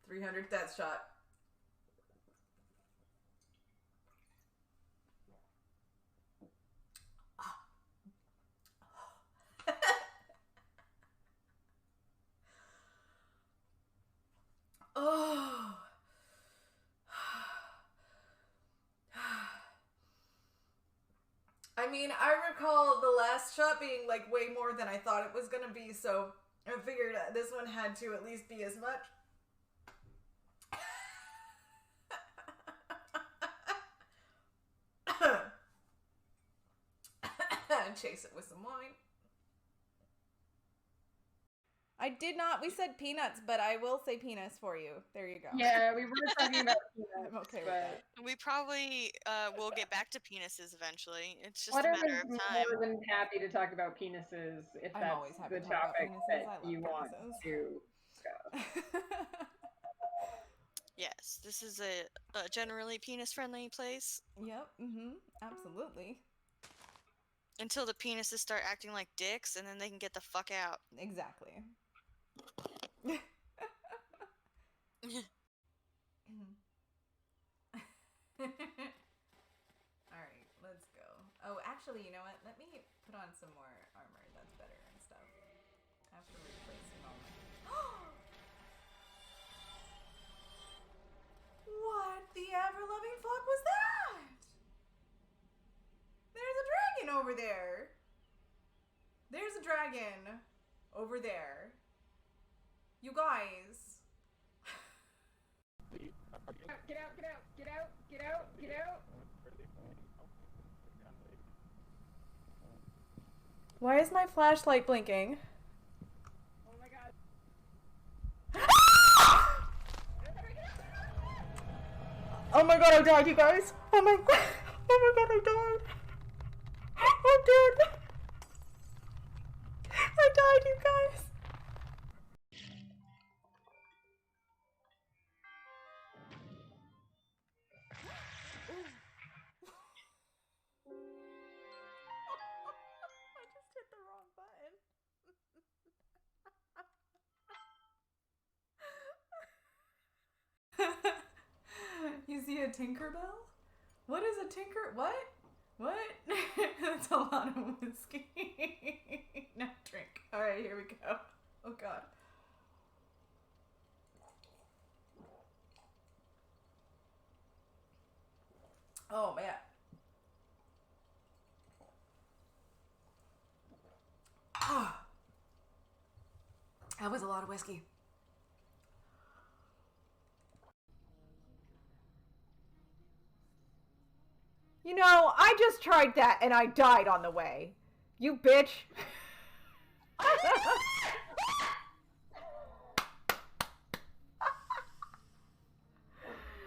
300 death shot. Oh. I mean, I recall the last shot being like way more than I thought it was gonna be, so I figured this one had to at least be as much. Chase it with some wine. I did not. We said peanuts, but I will say penis for you. There you go. Yeah, we were talking about peanuts. I'm okay with that. We probably will get back to penises eventually. It's just Water a matter is of time. more than happy to talk about penises if I'm that's always happy the to talk about topic penises. that I love you want penises. to discuss. Yes, this is a generally penis-friendly place. Yep. Absolutely. Until the penises start acting like dicks, and then they can get the fuck out. Exactly. Alright, let's go. Oh, actually, you know what? Let me put on some more armor. That's better and stuff. After replacing all my... What the ever-loving fuck was that? There's a dragon over there. There's a dragon over there. You guys. Get out, get out, get out, get out, get out. Why is my flashlight blinking? Oh my god. Oh my god, I died, you guys. Oh my god. Oh my god, I died. I'm dead. I died, you guys. I just hit the wrong button. You see a Tinkerbell? What is a Tinker? What? What? That's a lot of whiskey. Now drink. Alright, here we go. Oh god. Oh man. Ah. That was a lot of whiskey. You know, I just tried that and I died on the way. You bitch. I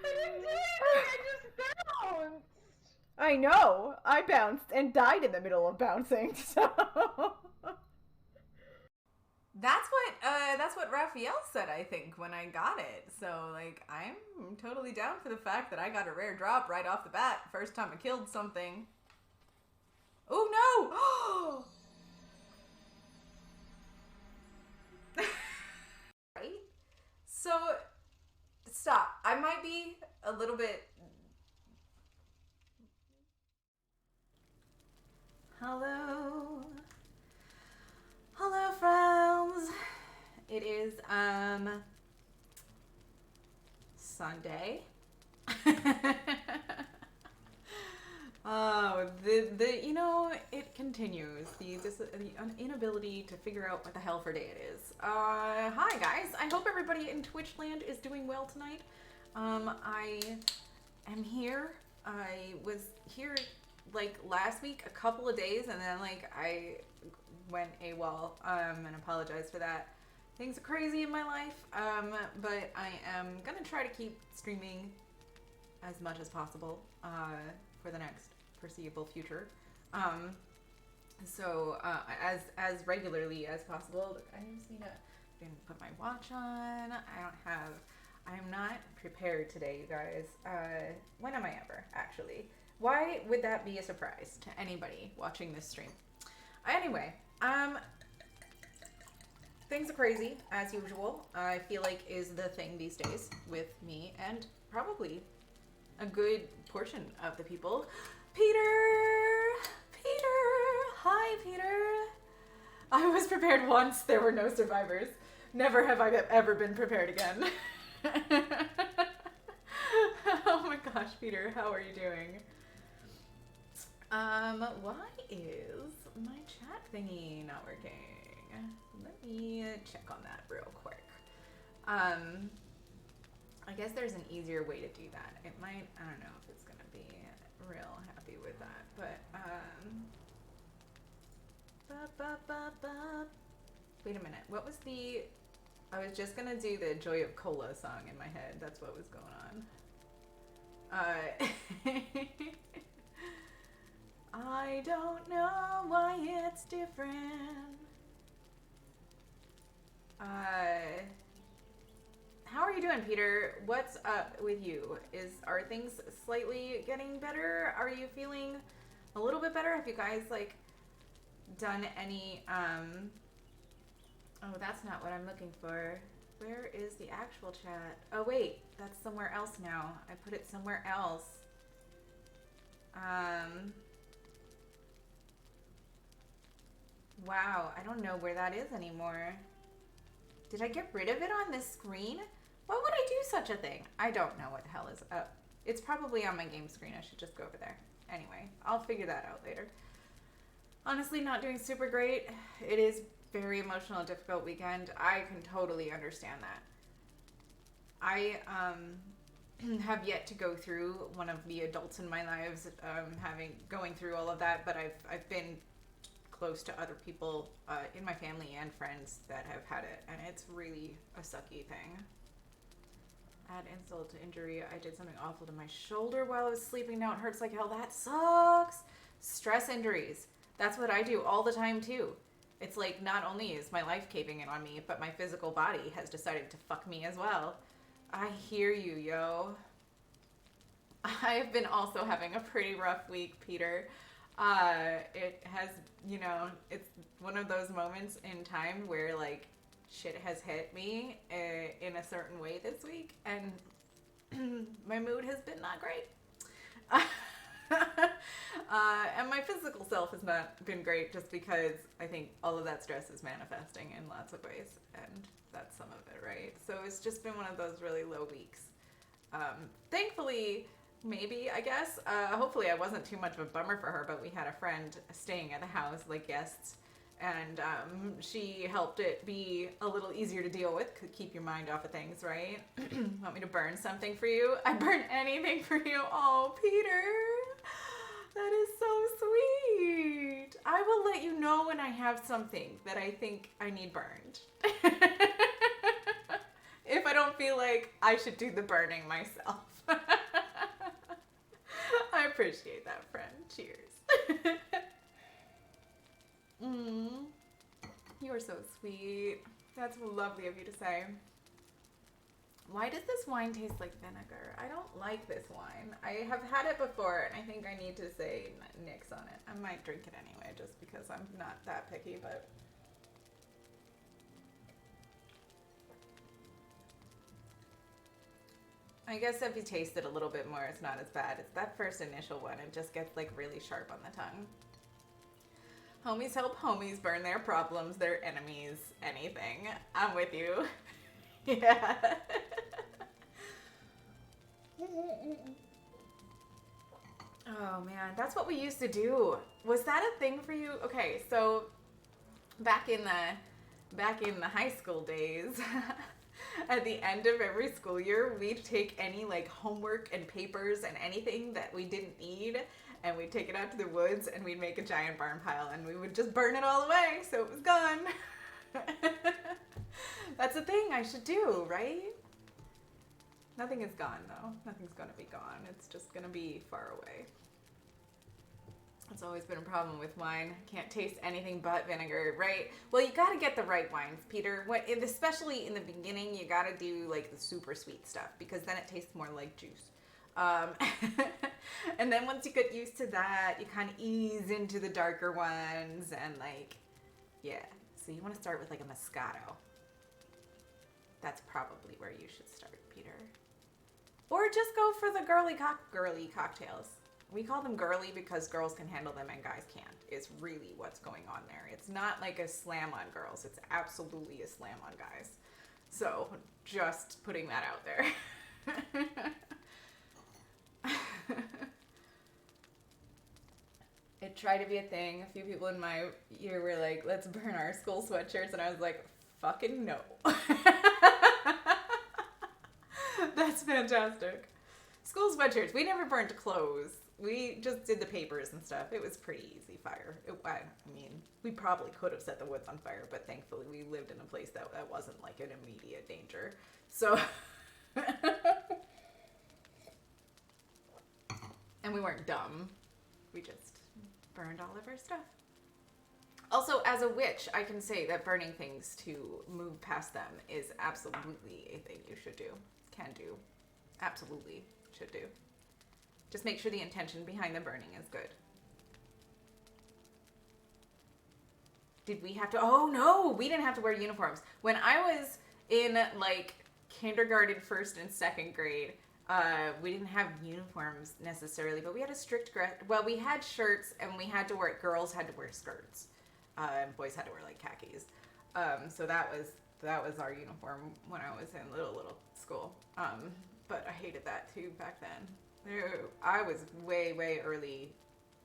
didn't do anything, I just bounced. I know. I bounced and died in the middle of bouncing, so... That's what Raphael said, I think, when I got it. So, like, I'm totally down for the fact that I got a rare drop right off the bat. First time I killed something. Oh, no! Right? So, stop. I might be a little bit... Hello. Hello, friends. It is, Sunday. You know, it continues. The inability to figure out what the hell for day it is. Hi guys. I hope everybody in Twitch land is doing well tonight. I am here. I was here like last week, a couple of days, and then like I went AWOL, and apologize for that. Things are crazy in my life, but I am gonna try to keep streaming as much as possible for the next foreseeable future. As regularly as possible. I just need to put my watch on. I'm not prepared today, you guys. When am I ever, actually? Why would that be a surprise to anybody watching this stream? Anyway, things are crazy, as usual. I feel like is the thing these days with me and probably a good portion of the people. Peter! Peter! Hi, Peter! I was prepared once. There were no survivors. Never have I ever been prepared again. Oh my gosh, Peter, how are you doing? Why is my chat thingy not working? Let me check on that real quick. I guess there's an easier way to do that. It might, I don't know if it's gonna be real happy with that, but, wait a minute, what was the, I was just gonna do the Joy of Cola song in my head. That's what was going on. I don't know why it's different. How are you doing, Peter? What's up with you? Are things slightly getting better? Are you feeling a little bit better? Have you guys like done any oh, that's not what I'm looking for. Where is the actual chat? Oh wait, that's somewhere else now. I put it somewhere else. Wow, I don't know where that is anymore. Did I get rid of it on this screen? Why would I do such a thing? I don't know what the hell is up. It's probably on my game screen. I should just go over there. Anyway, I'll figure that out later. Honestly, not doing super great. It is very emotional, difficult weekend. I can totally understand that. I have yet to go through one of the adults in my lives going through all of that, but I've been close to other people in my family and friends that have had it, and it's really a sucky thing. Add insult to injury. I did something awful to my shoulder while I was sleeping. Now it hurts like hell. That sucks. Stress injuries. That's what I do all the time too. It's like not only is my life caving in on me, but my physical body has decided to fuck me as well. I hear you, yo. I've been also having a pretty rough week, Peter. It has, you know, it's one of those moments in time where like shit has hit me in a certain way this week, and my mood has been not great. And my physical self has not been great just because I think all of that stress is manifesting in lots of ways, and that's some of it, right? So it's just been one of those really low weeks. Thankfully, maybe, I guess, hopefully I wasn't too much of a bummer for her, but we had a friend staying at the house, like guests, and she helped it be a little easier to deal with. Keep your mind off of things, right? Want me to burn something for you? I burn anything for you. Oh, Peter, that is so sweet. I will let you know when I have something that I think I need burned. If I don't feel like I should do the burning myself. I appreciate that, friend. Cheers. You are so sweet. That's lovely of you to say. Why does this wine taste like vinegar? I don't like this wine. I have had it before, and I think I need to say nix on it. I might drink it anyway, just because I'm not that picky, but... I guess if you taste it a little bit more, it's not as bad. It's that first initial one. It just gets like really sharp on the tongue. Homies help homies burn their problems, their enemies, anything. I'm with you. Yeah. Oh man, that's what we used to do. Was that a thing for you? Okay, so back in the high school days, at the end of every school year, we'd take any like homework and papers and anything that we didn't need, and we'd take it out to the woods and we'd make a giant barn pile and we would just burn it all away so it was gone. That's a thing I should do, right? Nothing is gone though. Nothing's gonna be gone. It's just gonna be far away. It's always been a problem with wine. Can't taste anything but vinegar, right? Well, you gotta get the right wines, Peter. Especially in the beginning, you gotta do like the super sweet stuff because then it tastes more like juice. And then once you get used to that, you kind of ease into the darker ones and like, yeah. So you want to start with like a Moscato. That's probably where you should start, Peter. Or just go for the girly cocktails. We call them girly because girls can handle them and guys can't. Is really what's going on there. It's not like a slam on girls. It's absolutely a slam on guys. So just putting that out there. It tried to be a thing. A few people in my year were like, let's burn our school sweatshirts. And I was like, fucking no. That's fantastic. School sweatshirts. We never burned clothes. We just did the papers and stuff. It was pretty easy fire. I mean, we probably could have set the woods on fire, but thankfully we lived in a place that wasn't like an immediate danger. So, and we weren't dumb. We just burned all of our stuff. Also, as a witch, I can say that burning things to move past them is absolutely a thing you should do. Can do. Absolutely should do. Just make sure the intention behind the burning is good. Did we have to? Oh no, we didn't have to wear uniforms. When I was in like kindergarten, first and second grade, we didn't have uniforms necessarily, but we had a strict well, we had shirts and we had to wear, girls had to wear skirts. And boys had to wear like khakis. So that was our uniform when I was in little school. But I hated that too back then. I was way early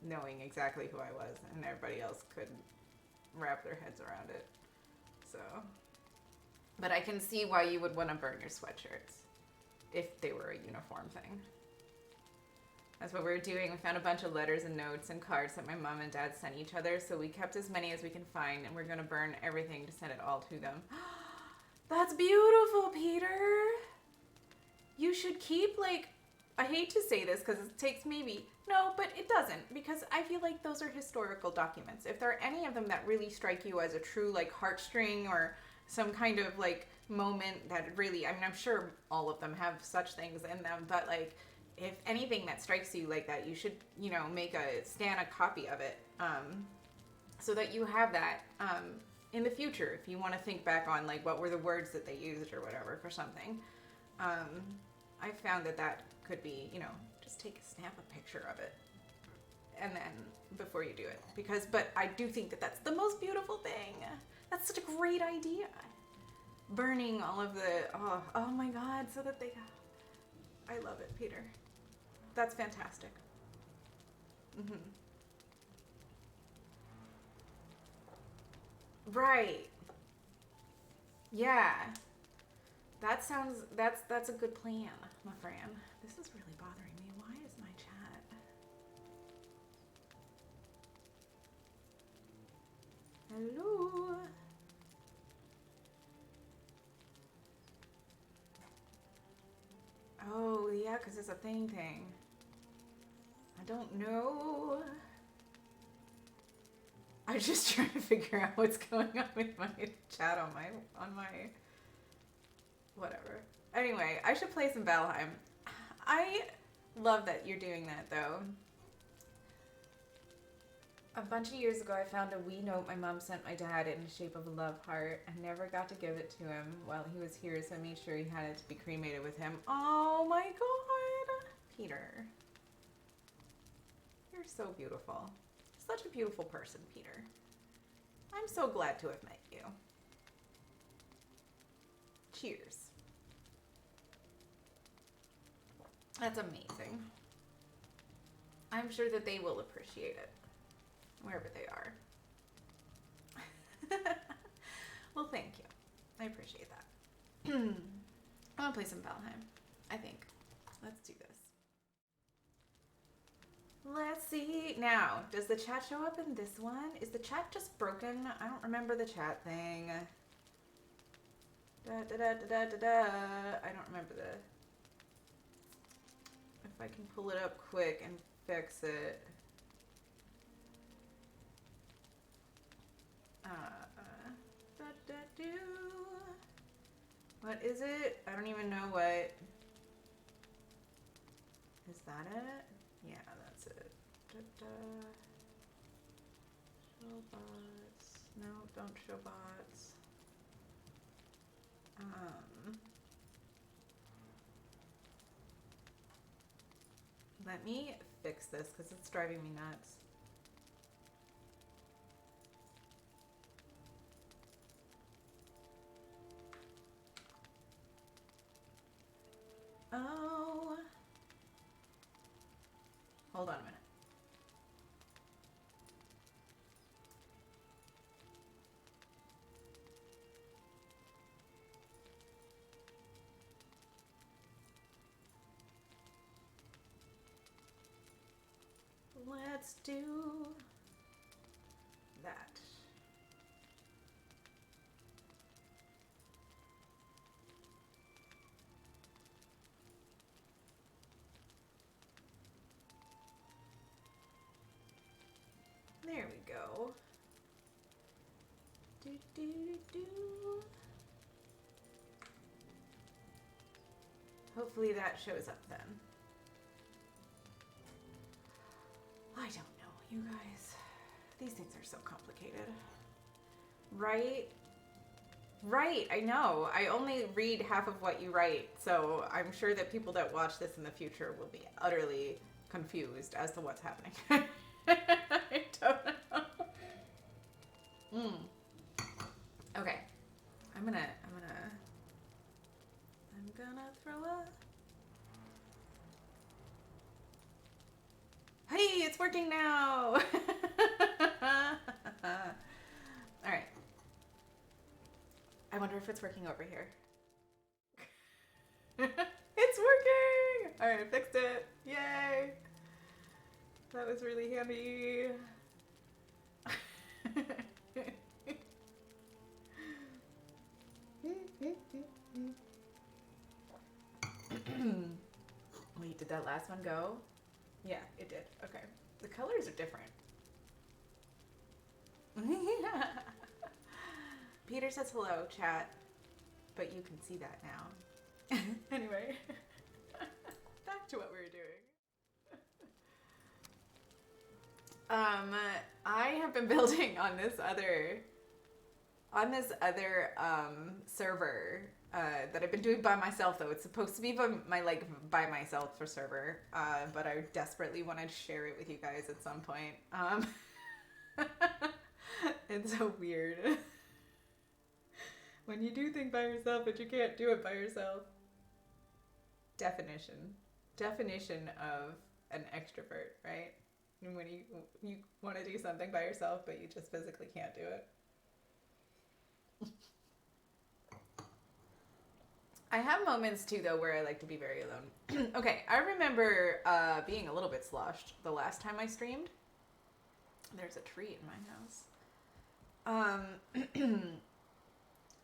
knowing exactly who I was, and everybody else couldn't wrap their heads around it. So, but I can see why you would want to burn your sweatshirts if they were a uniform thing. That's what we were doing. We found a bunch of letters and notes and cards that my mom and dad sent each other, so we kept as many as we can find, and we're going to burn everything to send it all to them. That's beautiful, Peter! You should keep, like, I hate to say this because it takes maybe, no, but it doesn't, because I feel like those are historical documents. If there are any of them that really strike you as a true, like, heartstring or some kind of, like, moment that really, I mean, I'm sure all of them have such things in them, but, like, if anything that strikes you like that, you should, you know, scan a copy of it, so that you have that, in the future, if you want to think back on, like, what were the words that they used or whatever for something. I found that could be, you know, just snap a picture of it, and then, before you do it, but I do think that that's the most beautiful thing. That's such a great idea. Burning all of the, oh my God, so that I love it, Peter. That's fantastic. Mm-hmm. Right. Yeah. That's a good plan, my friend. This is really bothering me. Why is my chat? Hello? Oh, yeah, because it's a thing. I don't know. I'm just trying to figure out what's going on with my chat on my whatever. Anyway, I should play some Valheim. I love that you're doing that, though. A bunch of years ago, I found a wee note my mom sent my dad in the shape of a love heart. I never got to give it to him while he was here, so I made sure he had it to be cremated with him. Oh my God, Peter. You're so beautiful. Such a beautiful person, Peter. I'm so glad to have met you. Cheers. That's amazing. I'm sure that they will appreciate it, wherever they are. Well, thank you. I appreciate that. I'm gonna play some Valheim, I think. Let's do this. Let's see. Now, does the chat show up in this one? Is the chat just broken? I don't remember the chat thing. I don't remember the... If I can pull it up quick and fix it. What is it? I don't even know what. Is that it? Yeah, that's it. Showbots. No, don't show bots. Let me fix this because it's driving me nuts. Oh. Hold on a minute. Let's do that. There we go. Do, do, do, do. Hopefully that shows up then. I don't know, you guys. These things are so complicated. Right? Right, I know. I only read half of what you write, so I'm sure that people that watch this in the future will be utterly confused as to what's happening. I don't know. Okay. I'm gonna throw a... Hey, it's working now! Alright. I wonder if it's working over here. It's working! Alright, I fixed it. Yay! That was really handy. Wait, did that last one go? Yeah, it did. Okay. The colors are different. Peter says hello, chat, but you can see that now. Anyway, back to what we were doing. I have been building on this other server that I've been doing by myself, though. It's supposed to be by myself for server, but I desperately wanted to share it with you guys at some point. It's so weird when you do things by yourself, but you can't do it by yourself. Definition of an extrovert, right? When you want to do something by yourself, but you just physically can't do it. I have moments too, though, where I like to be very alone. Okay, I remember being a little bit sloshed the last time I streamed. There's a tree in my house.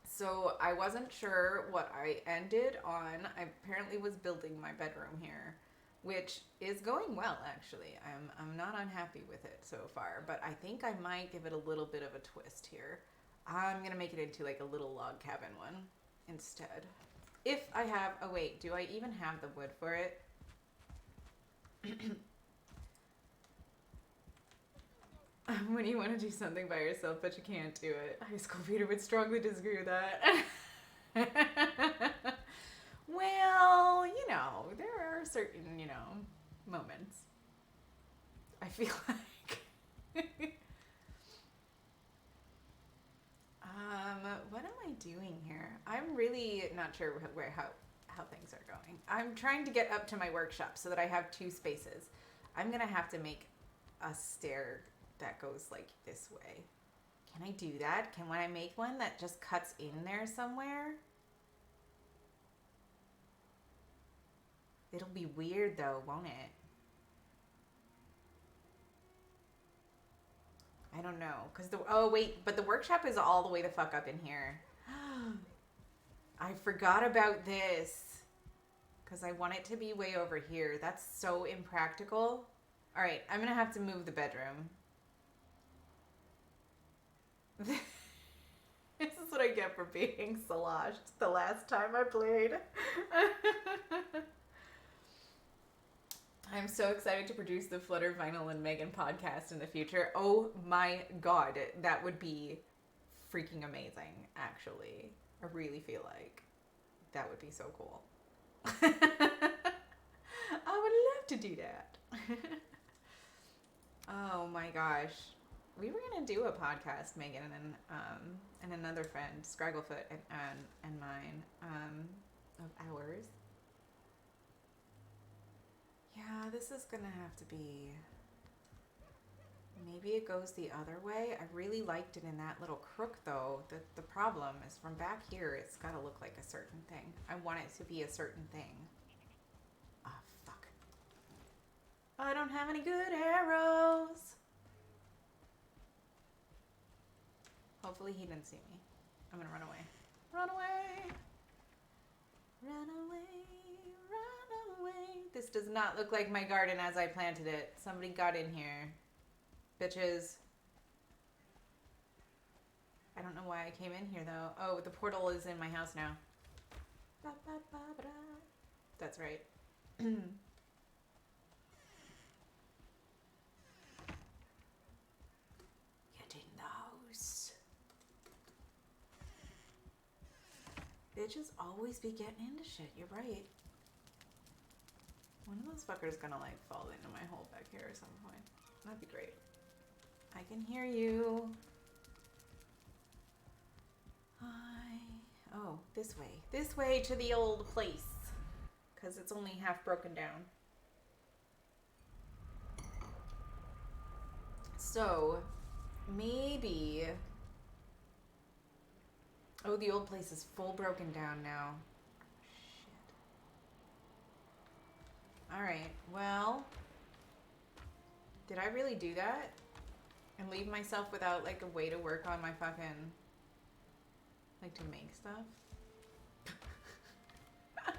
So I wasn't sure what I ended on. I apparently was building my bedroom here, which is going well, actually. I'm not unhappy with it so far, but I think I might give it a little bit of a twist here. I'm gonna make it into like a little log cabin one instead. If I have, oh wait, do I even have the wood for it? When you want to do something by yourself, but you can't do it. High School Peter would strongly disagree with that. Well, you know, there are certain, moments. I feel like. What am I doing here? I'm really not sure how things are going. I'm trying to get up to my workshop so that I have two spaces. I'm gonna have to make a stair that goes like this way. Can I do that? When I make one that just cuts in there somewhere? It'll be weird though, won't it? I don't know, but the workshop is all the way the fuck up in here. I forgot about this, because I want it to be way over here. That's so impractical. All right, I'm gonna have to move the bedroom. This is what I get for being sloshed the last time I played. I'm so excited to produce the Flutter Vinyl and Megan podcast in the future. Oh my god, that would be freaking amazing, actually. I really feel like that would be so cool. I would love to do that. Oh my gosh. We were gonna do a podcast, Megan and another friend, Scragglefoot and mine, of ours. Yeah, this is gonna have to be. Maybe it goes the other way. I really liked it in that little crook though. The problem is from back here, it's gotta look like a certain thing. I want it to be a certain thing. Ah, oh, fuck. I don't have any good arrows. Hopefully he didn't see me. I'm gonna run away. Run away! Run away, run away. This does not look like my garden as I planted it. Somebody got in here. Bitches. I don't know why I came in here though. Oh, the portal is in my house now. That's right. Get in the house. Bitches always be getting into shit. You're right. One of those fuckers gonna like fall into my hole back here at some point. That'd be great. I can hear you. Hi. Oh, this way. This way to the old place. Because it's only half broken down. So, maybe... Oh, the old place is full broken down now. Shit. Alright, well... Did I really do that? And leave myself without, like, a way to work on my fucking... Like, to make stuff? I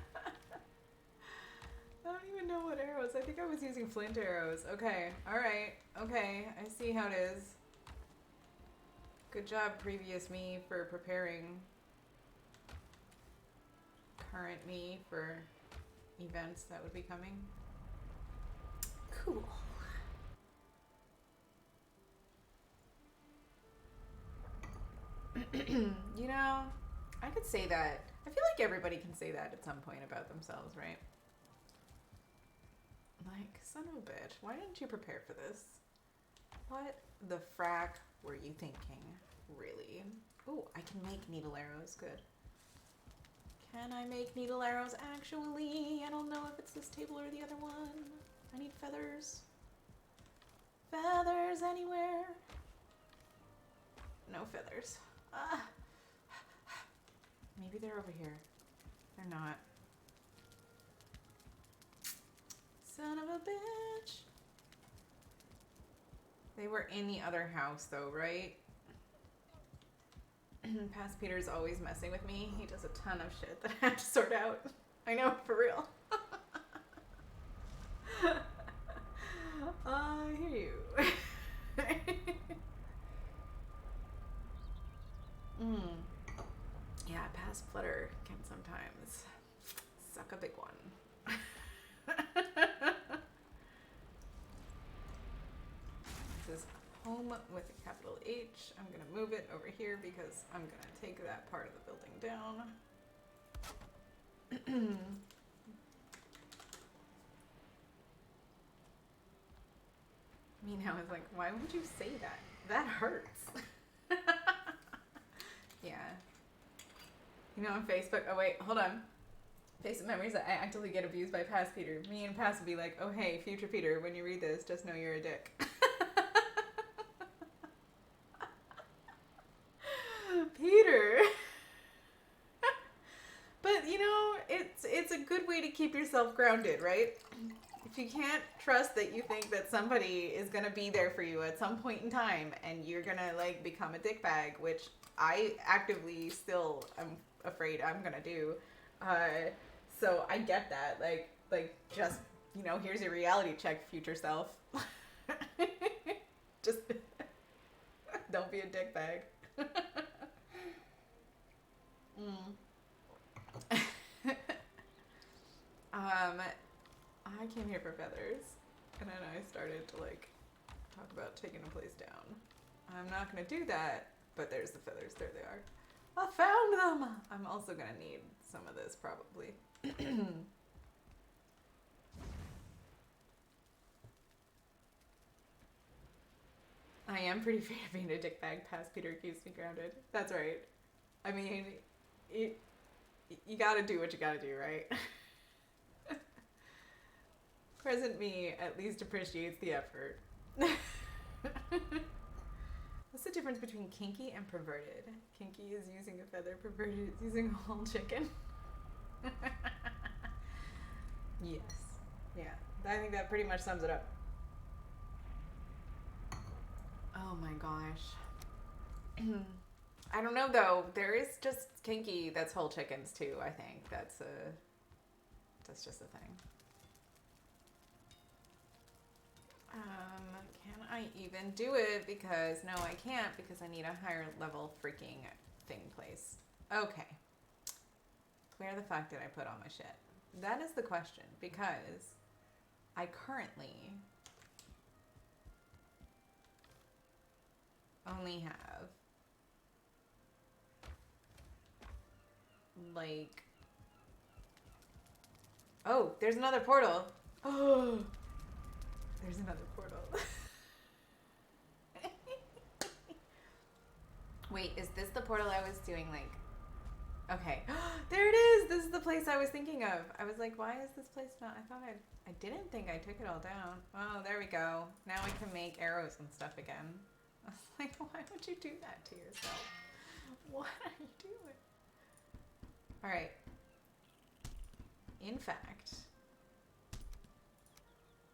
don't even know what arrows. I think I was using flint arrows. Okay, alright. Okay, I see how it is. Good job, previous me, for preparing current me for events that would be coming. Cool. You know, I could say that. I feel like everybody can say that at some point about themselves, right? Like, son of a bitch, why didn't you prepare for this? What the frack were you thinking, really? Ooh, I can make needle arrows, good. Can I make needle arrows? Actually, I don't know if it's this table or the other one. I need feathers. Feathers anywhere? No feathers. Ah. Maybe they're over here. They're not. Son of a bitch. They were in the other house though, right? Past Peter's always messing with me. He does a ton of shit that I have to sort out. I know, for real. I hear you. Yeah, past Flutter can sometimes suck a big one. This is home with a capital H. I'm gonna move it over here because I'm gonna take that part of the building down. Me now is like, why would you say that? That hurts. Yeah. You know, on Facebook, oh wait, hold on. Facebook memories that I actively get abused by past Peter. Me and past would be like, oh hey, future Peter, when you read this, just know you're a dick. Peter. But you know, it's a good way to keep yourself grounded, right? If you can't trust that you think that somebody is gonna be there for you at some point in time and you're gonna like become a dickbag, which I actively still am afraid I'm gonna do. So I get that. Like just, you know, here's your reality check, future self. Just don't be a dickbag. I came here for feathers, and then I started to like talk about taking a place down. I'm not gonna do that But there's the feathers. There they are. I found them! I'm also gonna need some of this, probably. I am pretty afraid of being a dickbag. Past Peter keeps me grounded. That's right. I mean, you gotta do what you gotta do, right? Present me at least appreciates the effort. What's the difference between kinky and perverted? Kinky is using a feather, perverted is using a whole chicken. Yes. Yeah. I think that pretty much sums it up. Oh my gosh. I don't know though. There is just kinky that's whole chickens too, I think. That's just a thing. Can I even do it? Because no, I can't because I need a higher level freaking thing place. Okay. Where the fuck did I put all my shit? That is the question because I currently only have like, oh, there's another portal. Oh, there's another portal. Wait, is this the portal I was doing like, okay. There it is. This is the place I was thinking of. I was like, why is this place not, I didn't think I took it all down. Oh, there we go. Now we can make arrows and stuff again. I was like, why would you do that to yourself? What are you doing? All right. In fact,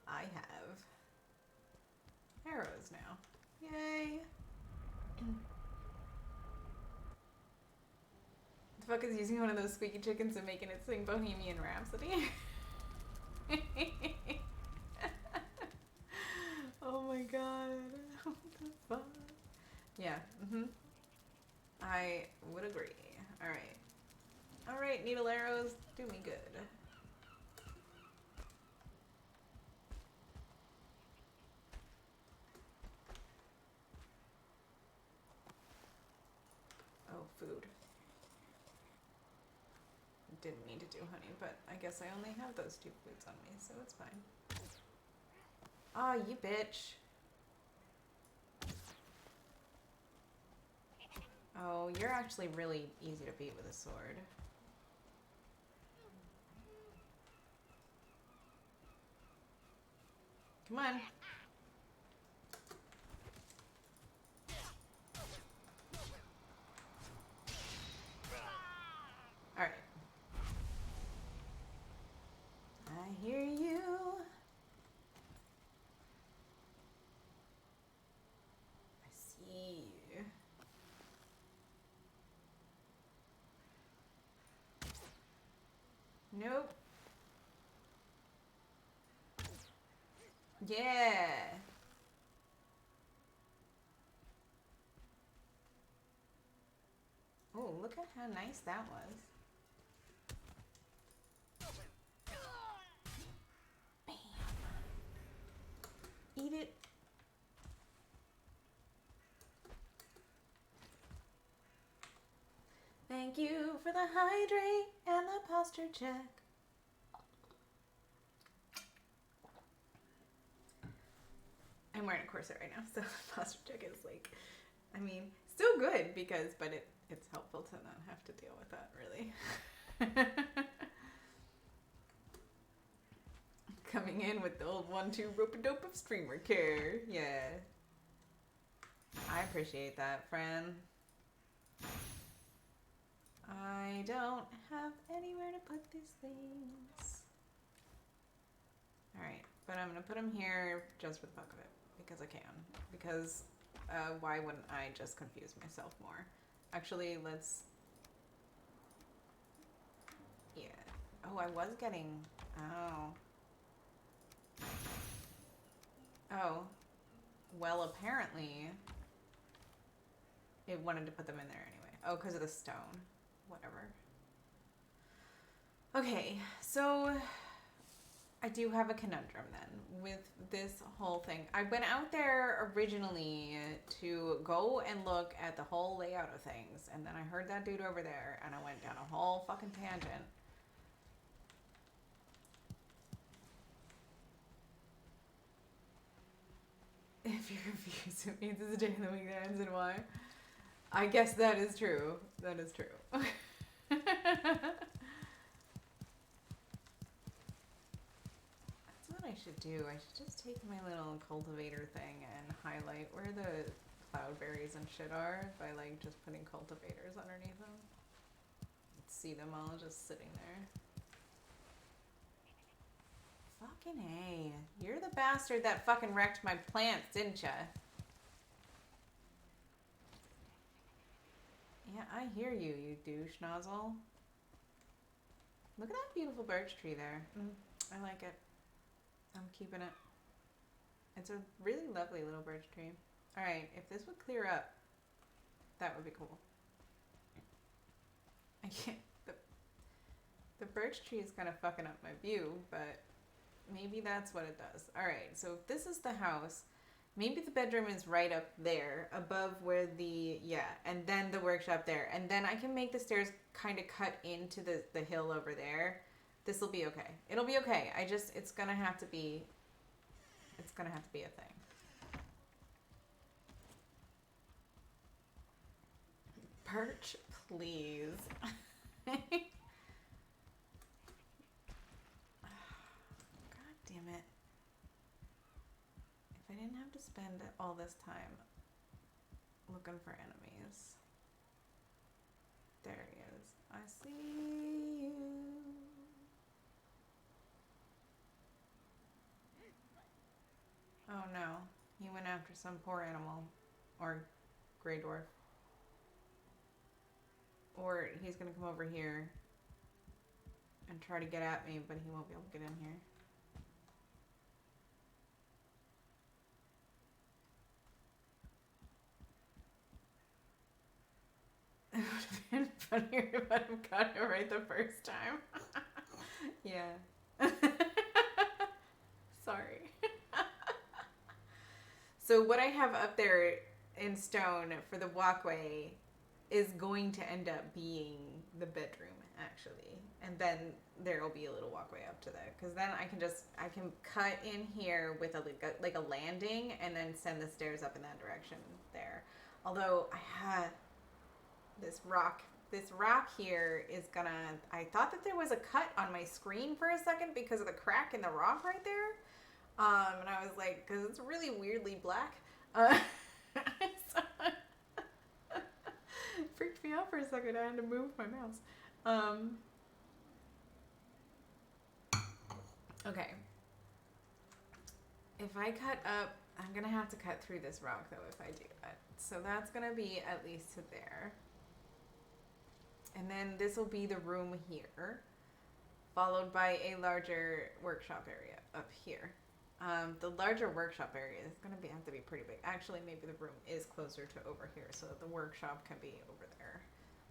I have arrows now. Yay. The fuck is using one of those squeaky chickens and making it sing Bohemian Rhapsody? Oh my god. What the fuck? Yeah, I would agree. Alright. Alright, needle arrows, do me good. Oh, food. Didn't mean to do honey, but I guess I only have those 2 foods on me, so it's fine. Aw, you bitch. Oh, you're actually really easy to beat with a sword. Come on. Alright. I hear you. I see you. Nope. Yeah. Oh, look at how nice that was. Bam. Eat it. Thank you for the hydrate and the posture check. I'm wearing a corset right now, so the posture check is like, I mean, still good because, but it's helpful to not have to deal with that, really. Coming in with the old 1-2 rope-a-dope of streamer care. Yeah. I appreciate that, friend. I don't have anywhere to put these things. Alright, but I'm going to put them here just for the fuck of it. Because I can. Because why wouldn't I just confuse myself more? Actually, let's... Yeah. Oh, I was getting... Oh. Oh. Well, apparently... it wanted to put them in there anyway. Oh, because of the stone. Whatever. Okay, so... I do have a conundrum then with this whole thing. I went out there originally to go and look at the whole layout of things, and then I heard that dude over there, and I went down a whole fucking tangent. If you're confused, it means it's a day in the week that ends in Y. I guess that is true. That is true. That's what I should do. I should just take my little cultivator thing and highlight where the cloudberries and shit are by like just putting cultivators underneath them. See them all just sitting there. Fucking A. You're the bastard that fucking wrecked my plants, didn't ya? Yeah, I hear you, you douche nozzle. Look at that beautiful birch tree there. I like it. I'm keeping it. It's a really lovely little birch tree. Alright, if this would clear up, that would be cool. I can't... The birch tree is kind of fucking up my view, but maybe that's what it does. Alright, so if this is the house, maybe the bedroom is right up there, above where the... Yeah, and then the workshop there. And then I can make the stairs kind of cut into the hill over there. This will be okay. It'll be okay. It's gonna have to be... It's gonna have to be a thing. Birch, please. God damn it. If I didn't have to spend all this time looking for enemies. There he is. I see you. Oh no. He went after some poor animal. Or Grey Dwarf. Or he's gonna come over here and try to get at me, but he won't be able to get in here. It would have been funnier if I'd have got it right the first time. Yeah. Sorry. So what I have up there in stone for the walkway is going to end up being the bedroom, actually. And then there will be a little walkway up to that. Because then I can cut in here with a landing and then send the stairs up in that direction there. Although I had this rock here is gonna... I thought that there was a cut on my screen for a second because of the crack in the rock right there. And I was like, because it's really weirdly black. So freaked me out for a second. I had to move my mouse. Okay. If I cut up, I'm gonna have to cut through this rock though if I do that. So that's gonna be at least to there. And then this will be the room here, followed by a larger workshop area up here. The larger workshop area is going to have to be pretty big. Actually, maybe the room is closer to over here, so that the workshop can be over there.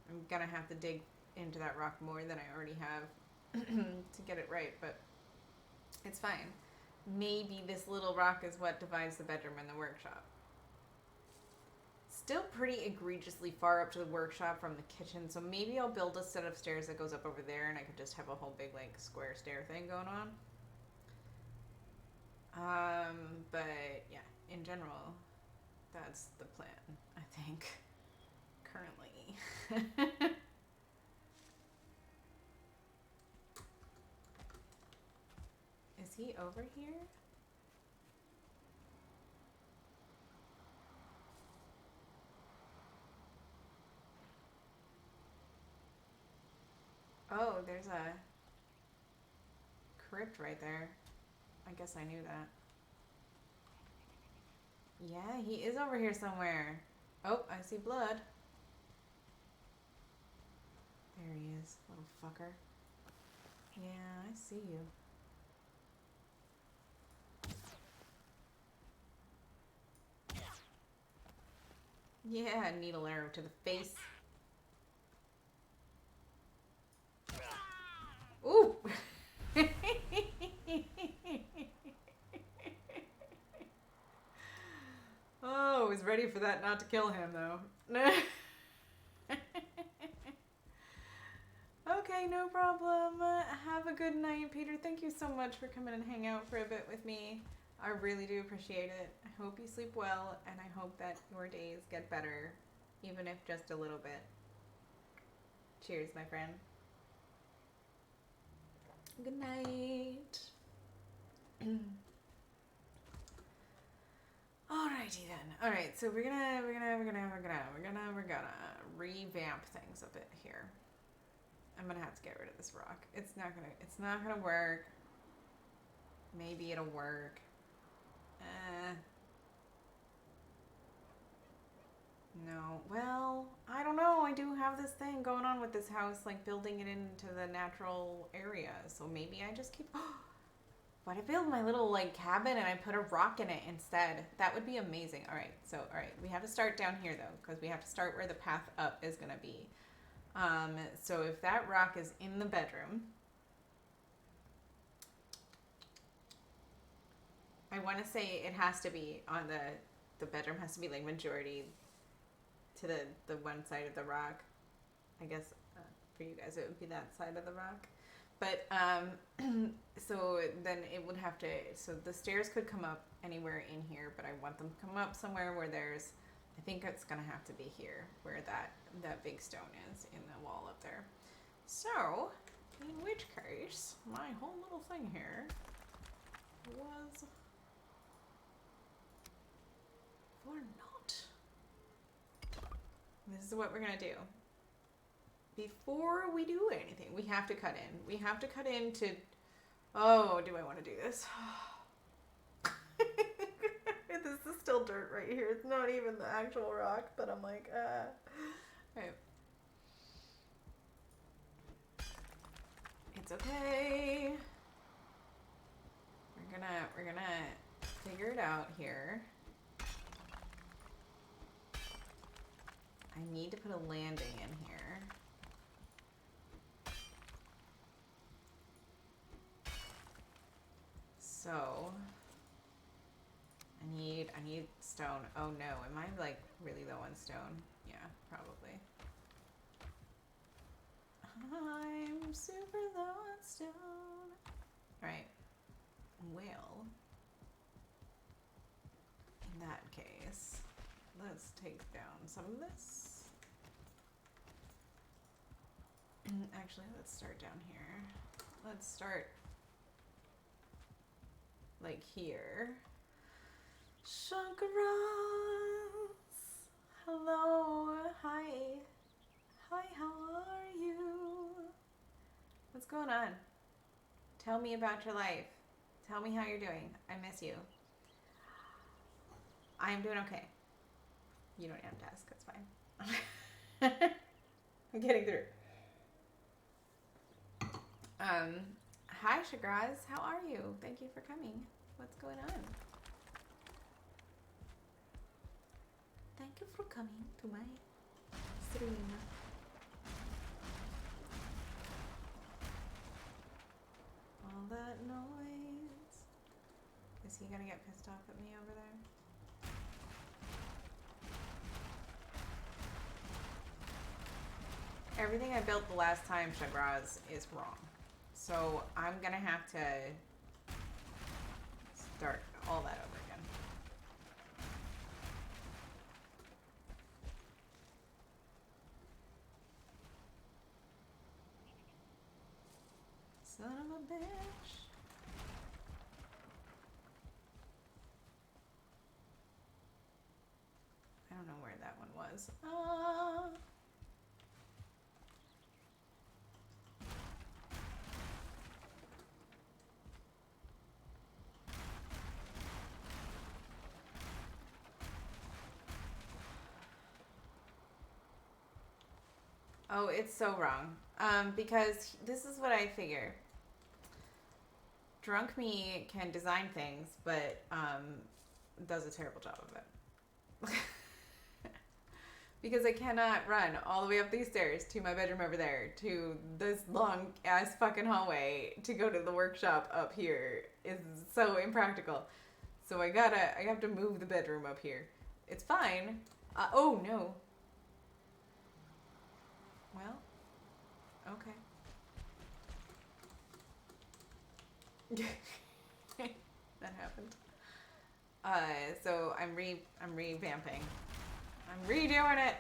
I'm going to have to dig into that rock more than I already have to get it right, but it's fine. Maybe this little rock is what divides the bedroom and the workshop. Still pretty egregiously far up to the workshop from the kitchen, so maybe I'll build a set of stairs that goes up over there and I could just have a whole big, like, square stair thing going on. But yeah, in general, that's the plan, I think, currently. Is he over here? Oh, there's a crypt right there. I guess I knew that. Yeah, he is over here somewhere. Oh, I see blood. There he is, little fucker. Yeah, I see you. Yeah, needle arrow to the face. Ooh! ready for that not to kill him, though. Okay, no problem. Have a good night, Peter. Thank you so much for coming and hang out for a bit with me. I really do appreciate it. I hope you sleep well, and I hope that your days get better, even if just a little bit. Cheers, my friend. Good night. Alrighty then. Alright, so we're gonna revamp things a bit here. I'm gonna have to get rid of this rock. It's not gonna work. Maybe it'll work. No. Well, I don't know. I do have this thing going on with this house, like building it into the natural area. So maybe I just keep. But I build my little like cabin and I put a rock in it instead. That would be amazing. All right, we have to start down here though, because we have to start where the path up is gonna be. So if that rock is in the bedroom, I want to say it has to be on the bedroom has to be like majority to the one side of the rock. I guess for you guys it would be that side of the rock. But so then it would have to, so the stairs could come up anywhere in here, but I want them to come up somewhere where there's, I think it's going to have to be here where that big stone is in the wall up there. So, in which case, my whole little thing here was for naught. This is what we're going to do. Before we do anything, we have to cut in. We have to cut into... Oh, do I want to do this? This is still dirt right here. It's not even the actual rock, but I'm like, Right. It's okay. We're gonna figure it out here. I need to put a landing in here. So I need stone. Oh no, am I like really low on stone? Yeah, probably. I'm super low on stone. Alright. Well, in that case, let's take down some of this. Actually, let's start down here. Let's start like here. Shankaras! Hello! Hi! Hi, how are you? What's going on? Tell me about your life. Tell me how you're doing. I miss you. I am doing okay. You don't have to ask, that's fine. I'm getting through. Hi, Shagraz. How are you? Thank you for coming. What's going on? Thank you for coming to my stream. All that noise. Is he gonna get pissed off at me over there? Everything I built the last time, Shagraz, is wrong. So I'm gonna have to start all that over again. Son of a bitch. I don't know where that one was. Oh, it's so wrong. Because this is what I figure. Drunk me can design things, but does a terrible job of it. Because I cannot run all the way up these stairs to my bedroom over there, to this long ass fucking hallway to go to the workshop up here is so impractical. So I have to move the bedroom up here. It's fine. Oh, no. Well, okay. That happened. So I'm revamping. I'm redoing it.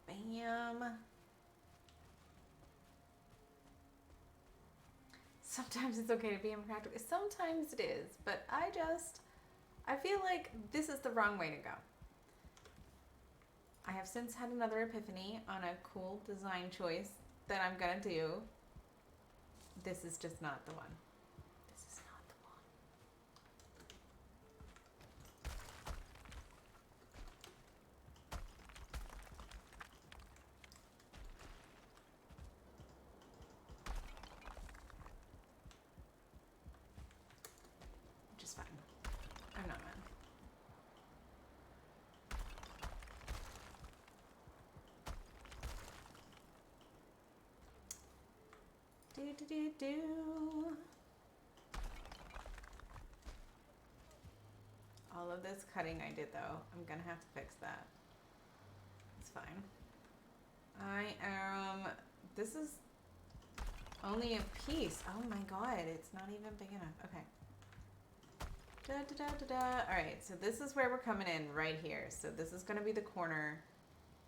Bam. Sometimes it's okay to be impractical. Sometimes it is, but I feel like this is the wrong way to go. I have since had another epiphany on a cool design choice that I'm gonna do. This is just not the one. This is not the one. Which is fine. I'm not mad. Do. All of this cutting I did though, I'm gonna have to fix that. It's fine. This is only a piece. Oh my god, it's not even big enough. Okay. Alright, so this is where we're coming in right here. So this is gonna be the corner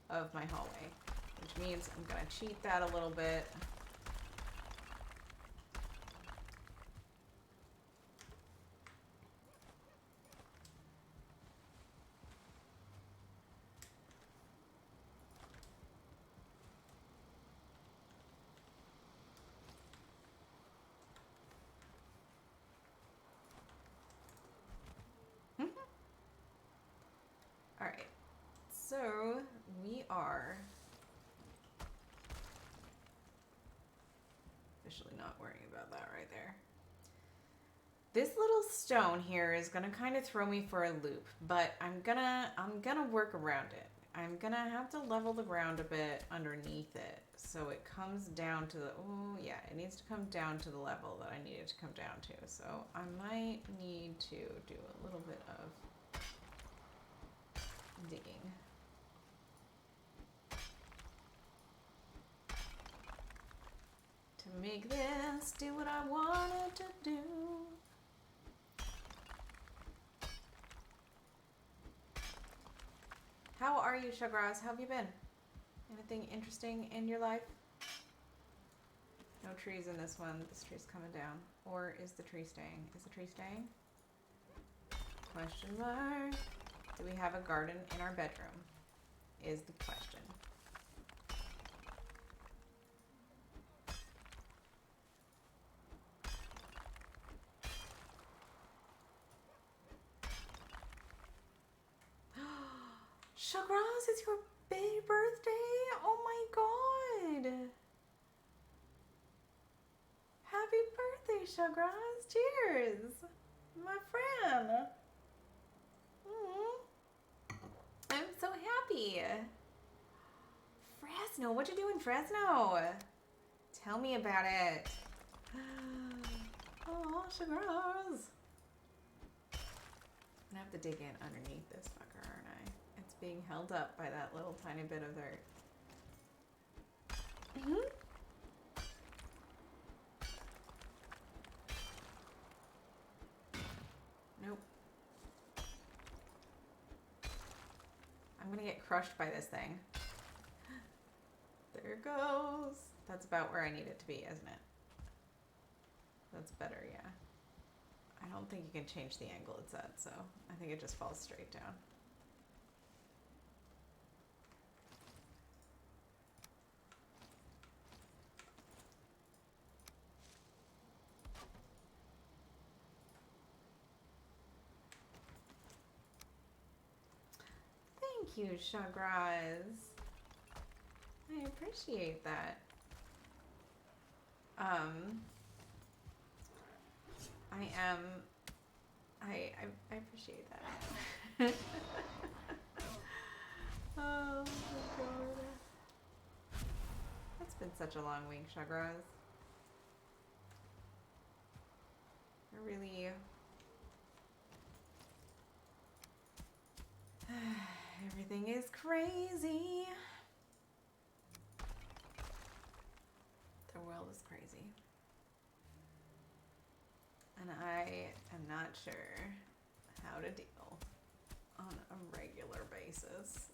of my hallway, which means I'm gonna cheat that a little bit. Alright, so we are officially not worrying about that right there. This little stone here is gonna kind of throw me for a loop, but I'm gonna work around it. I'm gonna have to level the ground a bit underneath it so it comes down to the, oh yeah, it needs to come down to the level that I need it to come down to. So I might need to do a little bit of digging. To make this do what I wanted to do. How are you, Shugras? How have you been? Anything interesting in your life? No trees in this one. This tree's coming down. Or is the tree staying? Is the tree staying? Question mark. Do we have a garden in our bedroom? Is the question. Shagraz, it's your big birthday? Oh my god! Happy birthday, Shagraz! Cheers! My friend! I'm so happy! Fresno, what you do in Fresno? Tell me about it. Oh, Shagraz! I'm gonna have to dig in underneath this fucker, aren't I? It's being held up by that little tiny bit of dirt. Nope. I'm gonna get crushed by this thing. There it goes. That's about where I need it to be, isn't it? That's better, yeah. I don't think you can change the angle it's at, so I think it just falls straight down. you, Shagraz. I appreciate that. I appreciate that. Oh my god. It's been such a long week, Shagraz. Really. Everything is crazy. The world is crazy. And I am not sure how to deal on a regular basis.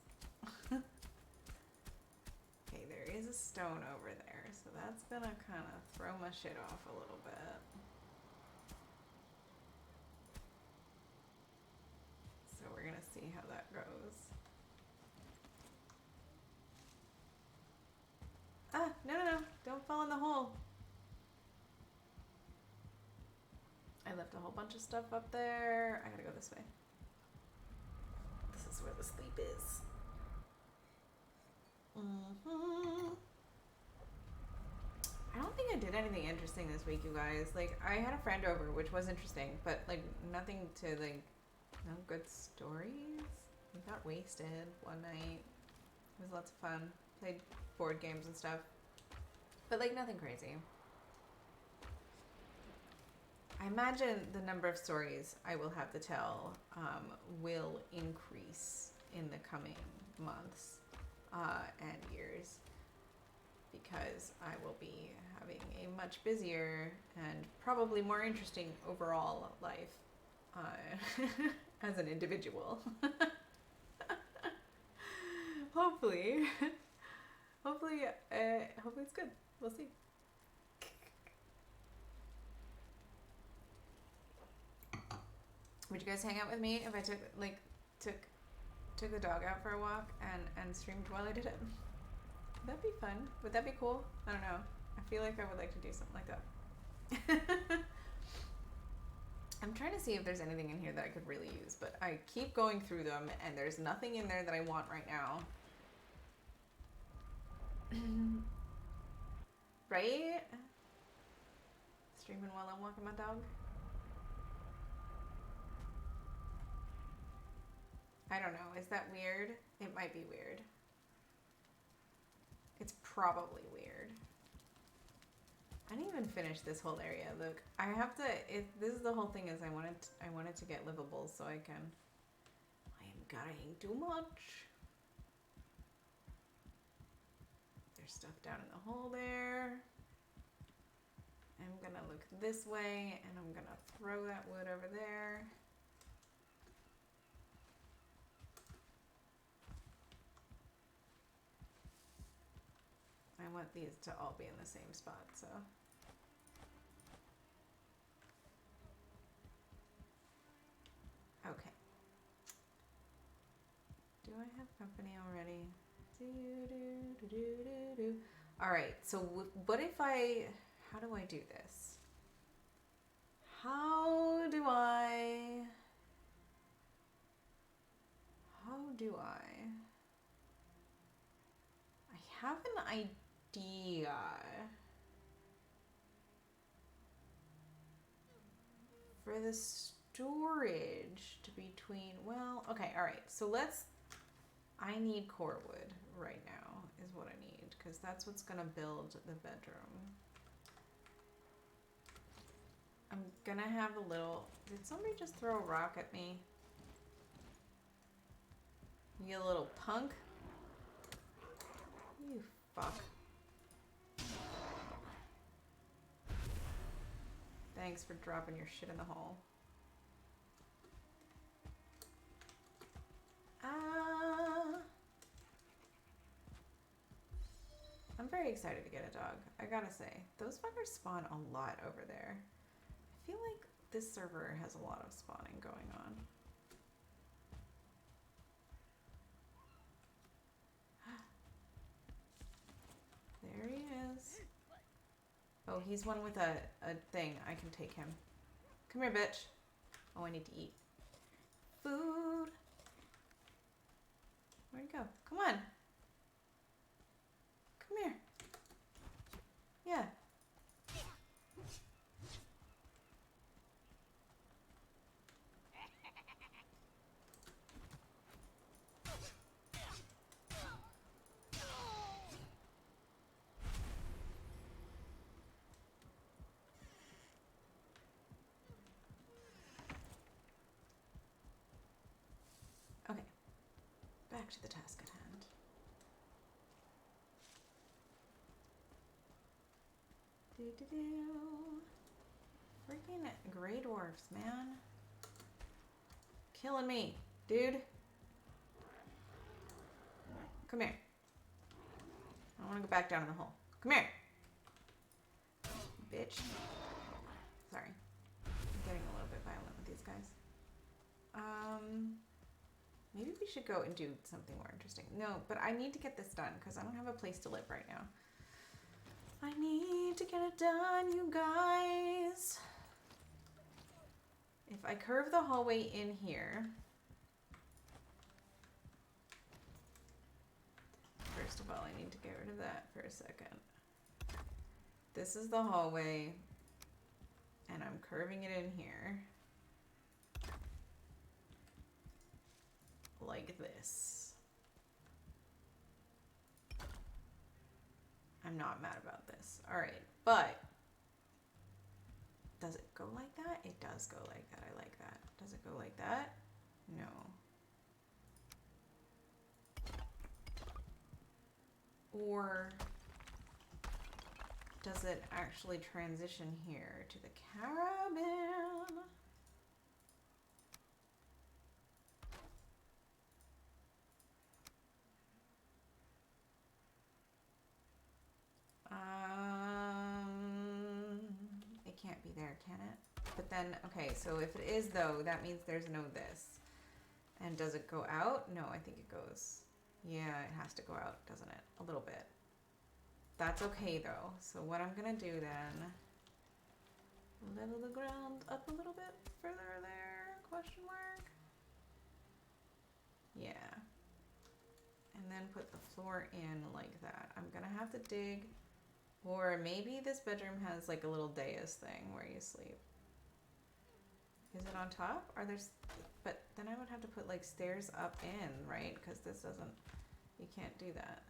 Okay, there is a stone over there, so that's gonna kind of throw my shit off a little bit. So we're gonna see how that goes. Ah, no, don't fall in the hole. I left a whole bunch of stuff up there. I gotta go this way. This is where the sleep is. I don't think I did anything interesting this week, you guys. Like, I had a friend over, which was interesting, but, like, nothing to, like, no good stories. We got wasted one night. It was lots of fun. Played board games and stuff. But, like, nothing crazy. I imagine the number of stories I will have to tell will increase in the coming months and years, because I will be having a much busier and probably more interesting overall life as an individual. Hopefully it's good. We'll see. Would you guys hang out with me if I took the dog out for a walk and streamed while I did it? Would that be fun? Would that be cool? I don't know. I feel like I would like to do something like that. I'm trying to see if there's anything in here that I could really use, but I keep going through them and there's nothing in there that I want right now. Right? Streaming while I'm walking my dog. I don't know. Is that weird? It might be weird. It's probably weird. I didn't even finish this whole area. Look, I have to. This is the whole thing. Is I wanted to get livable so I can. I am carrying too much. There's stuff down in the hole there. I'm gonna look this way, and I'm gonna throw that wood over there. I want these to all be in the same spot, so. Okay. Do I have company already? All right, so what if how do I do this? How do I have an idea. For the storage to between, well, okay, all right. So I need core wood right now is what I need, because that's what's gonna build the bedroom. I'm gonna have a little, did somebody just throw a rock at me? You little punk. You fuck. Thanks for dropping your shit in the hole. I'm very excited to get a dog. I gotta say, those fuckers spawn a lot over there. I feel like this server has a lot of spawning going on. There he is. Oh, he's one with a thing. I can take him. Come here, bitch. Oh, I need to eat. Food. Where'd he go? Come on. Come here. Yeah. Okay. Back to the task at hand. Freaking Grey Dwarfs, man. Killing me, dude. Come here. I don't want to go back down in the hole. Come here. Bitch. Sorry. I'm getting a little bit violent with these guys. Maybe we should go and do something more interesting. No, but I need to get this done because I don't have a place to live right now. I need to get it done, you guys. If I curve the hallway in here... First of all, I need to get rid of that for a second. This is the hallway, and I'm curving it in here. Like this. I'm not mad about this. All right, but does it go like that? It does go like that. I like that. Does it go like that? No. Or does it actually transition here to the cabin? It can't be there, can it? But then, okay, so if it is though, that means there's no this. And does it go out? No, I think it goes. Yeah, it has to go out, doesn't it? A little bit. That's okay though. So what I'm gonna do then, level the ground up a little bit further there, question mark? Yeah. And then put the floor in like that. I'm gonna have to dig, or maybe this bedroom has like a little dais thing where you sleep. Is it on top? Are there, but then I would have to put like stairs up in, right? Because this doesn't, you can't do that.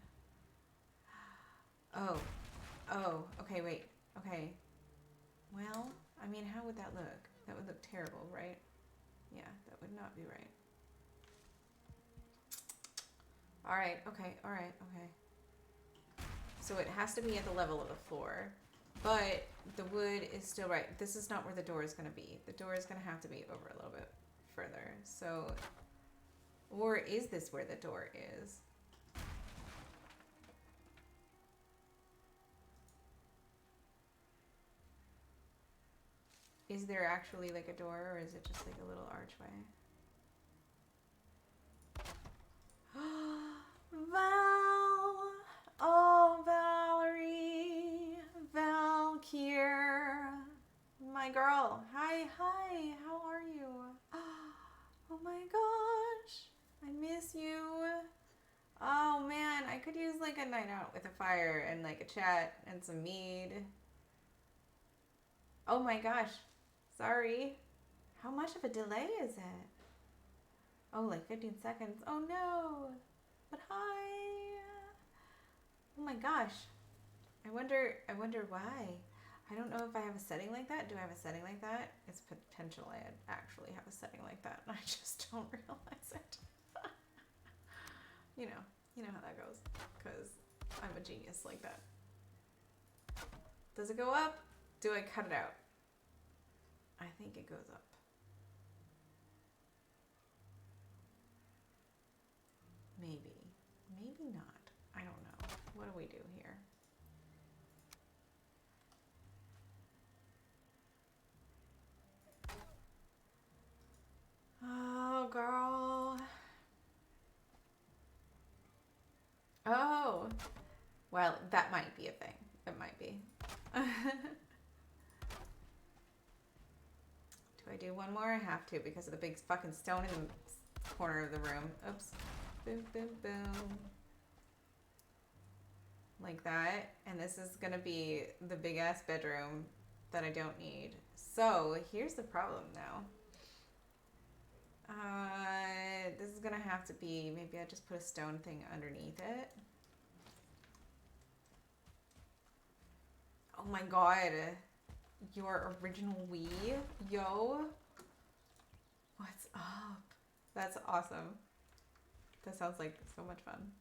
Oh, okay, wait, okay. Well, I mean, how would that look? That would look terrible, right? Yeah, that would not be right. All right, okay. So it has to be at the level of the floor, but the wood is still right. This is not where the door is gonna be. The door is gonna have to be over a little bit further. So, or is this where the door is? Is there actually like a door, or is it just like a little archway? Val! Oh, Valerie! Valkyr! My girl! Hi, how are you? Oh my gosh! I miss you! Oh man, I could use like a night out with a fire and like a chat and some mead. Oh my gosh! Sorry. How much of a delay is it? Oh, like 15 seconds. Oh no! But hi! Oh my gosh. I wonder why. I don't know if I have a setting like that. Do I have a setting like that? It's potential I actually have a setting like that, and I just don't realize it. You know how that goes, because I'm a genius like that. Does it go up? Do I cut it out? I think it goes up. Maybe. Maybe not. I don't know. What do we do here? Oh, girl. Oh. Well, that might be a thing. It might be. Do I do one more? I have to because of the big fucking stone in the corner of the room. Oops. Boom, boom, boom. Like that. And this is gonna be the big ass bedroom that I don't need. So here's the problem now. This is gonna have to be, maybe I just put a stone thing underneath it. Oh my god. Your original Wii? Yo. What's up? That's awesome. That sounds like so much fun.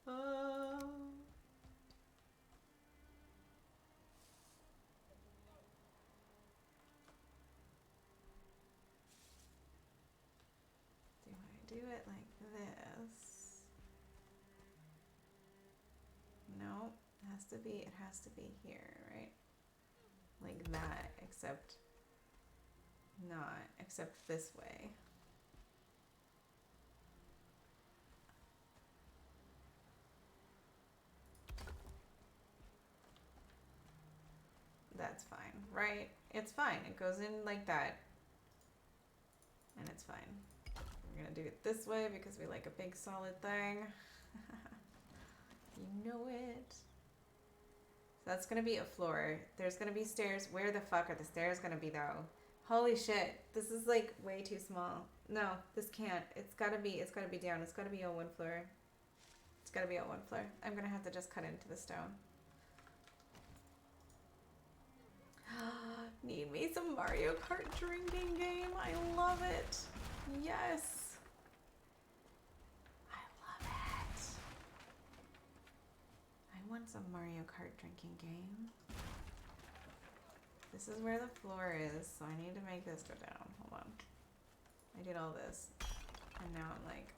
Oh. Do I do it like this? No, it has to be here, right? Like that, except this way. That's fine, right? It's fine. It goes in like that. And it's fine. We're gonna do it this way because we like a big solid thing. You know it. So that's gonna be a floor. There's gonna be stairs. Where the fuck are the stairs gonna be though? Holy shit. This is like way too small. No, this can't. It's gotta be down. It's gotta be on one floor. It's gotta be on one floor. I'm gonna have to just cut into the stone. Need me some Mario Kart drinking game. I love it. Yes. I love it. I want some Mario Kart drinking game. This is where the floor is, so I need to make this go down. Hold on. I did all this. And now I'm like...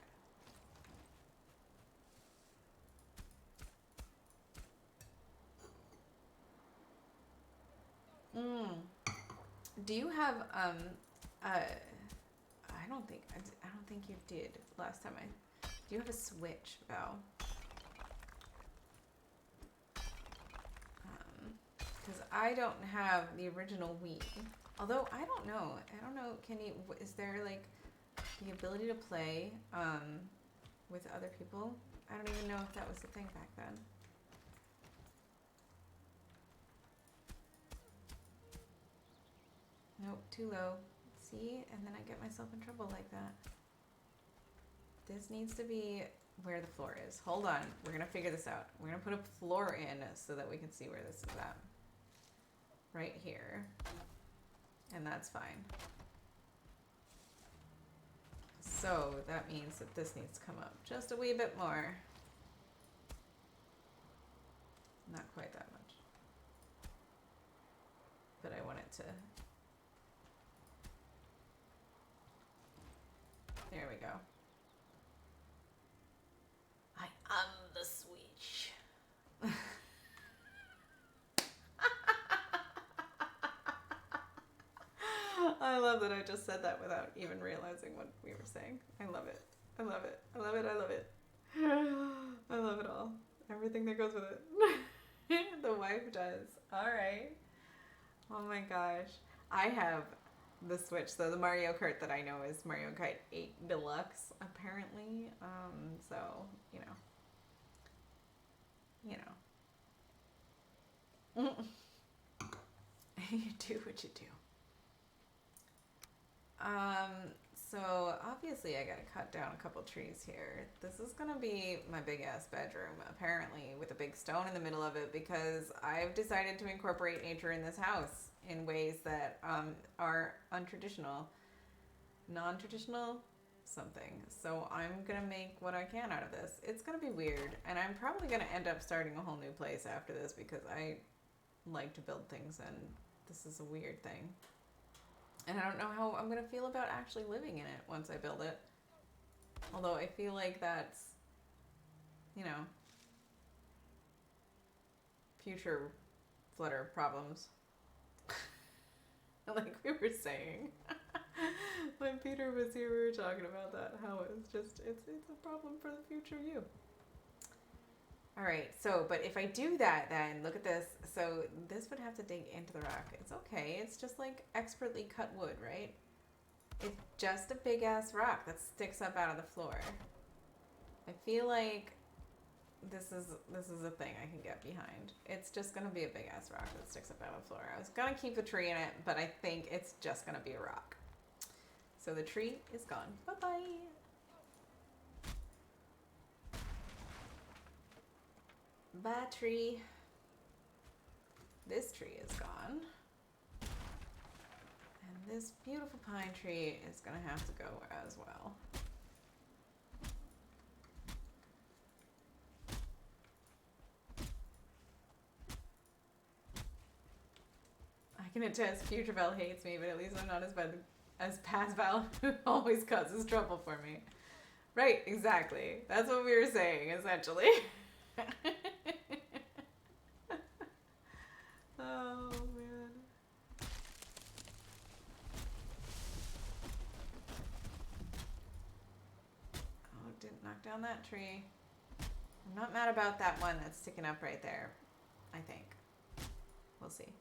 Do you have I don't think you did last time do you have a Switch, Val? Because I don't have the original Wii. Although I don't know, is there like the ability to play with other people? I don't even know if that was the thing back then. Nope, too low. See? And then I get myself in trouble like that. This needs to be where the floor is. Hold on. We're going to figure this out. We're going to put a floor in so that we can see where this is at. Right here. And that's fine. So that means that this needs to come up just a wee bit more. Not quite that much. But I want it to... There we go. I am the Switch. I love that I just said that without even realizing what we were saying. I love it. I love it. I love it. I love it. I love it all. Everything that goes with it. The wife does. All right. Oh my gosh. I have the Switch, so the Mario Kart that I know is Mario Kart 8 Deluxe, apparently. So, you know. You do what you do. So obviously I gotta cut down a couple trees here. This is gonna be my big ass bedroom, apparently, with a big stone in the middle of it, because I've decided to incorporate nature in this house in ways that are untraditional, non-traditional, something. So I'm gonna make what I can out of this. It's gonna be weird, and I'm probably gonna end up starting a whole new place after this because I like to build things, and this is a weird thing. And I don't know how I'm going to feel about actually living in it once I build it. Although I feel like that's, you know, future Flutter problems. Like we were saying. When Peter was here, we were talking about that. How it's just, it's a problem for the future you. Alright, so, but if I do that, then look at this. So this would have to dig into the rock. It's okay. It's just like expertly cut wood, right? It's just a big ass rock that sticks up out of the floor. I feel like this is a thing I can get behind. It's just gonna be a big ass rock that sticks up out of the floor. I was gonna keep the tree in it, but I think it's just gonna be a rock. So the tree is gone. Bye bye. Bye tree. This tree is gone. And this beautiful pine tree is gonna have to go as well. I can attest future Val hates me, but at least I'm not as bad as past Val, who always causes trouble for me. Right, exactly. That's what we were saying, essentially. Oh, man. Oh, didn't knock down that tree. I'm not mad about that one that's sticking up right there, I think. We'll see.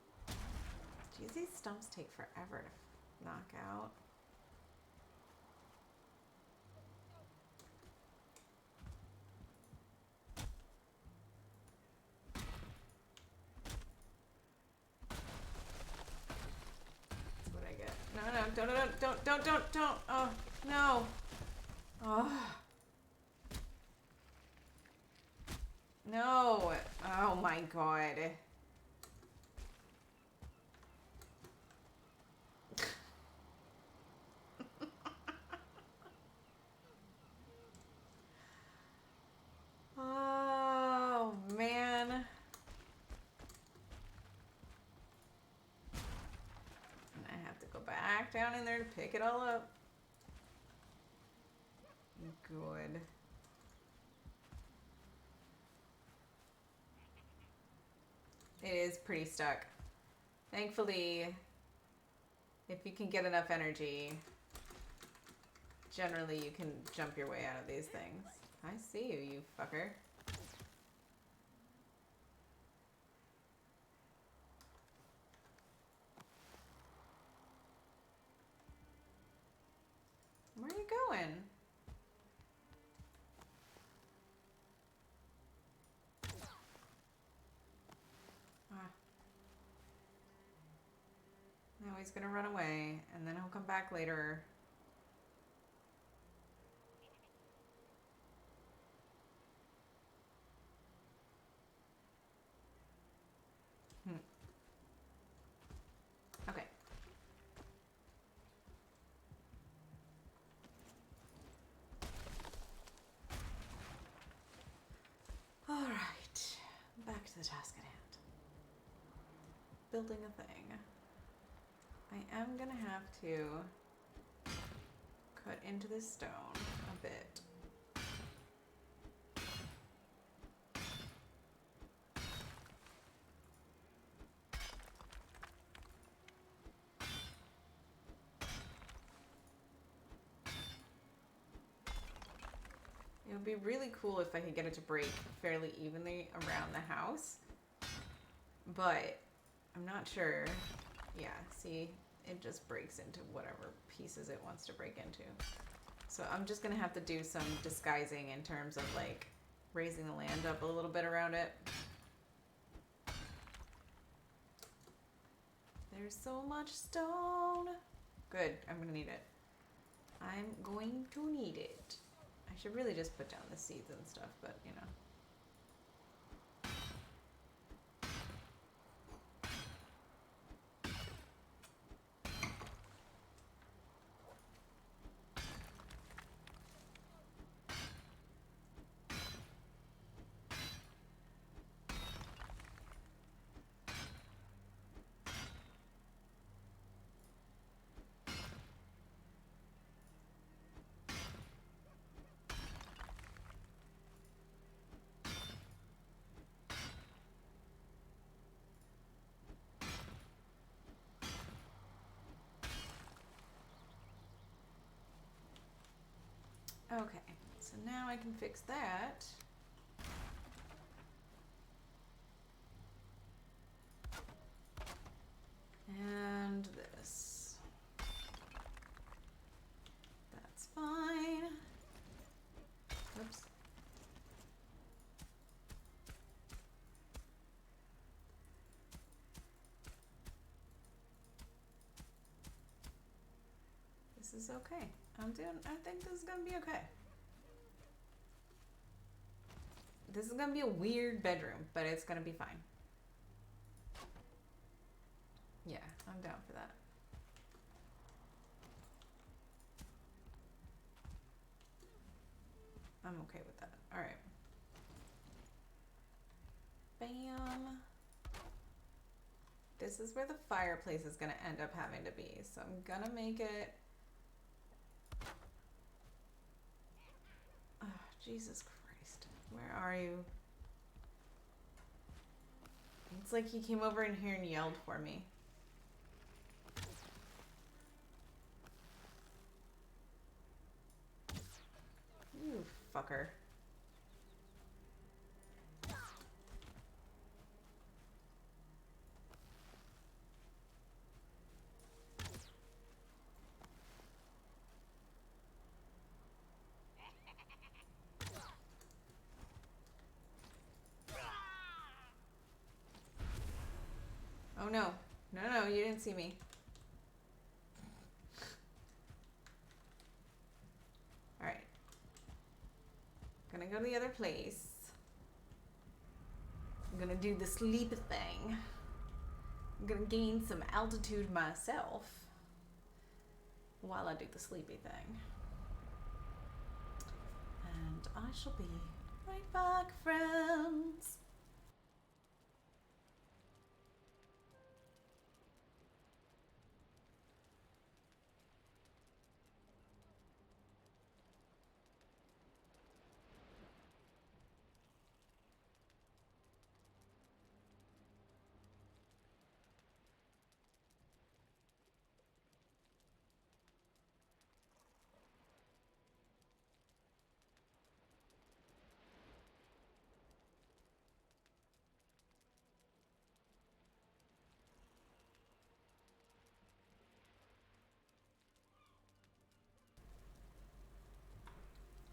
Geez, these stumps take forever to knock out. That's what I get. No, don't. Oh, no. Oh. No. Oh my god. Oh, man. And I have to go back down in there to pick it all up. Good. It is pretty stuck. Thankfully, if you can get enough energy, generally you can jump your way out of these things. I see you, you fucker. Where are you going? Ah. Now he's gonna run away, and then he'll come back later. Okay. All right. Back to the task at hand. Building a thing. I am gonna have to cut into this stone a bit. It would be really cool if I could get it to break fairly evenly around the house, but I'm not sure. Yeah, see, it just breaks into whatever pieces it wants to break into. So I'm just gonna have to do some disguising in terms of like raising the land up a little bit around it. There's so much stone. Good, I'm gonna need it. I'm going to need it. I should really just put down the seeds and stuff, but you know. Okay, so now I can fix that. And this. This is okay. I think this is gonna be okay. This is gonna be a weird bedroom, but it's gonna be fine. Yeah, I'm down for that. I'm okay with that. All right. Bam. This is where the fireplace is gonna end up having to be, so I'm gonna make it. Oh, Jesus Christ. Where are you? It's like he came over in here and yelled for me. You fucker. Oh no. No, you didn't see me. Alright. Gonna go to the other place. I'm gonna do the sleep thing. I'm gonna gain some altitude myself while I do the sleepy thing. And I shall be right back, friends.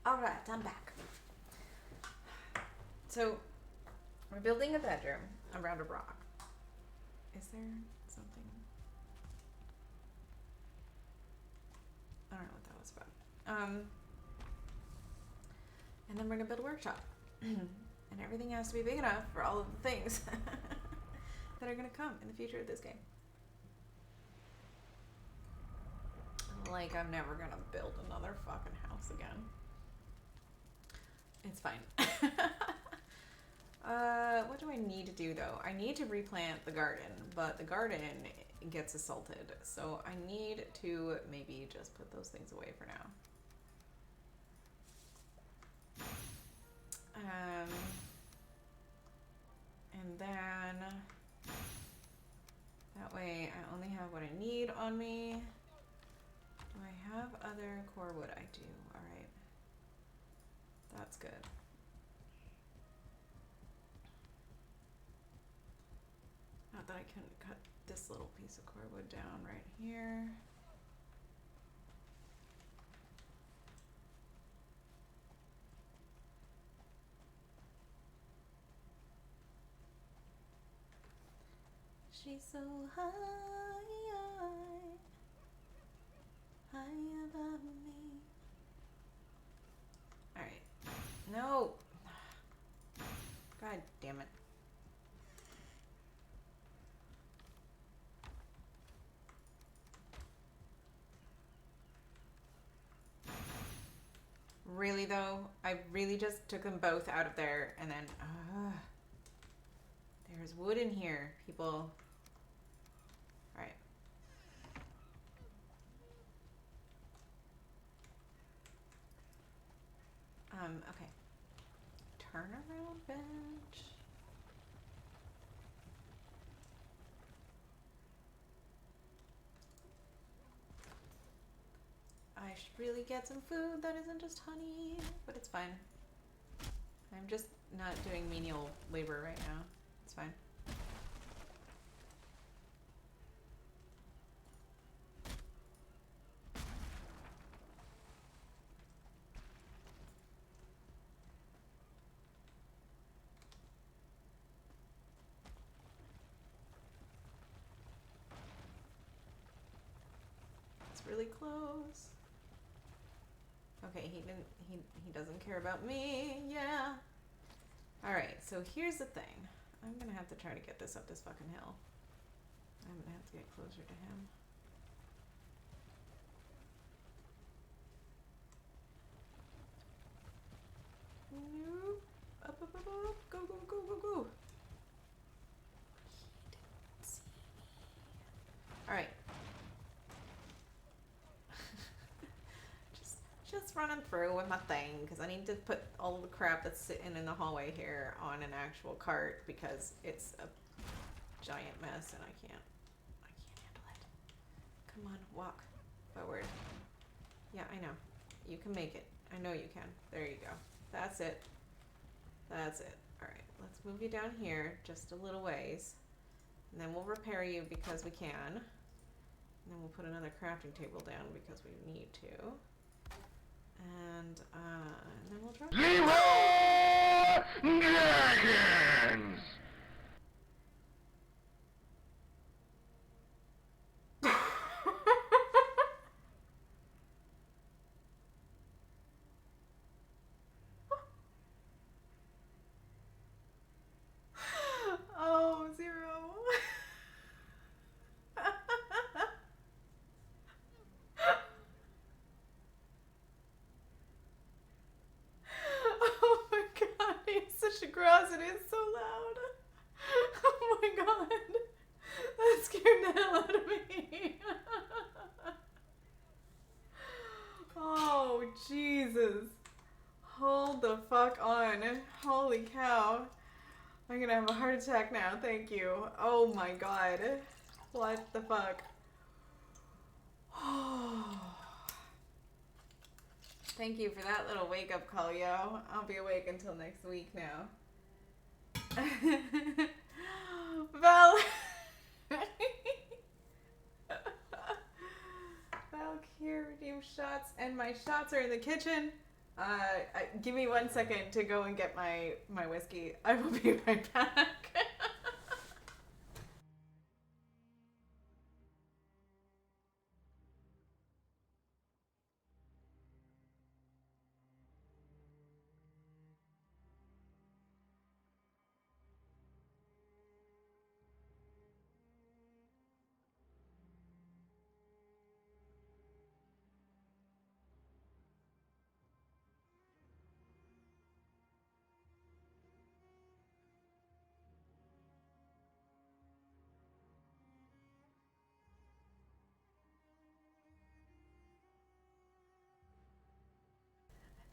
Alright, I'm back. So, we're building a bedroom around a rock. Is there something? I don't know what that was about. And then we're gonna build a workshop. And everything has to be big enough for all of the things that are gonna come in the future of this game. Like, I'm never gonna build another fucking house again. It's fine. What do I need to do though? I need to replant the garden, but the garden gets assaulted. So I need to maybe just put those things away for now. And then that way I only have what I need on me. Do I have other core wood? I do. All right. That's good. Not that I couldn't cut this little piece of core wood down right here. She's so high, high above me. All right. No. God damn it. Really though, I really just took them both out of there and then there's wood in here, people. All right. Okay. Turn around bench. I should really get some food that isn't just honey, but it's fine. I'm just not doing menial labor right now. It's fine. It's really close. Okay, he doesn't care about me. Yeah. All right. So here's the thing. I'm gonna have to try to get this up this fucking hill. I'm gonna have to get closer to him. Nope. Up, up, up, up. Go, go, go, go, go. All right. just running through with my thing because I need to put all the crap that's sitting in the hallway here on an actual cart because it's a giant mess and I can't handle it. Come on, walk forward. Yeah, I know. You can make it. I know you can. There you go. That's it. That's it. All right, let's move you down here just a little ways. And then we'll repair you because we can. And then we'll put another crafting table down because we need to. And then we'll try. Zero Dragons! Oh, Zero. Oh my god, he's such a gross. It is so loud. Oh my god. That scared the hell out of me. Oh, Jesus. Hold the fuck on. Holy cow. I'm gonna have a heart attack now. Thank you. Oh my god. What the fuck? Thank you for that little wake up call, yo. I'll be awake until next week now. Val. Valkyrie redeem shots, and my shots are in the kitchen. Give me 1 second to go and get my whiskey. I will be right back.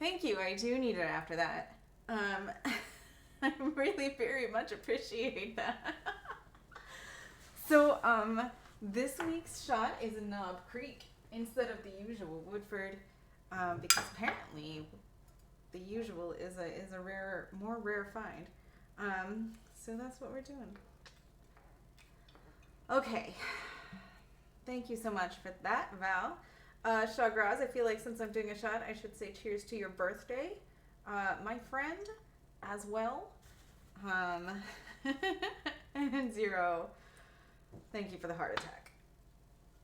Thank you. I do need it after that. I really very much appreciate that. So, this week's shot is Knob Creek instead of the usual Woodford, because apparently the usual is a more rare find. So that's what we're doing. Okay. Thank you so much for that, Val. Shagraz, I feel like since I'm doing a shot, I should say cheers to your birthday. My friend, as well. And Zero, thank you for the heart attack.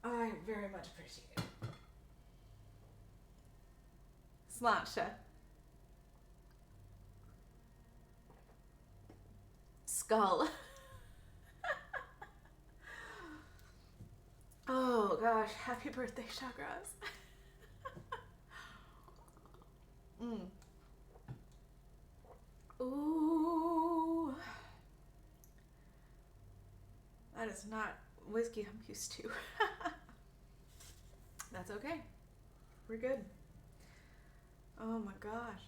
I very much appreciate it. Sláinte. Skull. Oh gosh, happy birthday, Shagraz. Ooh. That is not whiskey I'm used to. That's okay. We're good. Oh my gosh.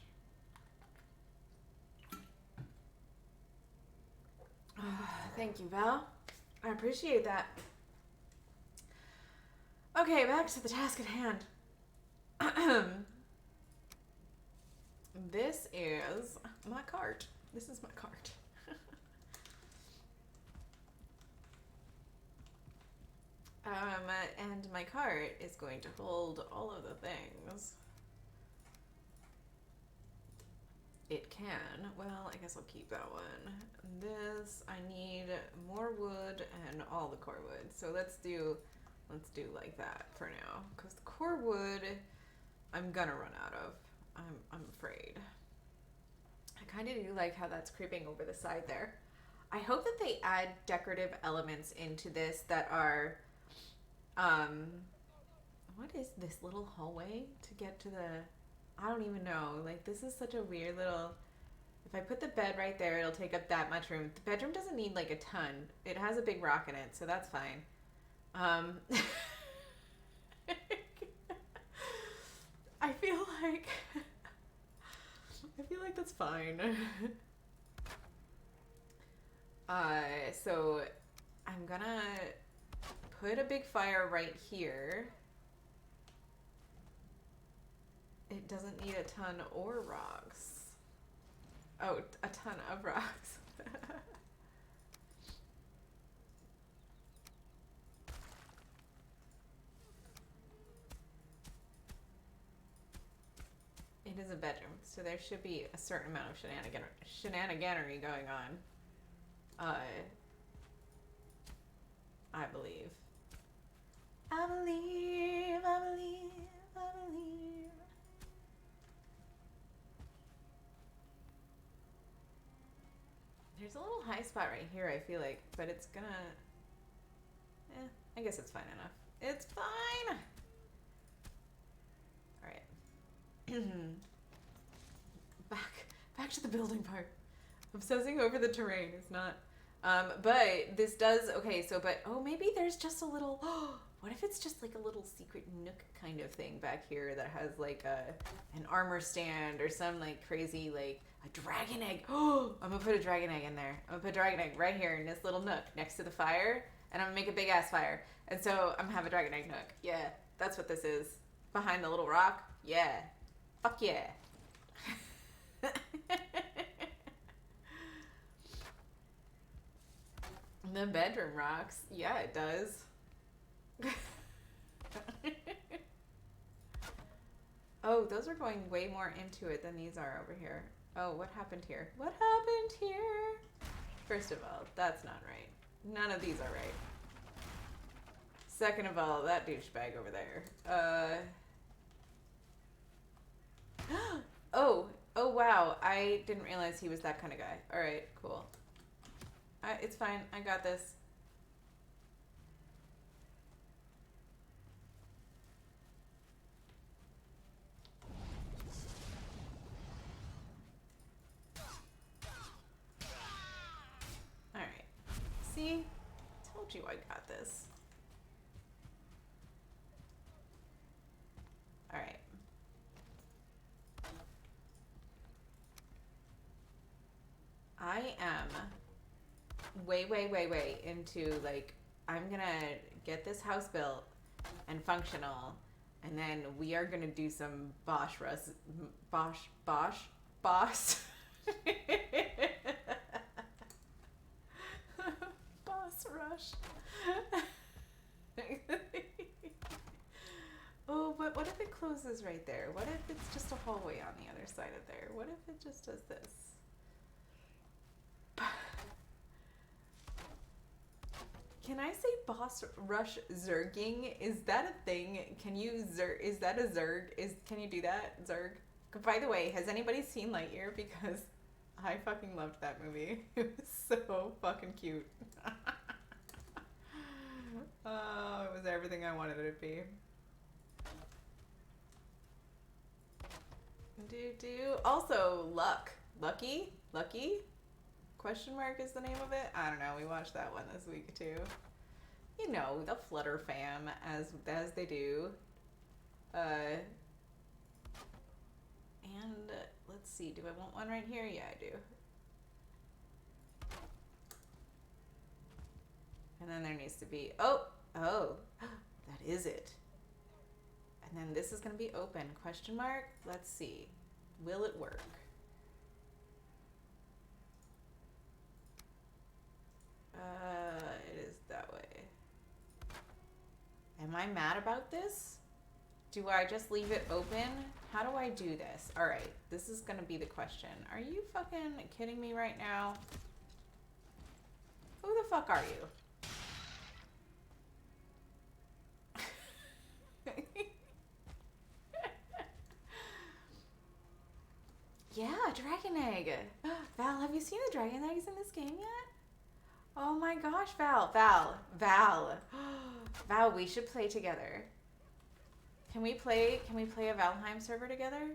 Thank you, Val. I appreciate that. Okay, back to the task at hand. This is my cart. This is my cart. And my cart is going to hold all of the things. It can. Well, I guess I'll keep that one. This, I need more wood and all the core wood. So let's do like that for now. Because the core wood I'm gonna run out of. I'm afraid. I kind of do like how that's creeping over the side there. I hope that they add decorative elements into this that are, what is this little hallway to get to the, I don't even know. Like, this is such a weird little, if I put the bed right there, it'll take up that much room. The bedroom doesn't need like a ton. It has a big rock in it, so that's fine. I feel like that's fine. So I'm gonna put a big fire right here. It doesn't need a ton or rocks. Oh, a ton of rocks. It is a bedroom, so there should be a certain amount of shenaniganery going on. I believe. I believe, I believe, I believe. There's a little high spot right here, I feel like, but it's gonna... I guess it's fine enough. It's fine! Alright. Back to the building part. Obsessing over the terrain is not... but this does... Okay, so, but... Oh, maybe there's just a little... What if it's just like a little secret nook kind of thing back here that has like an armor stand or some like crazy like a dragon egg. Oh, I'm gonna put a dragon egg in there. I'm gonna put a dragon egg right here in this little nook next to the fire, and I'm gonna make a big ass fire. And so I'm gonna have a dragon egg nook. Yeah, that's what this is. Behind the little rock. Yeah. Fuck yeah. The bedroom rocks. Yeah, it does. Oh, those are going way more into it than these are over here. Oh, what happened here? What happened here? First of all, that's not right. None of these are right. Second of all, that douchebag over there. Oh wow. I didn't realize he was that kind of guy. Alright, cool. It's fine. I got this. Alright. See? Told you I got this. Alright. I am way into like, I'm gonna get this house built and functional, and then we are gonna do some boss boss boss rush. Oh, but what if it closes right there? What if it's just a hallway on the other side of there? What if it just does this? Can I say boss rush zerging? Is that a thing? Can you is that a zerg? Can you do that? Zerg? By the way, has anybody seen Lightyear? Because I fucking loved that movie. It was so fucking cute. Oh, it was everything I wanted it to be. Also, Lucky? Question mark is the name of it? I don't know. We watched that one this week too. You know, the Flutter fam, as they do. And let's see. Do I want one right here? Yeah, I do. And then there needs to be... Oh! That is it. And then this is going to be open. Question mark? Let's see. Will it work? It is that way. Am I mad about this? Do I just leave it open? How do I do this? Alright, this is gonna be the question. Are you fucking kidding me right now? Who the fuck are you? a dragon egg. Val, have you seen the dragon eggs in this game yet? Oh my gosh, Val. Val, we should play together. Can we play a Valheim server together?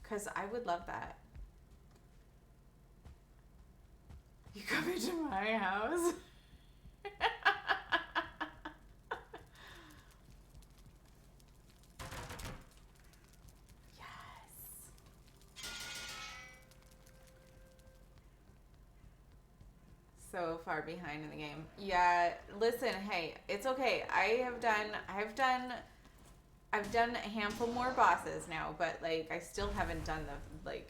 Cause I would love that. You come into my house? So far behind in the game. Yeah, listen, hey, it's okay. I've done a handful more bosses now, but like I still haven't done the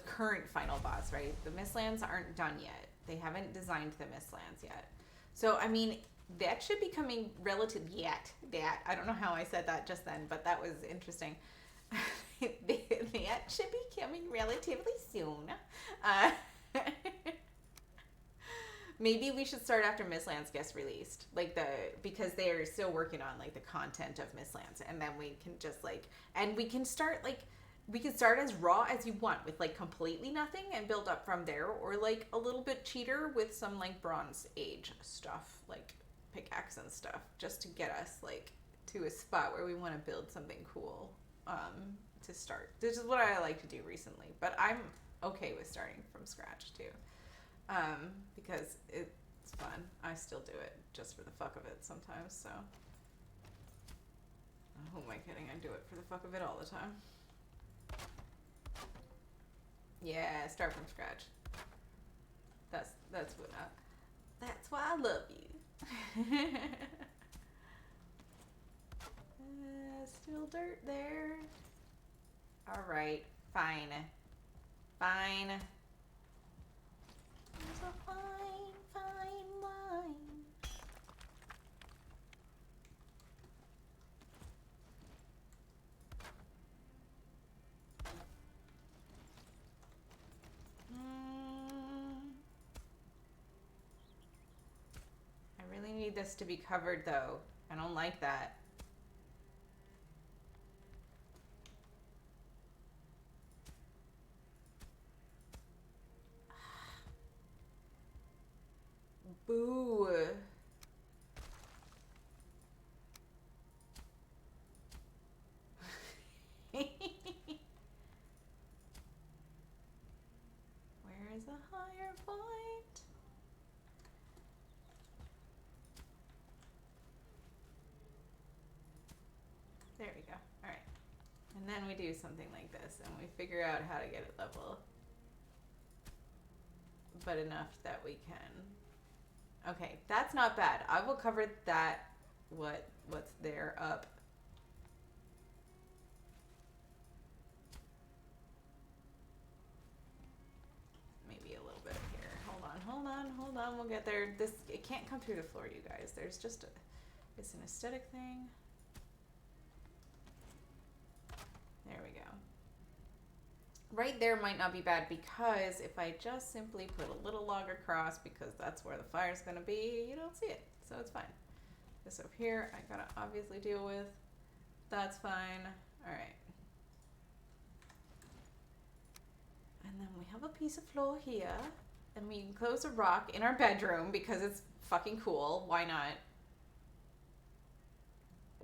current final boss, right? The Mistlands aren't done yet. They haven't designed the Mistlands yet. So I mean, that should be coming I don't know how I said that just then, but that was interesting. That should be coming relatively soon. Maybe we should start after Mistlands gets released, because they are still working on like the content of Mistlands, and then we can just we can start as raw as you want with like completely nothing and build up from there, or like a little bit cheater with some like Bronze Age stuff, like pickaxe and stuff, just to get us like to a spot where we want to build something cool to start. This is what I like to do recently, but I'm okay with starting from scratch too, because it's fun. I still do it just for the fuck of it sometimes. So who am I kidding? I do it for the fuck of it all the time. Yeah, start from scratch. That's why I love you. Still dirt there. All right, fine. There's a fine line. I really need this to be covered though. I don't like that. Boo. Where is a higher point? There we go. All right. And then we do something like this and we figure out how to get it level. But enough that we can. Okay, that's not bad. I will cover that, what's there up. Maybe a little bit here. Hold on. We'll get there. It can't come through the floor, you guys. There's just it's an aesthetic thing. There we go. Right there might not be bad, because if I just simply put a little log across, because that's where the fire's gonna be, you don't see it, so it's fine. This up here, I gotta obviously deal with. That's fine. All right. And then we have a piece of floor here, and we enclose a rock in our bedroom because it's fucking cool. Why not?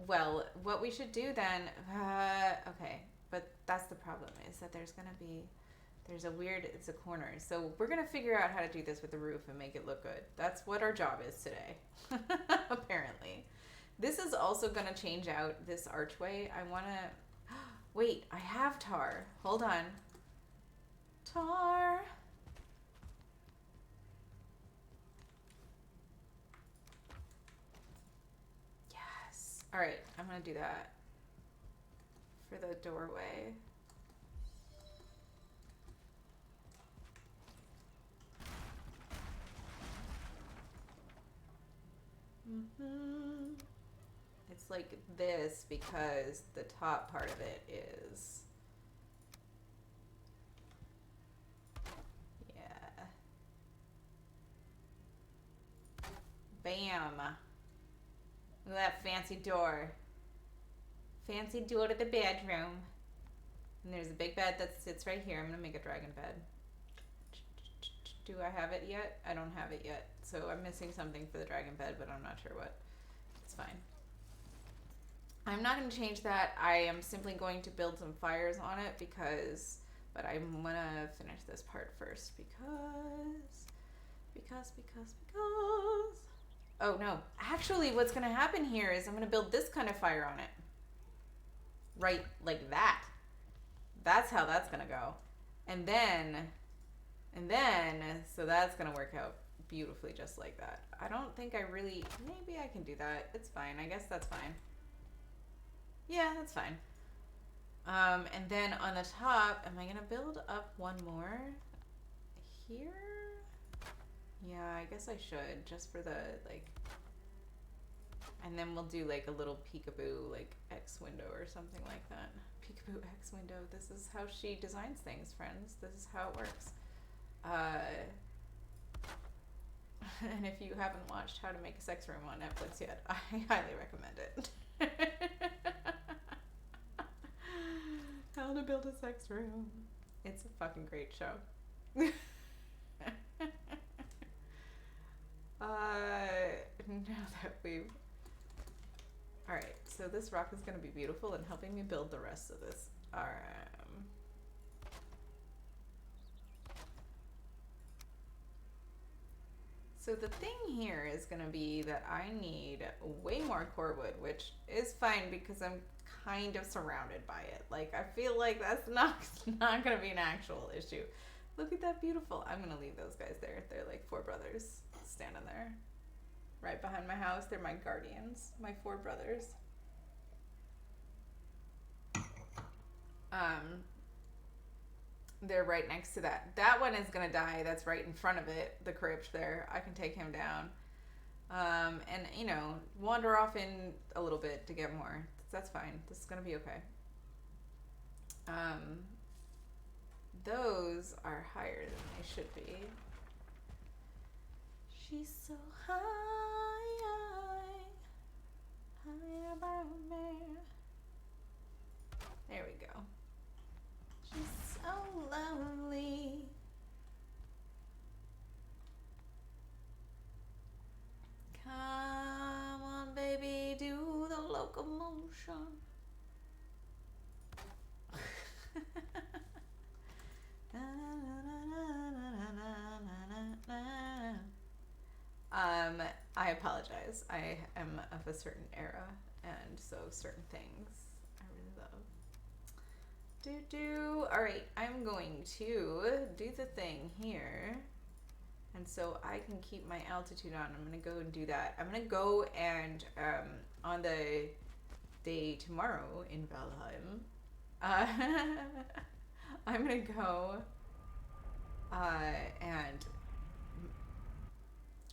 Well, what we should do then, okay, but that's the problem, is that it's a corner. So we're gonna figure out how to do this with the roof and make it look good. That's what our job is today, apparently. This is also gonna change out this archway. I wanna, wait, I have tar. Hold on. Tar. Yes. All right, I'm gonna do that for the doorway. It's like this because the top part of it is, yeah. Bam. Look at that fancy door. Fancy door to the bedroom. And there's a big bed that sits right here. I'm gonna make a dragon bed. Do I have it yet? I don't have it yet. So I'm missing something for the dragon bed, but I'm not sure what. It's fine. I'm not going to change that. I am simply going to build some fires on it because, but I'm going to finish this part first because. Oh no, actually what's going to happen here is I'm going to build this kind of fire on it. Right, like that. That's how that's going to go. And then, so that's going to work out beautifully just like that. I don't think I really, maybe I can do that. It's fine. I guess that's fine. Yeah, that's fine. And then on the top, am I going to build up one more here? Yeah, I guess I should, just for the, like, and then we'll do like a little peekaboo, like X window or something like that. Peekaboo X window. This is how she designs things, friends. This is how it works. And if you haven't watched How to Make a Sex Room on Netflix yet, I highly recommend it. How to Build a Sex Room. It's a fucking great show. Now that we've... Alright, so this rock is going to be beautiful and helping me build the rest of this. So the thing here is going to be that I need way more core wood, which is fine because I'm kind of surrounded by it. Like, I feel like that's not going to be an actual issue. Look at that beautiful. I'm going to leave those guys there. They're like 4 brothers standing there right behind my house. They're my guardians, my 4 brothers. They're right next to that. That one is gonna die. That's right in front of it, the crypt there. I can take him down. And, you know, wander off in a little bit to get more. That's fine. This is gonna be okay. Those are higher than they should be. She's so high above me. There we go. She's so lovely. Come on, baby, do the locomotion. I apologize. I am of a certain era, and so certain things I really love. Alright, I'm going to do the thing here. And so I can keep my altitude on. I'm going to go and do that. I'm going to go and, on the day tomorrow in Valheim, I'm going to go and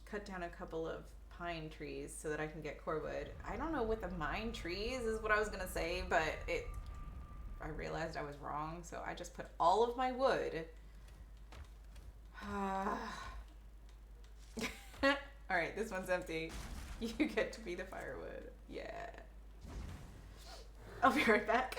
cut down a couple of pine trees so that I can get core wood. I don't know what the mine trees is what I was going to say, but I realized I was wrong, so I just put all of my wood. Alright, this one's empty. You get to be the firewood. Yeah. I'll be right back.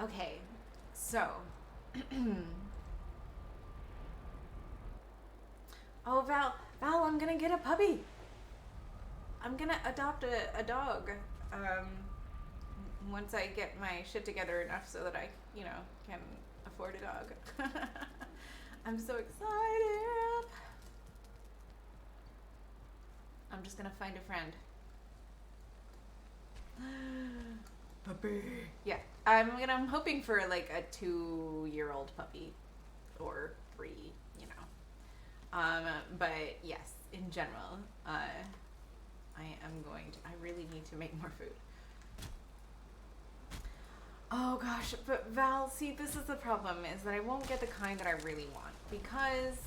Okay, so oh, Val, I'm gonna get a puppy. I'm gonna adopt a dog. Once I get my shit together enough so that I, you know, can afford a dog. I'm so excited. I'm just gonna find a friend. Puppy. Yeah, I'm hoping for like a 2-year-old puppy, or free, you know. But yes, in general, I really need to make more food. Oh gosh, but Val, see, this is the problem, is that I won't get the kind that I really want, because,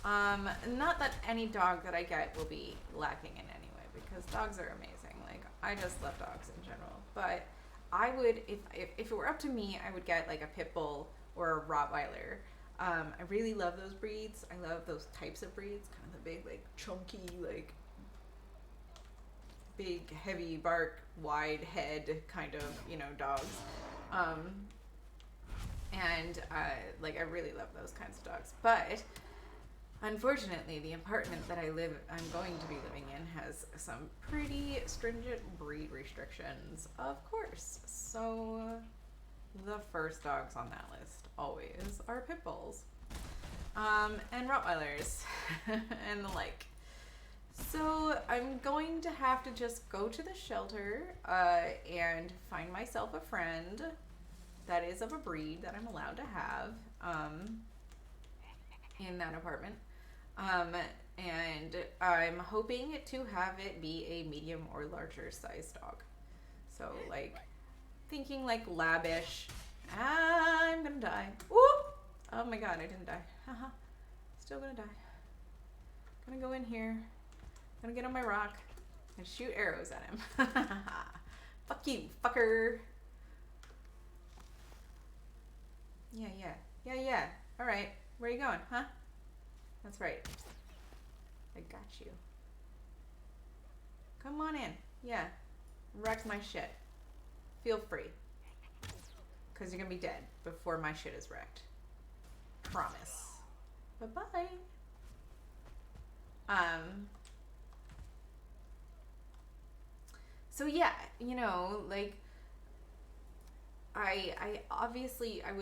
not that any dog that I get will be lacking in any way, because dogs are amazing. Like, I just love dogs in general, but I would, if it were up to me, I would get like a pit bull or a Rottweiler. I really love those breeds. I love those types of breeds, kind of the big, like, chunky, like, big, heavy bark, wide head kind of, you know, dogs. Like, I really love those kinds of dogs. But unfortunately, the apartment that I'm going to be living in has some pretty stringent breed restrictions, of course. So the first dogs on that list always are pit bulls, and Rottweilers, and the like. So I'm going to have to just go to the shelter and find myself a friend that is of a breed that I'm allowed to have in that apartment. And I'm hoping to have it be a medium or larger size dog. So, like, thinking like labish. I'm gonna die. Whoop! Oh my god, I didn't die. Haha. Still gonna die. Gonna go in here. Gonna get on my rock and shoot arrows at him. Fuck you, fucker. Yeah. Alright, where are you going, huh? That's right. I got you. Come on in. Yeah. Wreck my shit. Feel free. Because you're gonna be dead before my shit is wrecked. Promise. Bye-bye. So yeah, you know, like, I obviously I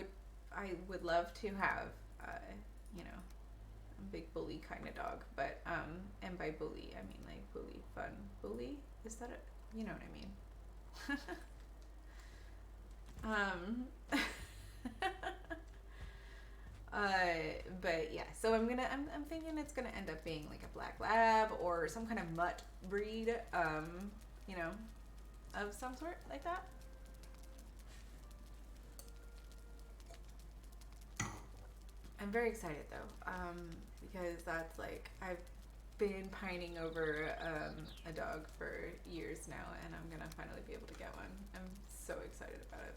would love to have you know, a big bully kind of dog, but and by bully I mean like bully fun. Bully? Is that a, you know what I mean? But yeah, so I'm thinking it's gonna end up being like a black lab or some kind of mutt breed, you know, of some sort like that. I'm very excited though, because that's like, I've been pining over a dog for years now, and I'm gonna finally be able to get one. I'm so excited about it.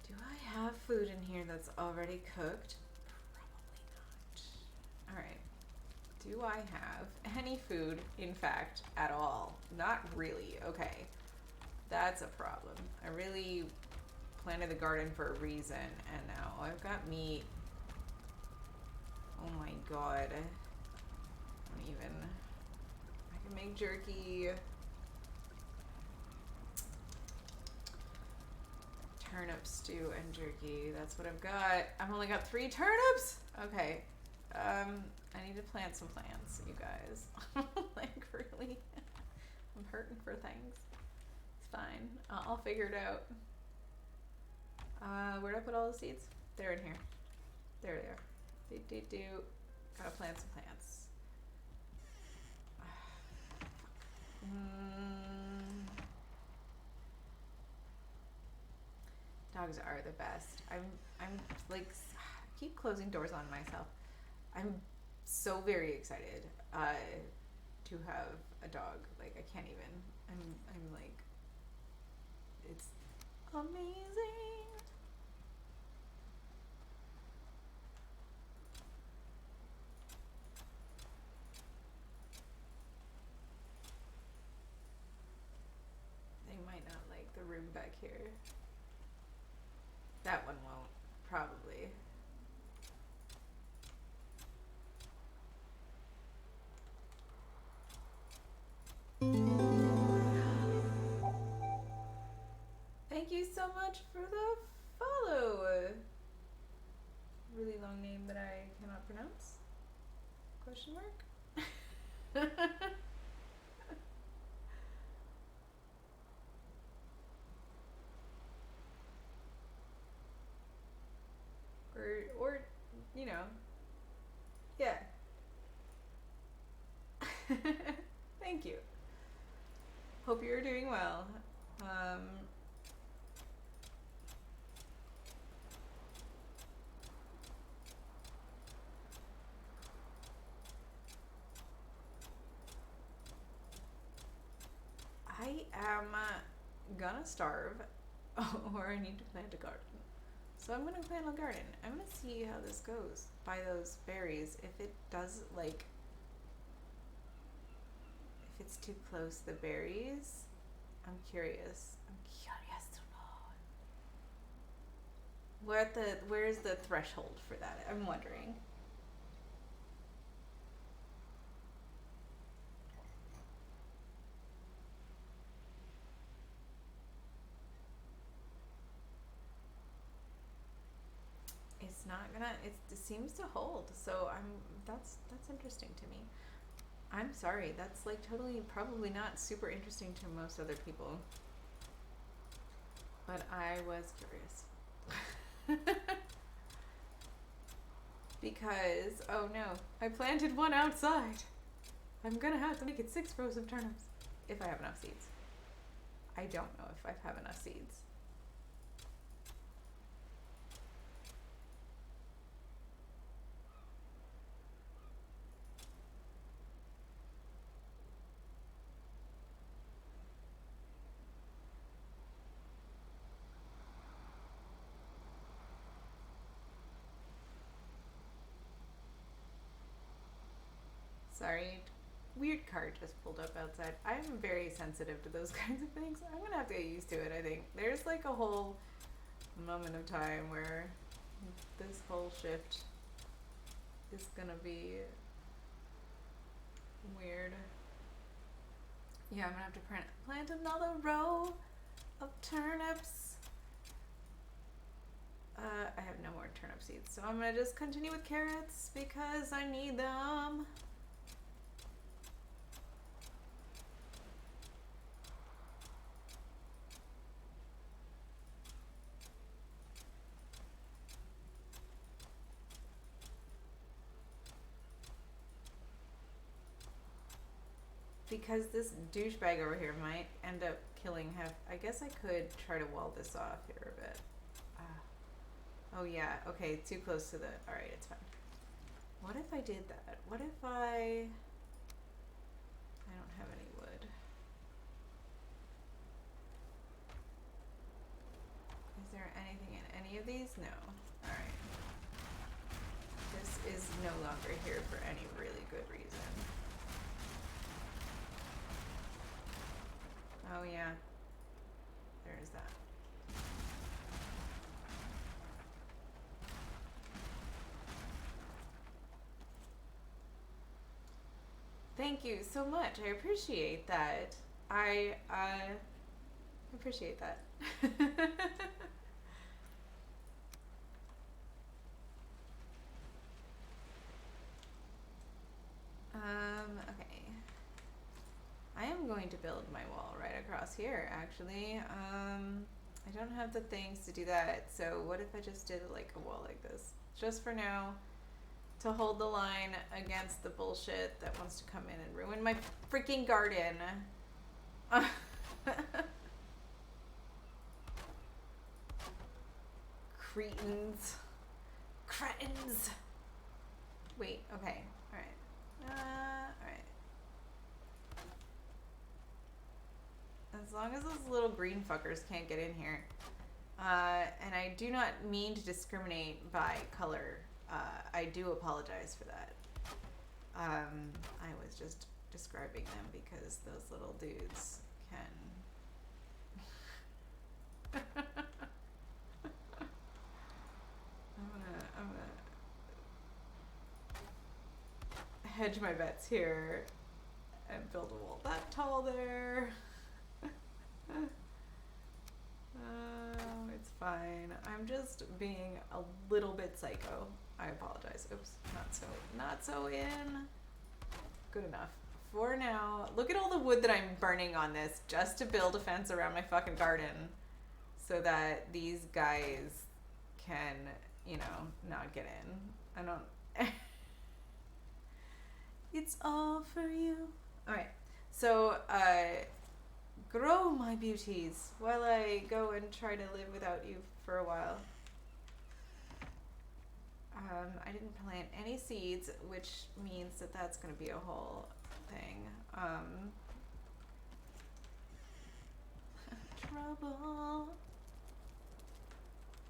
Do I have food in here that's already cooked? Probably not. Alright. Do I have any food, in fact, at all? Not really. Okay. That's a problem. I really planted the garden for a reason, and now I've got meat. Oh my god. I don't even... I can make jerky. Turnip stew and jerky. That's what I've got. I've only got 3 turnips? Okay. I need to plant some plants, you guys. Like, really? I'm hurting for things. It's fine. I'll figure it out. Where'd I put all the seeds? They're in here. There they are. Do. Gotta plant some plants. Dogs are the best. I'm like, I keep closing doors on myself. I'm so very excited to have a dog. Like, I can't even. I'm like, it's amazing. They might not like the room back here. That one won't, probably. Thank you so much for the follow. Really long name that I cannot pronounce. Question mark? or Thank you. Hope you're doing well. I am gonna starve, or I need to plant a garden. So I'm gonna plant a garden. I'm gonna see how this goes. Buy those berries. If it does, like, if it's too close, the berries, I'm curious. I'm curious to know. Where's the threshold for that? I'm wondering. It's not gonna. It seems to hold. So That's interesting to me. I'm sorry. That's like totally probably not super interesting to most other people. But I was curious. Because oh no, I planted one outside. I'm gonna have to make it 6 rows of turnips if I have enough seeds. I don't know if I have enough seeds. Sorry, weird car just pulled up outside. I'm very sensitive to those kinds of things. I'm gonna have to get used to it, I think. There's like a whole moment of time where this whole shift is gonna be weird. Yeah, I'm gonna have to plant another row of turnips. I have no more turnip seeds, so I'm gonna just continue with carrots because I need them. Because this douchebag over here might end up killing half. I guess I could try to wall this off here a bit. Oh yeah, okay, too close to the. Alright, it's fine. What if I did that? What if I don't have any wood. Is there anything in any of these? No. Alright. This is no longer here for any really good reason. Oh yeah, there's that. Thank you so much. I appreciate that. I appreciate that. Okay. I am going to build my wall right across here, actually. I don't have the things to do that, so what if I just did like a wall like this? Just for now, to hold the line against the bullshit that wants to come in and ruin my freaking garden. Cretins. Cretins. Wait, okay. Alright. Alright. As long as those little green fuckers can't get in here. And I do not mean to discriminate by color. I do apologize for that. I was just describing them because those little dudes can. I'm gonna hedge my bets here and build a wall that tall there. It's fine. I'm just being a little bit psycho. I apologize. Oops, not so in. Good enough. For now, look at all the wood that I'm burning on this just to build a fence around my fucking garden so that these guys can, you know, not get in. I don't... It's all for you. Alright, so, grow my beauties while I go and try to live without you for a while. I didn't plant any seeds, which means that that's going to be a whole thing. Trouble.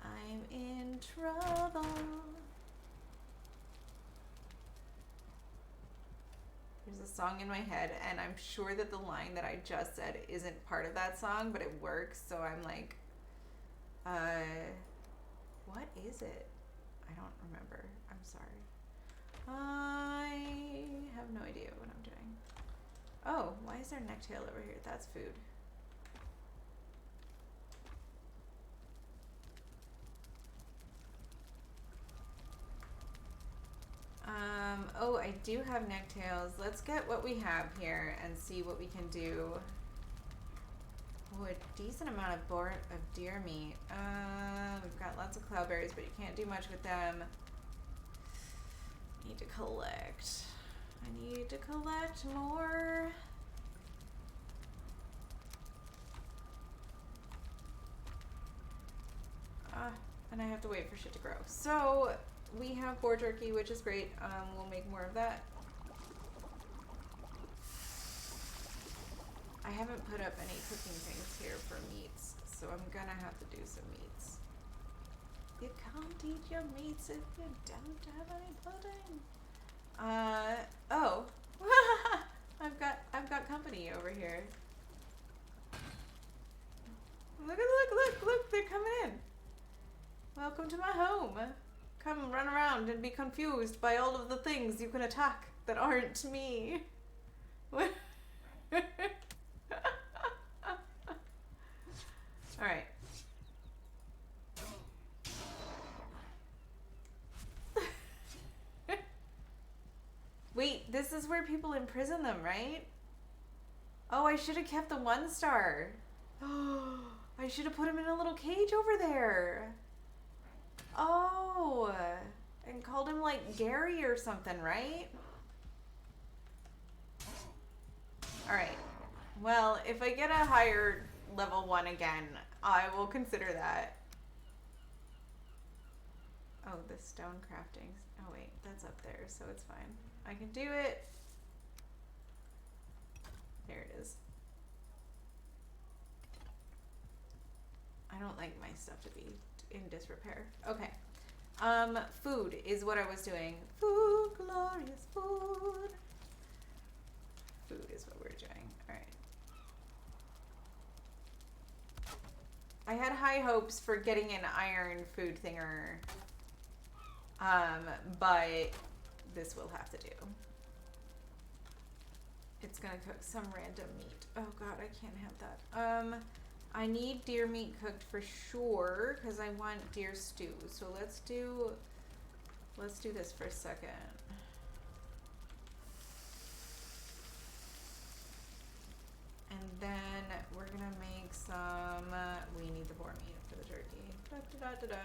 I'm in trouble. There's a song in my head, and I'm sure that the line that I just said isn't part of that song, but it works, so I'm like, what is it? I don't remember. I'm sorry. I have no idea what I'm doing. Oh, why is there necktail over here? That's food. Oh, I do have necktails. Let's get what we have here and see what we can do. Oh, a decent amount of deer meat. We've got lots of cloudberries, but you can't do much with them. Need to collect. I need to collect more. And I have to wait for shit to grow. So we have boar jerky, which is great. We'll make more of that. I haven't put up any cooking things here for meats, so I'm gonna have to do some meats. You can't eat your meats if you don't have any pudding. Oh. I've got company over here. Look, they're coming in. Welcome to my home. Come run around and be confused by all of the things you can attack that aren't me. Alright. Wait, this is where people imprison them, right? Oh, I should have kept the 1 star. Oh, I should have put him in a little cage over there. Oh, and called him like Gary or something, right? Alright. Well, if I get a higher level 1 again, I will consider that. Oh, the stone crafting. Oh wait, that's up there, so it's fine. I can do it. There it is. I don't like my stuff to be in disrepair. Okay. Food is what I was doing. Food, glorious food. Food is what we're doing. Alright. I had high hopes for getting an iron food thinger. But this will have to do. It's gonna cook some random meat. Oh god, I can't have that. I need deer meat cooked for sure because I want deer stew. So let's do this for a second. And then we're gonna make some. We need the boar meat for the turkey. Da, da, da, da, da.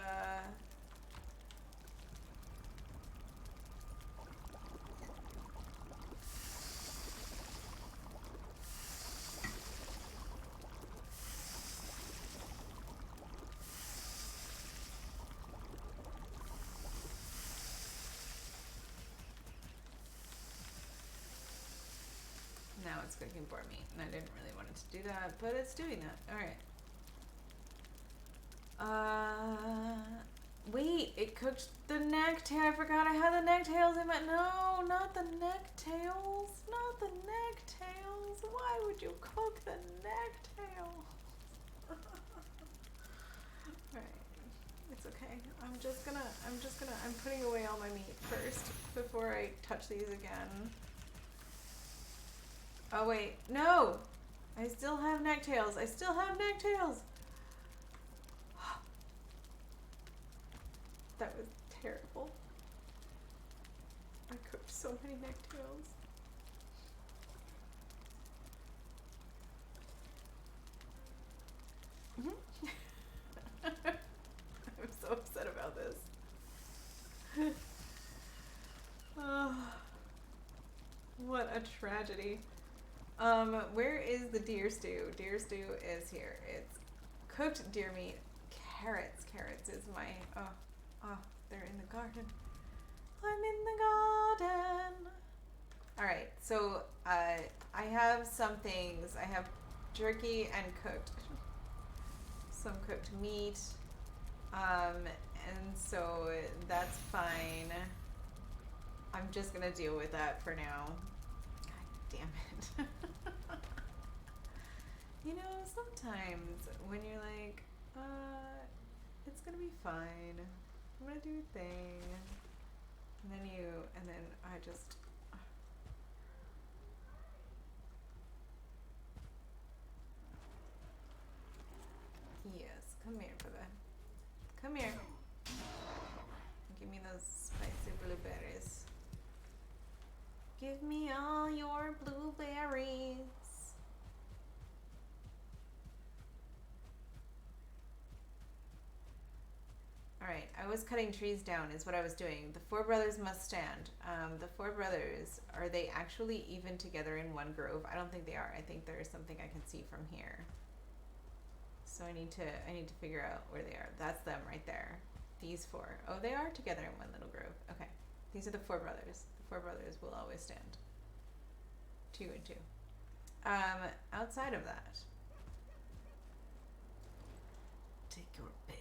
Now it's cooking boar meat, and I didn't really want it to do that, but it's doing that. All right. Wait, it cooked the necktail. I forgot I had the necktails in my. No, not the necktails. Not the necktails. Why would you cook the necktails? Alright. It's okay. I'm putting away all my meat first before I touch these again. Oh wait, no! I still have necktails. I still have necktails! That was terrible. I cooked so many necktails. I'm so upset about this. Oh, what a tragedy. Where is the deer stew? Deer stew is here. It's cooked deer meat, carrots. Carrots is my, they're in the garden. I'm in the garden. All right, so I have some things. I have jerky and some cooked meat. And so that's fine. I'm just gonna deal with that for now. God damn it. You know, sometimes when you're like, it's gonna be fine. I'm gonna do a thing. And then I just. Yes, come here, brother. Come here. Give me those spicy blueberries. Give me all your blueberries. Alright, I was cutting trees down is what I was doing. The four brothers must stand. The four brothers, are they actually even together in one grove? I don't think they are. I think there is something I can see from here. So I need to figure out where they are. That's them right there. These four. Oh, they are together in one little grove. Okay. These are the four brothers. The four brothers will always stand. 2 and 2. Outside of that, take your pick.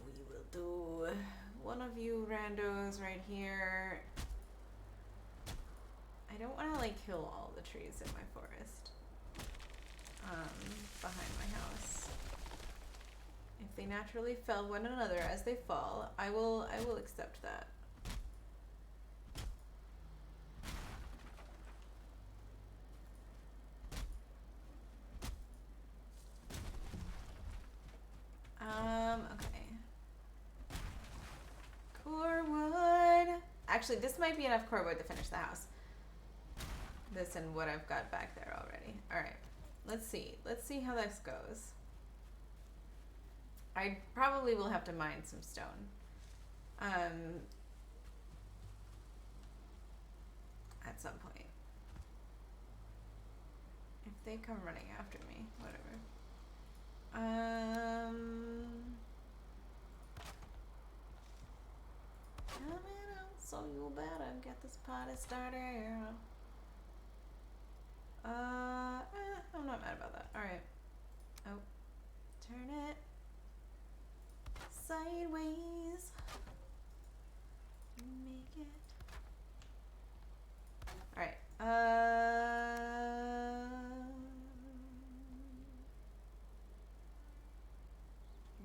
We will do one of you randos right here. I don't want to like kill all the trees in my forest. Behind my house. If they naturally fell one another as they fall, I will accept that. Okay. Core wood. Actually, this might be enough core wood to finish the house. This and what I've got back there already. Alright. Let's see. Let's see how this goes. I probably will have to mine some stone. At some point. If they come running after me, whatever. Coming out, so you better get this party started. I'm not mad about that. Alright. Oh. Turn it sideways. Make it. Alright.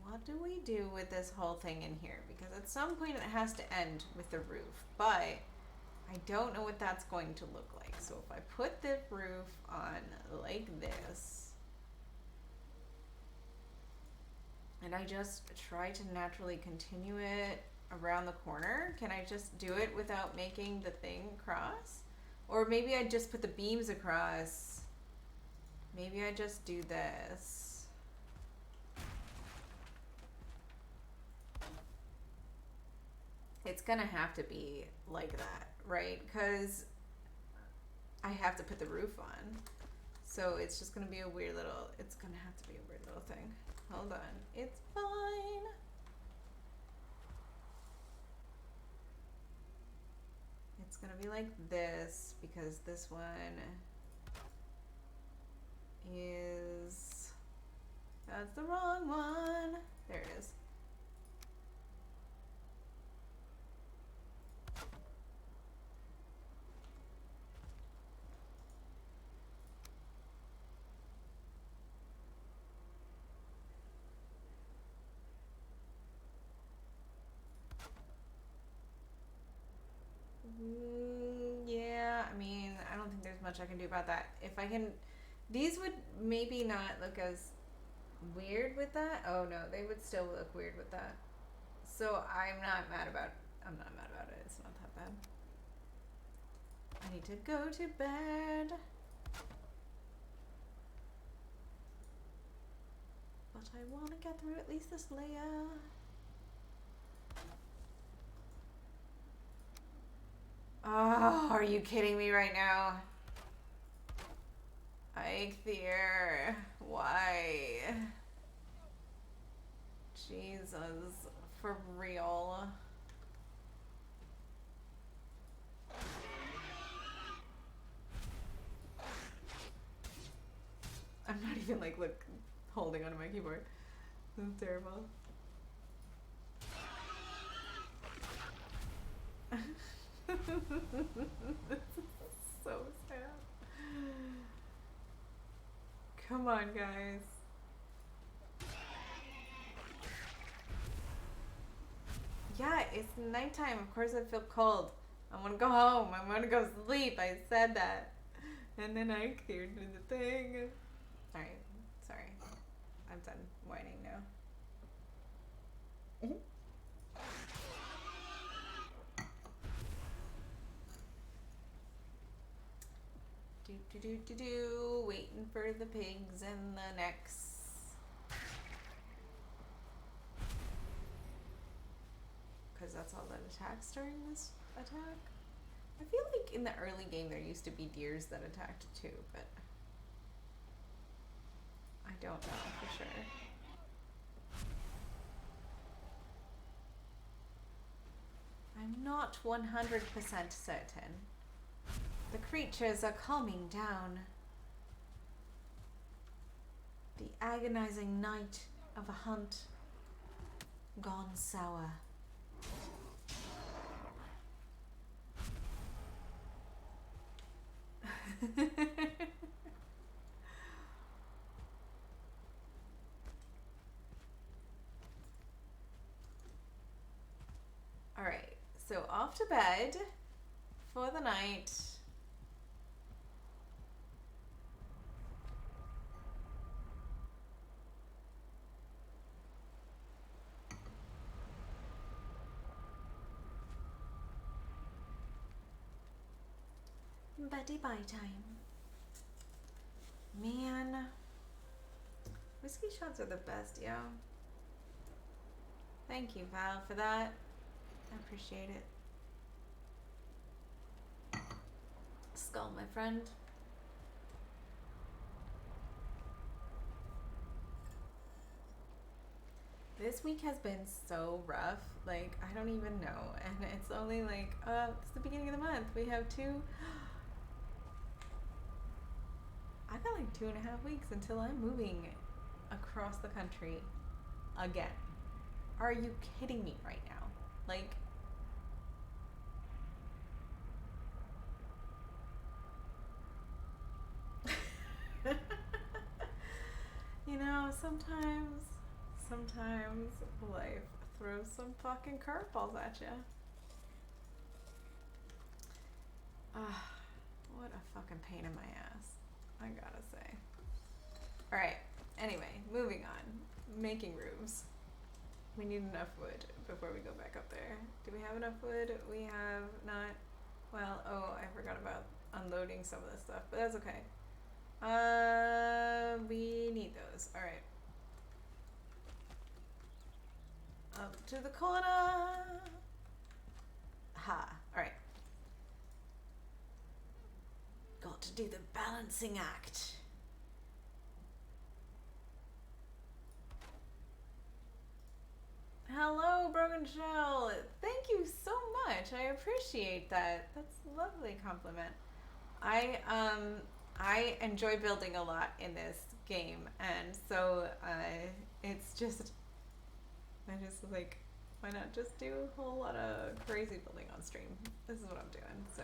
What do we do with this whole thing in here? Because at some point it has to end with the roof, but I don't know what that's going to look like. So if I put the roof on like this, and I just try to naturally continue it around the corner, can I just do it without making the thing cross? Or maybe I just put the beams across. Maybe I just do this. It's gonna have to be like that, right? Because I have to put the roof on. So it's just gonna be a weird little, it's gonna have to be a weird little thing. Hold on. It's fine. It's gonna be like this because this one is, that's the wrong one. There it is. Yeah, I mean, I don't think there's much I can do about that. If I can, these would maybe not look as weird with that. Oh no, they would still look weird with that. So I'm not mad about it. It's not that bad. I need to go to bed. But I want to get through at least this layer. Oh, are you kidding me right now? Eikthyr, why? Jesus, for real. I'm not even like holding onto my keyboard. This is terrible. This is so sad. Come on, guys. Yeah, it's nighttime. Of course I feel cold. I want to go home. I want to go sleep. I said that. And then I cleared the thing. Alright, sorry. I'm done whining now. Waiting for the pigs and the necks. Because that's all that attacks during this attack. I feel like in the early game there used to be deers that attacked too, but I don't know for sure. I'm not 100% certain. The creatures are calming down. The agonizing night of a hunt gone sour. Alright, so off to bed for the night. Betty bye time. Man. Whiskey shots are the best, yo. Thank you, Val, for that. I appreciate it. Skull, my friend. This week has been so rough. Like, I don't even know. And it's only like, it's the beginning of the month. We have I got like 2.5 weeks until I'm moving across the country again. Are you kidding me right now? Like, you know, sometimes life throws some fucking curveballs at you. What a fucking pain in my ass, I gotta say. Alright, anyway, moving on. Making roofs. We need enough wood before we go back up there. Do we have enough wood? We have not. Well, oh, I forgot about unloading some of this stuff, but that's okay. We need those. Alright. Up to the corner. Ha. Alright. Got to do the balancing act. Hello, Broken Shell. Thank you so much. I appreciate that. That's a lovely compliment. I enjoy building a lot in this game, and so it's just I just like, why not just do a whole lot of crazy building on stream? This is what I'm doing. So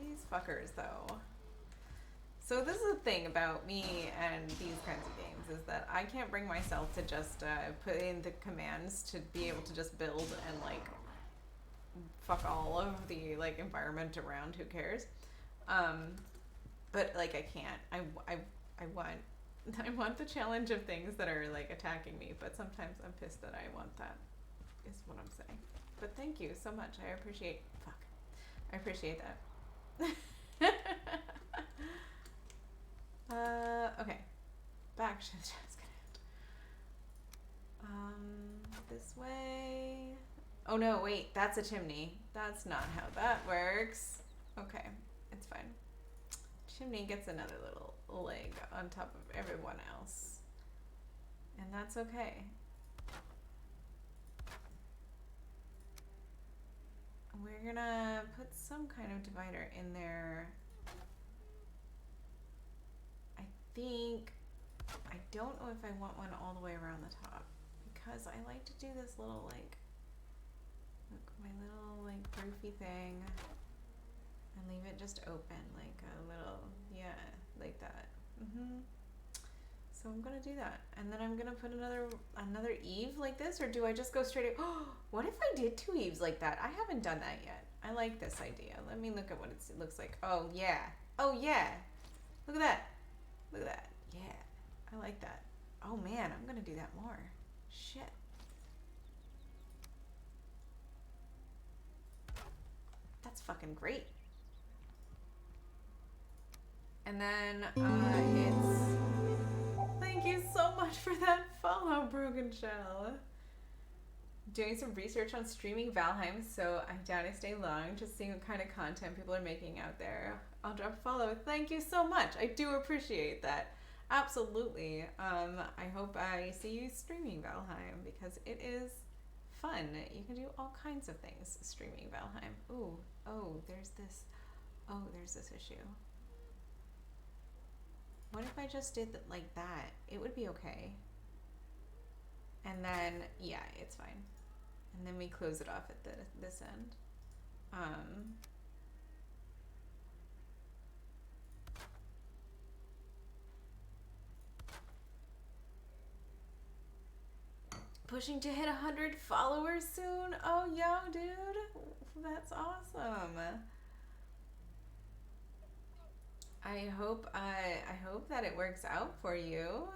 these fuckers though. So this is the thing about me and these kinds of games, is that I can't bring myself to just put in the commands to be able to just build and like fuck all of the like environment around. Who cares? But like I can't. I want the challenge of things that are like attacking me, but sometimes I'm pissed that I want that, is what I'm saying. But thank you so much. I appreciate that. Okay. Back to the task at hand. This way. Oh no, wait, that's a chimney. That's not how that works. Okay, it's fine. chimney gets another little leg on top of everyone else. And that's okay. We're gonna put some kind of divider in there. I think, I don't know if I want one all the way around the top because I like to do this little like, look, my little like roofy thing and leave it just open like a little, yeah, like that. So I'm gonna do that, and then I'm gonna put another eave like this, or do I just go straight? Oh, what if I did 2 eaves like that? I haven't done that yet. I like this idea. Let me look at what it looks like. Oh yeah, oh yeah. Look at that. Look at that. Yeah, I like that. Oh man, I'm gonna do that more. Shit. That's fucking great. And then it's. Thank you so much for that follow, Broken Shell. Doing some research on streaming Valheim, so I doubt I stay long, just seeing what kind of content people are making out there. I'll drop a follow. Thank you so much. I do appreciate that. Absolutely. I hope I see you streaming Valheim because it is fun. You can do all kinds of things streaming Valheim. Ooh, oh, there's this. Oh, there's this issue. What if I just did like that? It would be okay. And then, yeah, it's fine. And then we close it off at this end. Pushing to hit 100 followers soon? Oh, yo, dude. That's awesome. I hope that it works out for you.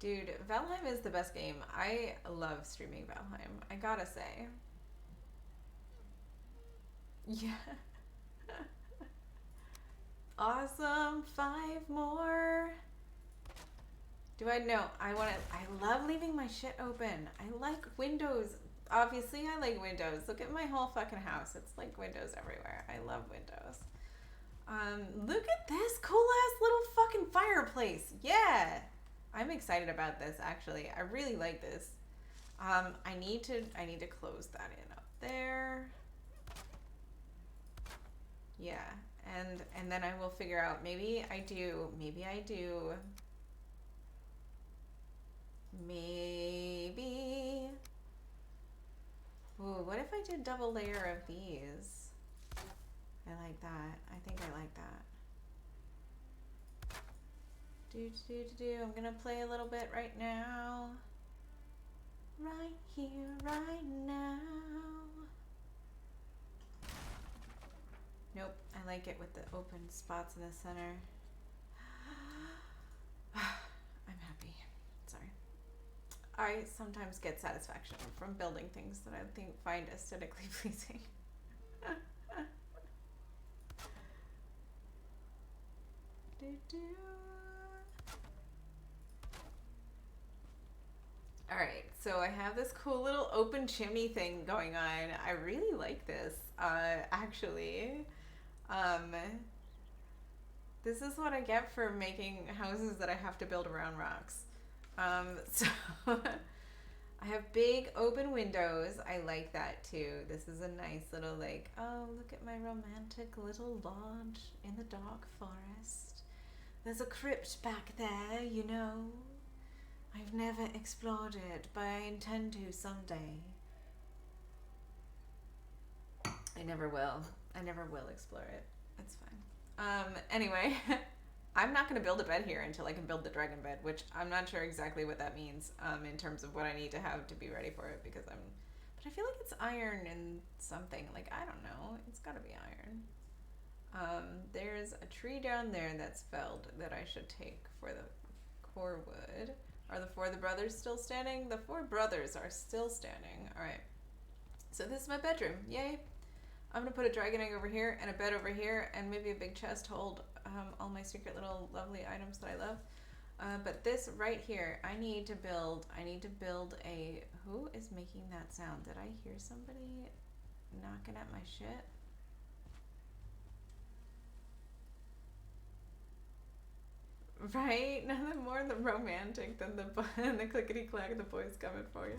Dude, Valheim is the best game. I love streaming Valheim, I gotta say. Yeah. Awesome. 5 more. Do I know? I love leaving my shit open. I like windows. Obviously, I like windows. Look at my whole fucking house. It's like windows everywhere. I love windows. Look at this cool ass little fucking fireplace. Yeah. I'm excited about this actually. I really like this. I need to close that in up there. Yeah. And then I will figure out maybe I do ooh, what if I did double layer of these? I like that. I think I like that. I'm gonna play a little bit right now. Right here, right now. Nope, I like it with the open spots in the center. I'm happy. Sorry. I sometimes get satisfaction from building things that I find aesthetically pleasing. Alright, so I have this cool little open chimney thing going on. I really like this, actually. This is what I get for making houses that I have to build around rocks. So I have big open windows. I like that too. This is a nice little like, oh, look at my romantic little lodge in the dark forest. There's a crypt back there, you know. I've never explored it, but I intend to someday. I never will. I never will explore it. It's fine. Anyway, I'm not going to build a bed here until I can build the dragon bed, which I'm not sure exactly what that means in terms of what I need to have to be ready for it, because but I feel like it's iron and something. Like, I don't know. It's got to be iron. There's a tree down there that's felled that I should take for the core wood. Are the 4 of the brothers still standing? The 4 brothers are still standing. All right. So this is my bedroom. Yay. I'm going to put a dragon egg over here and a bed over here and maybe a big chest to hold all my secret little lovely items that I love. But this right here, I need to build a... Who is making that sound? Did I hear somebody knocking at my shit? Right? Nothing more the romantic than the clickety clack, the boys coming for you.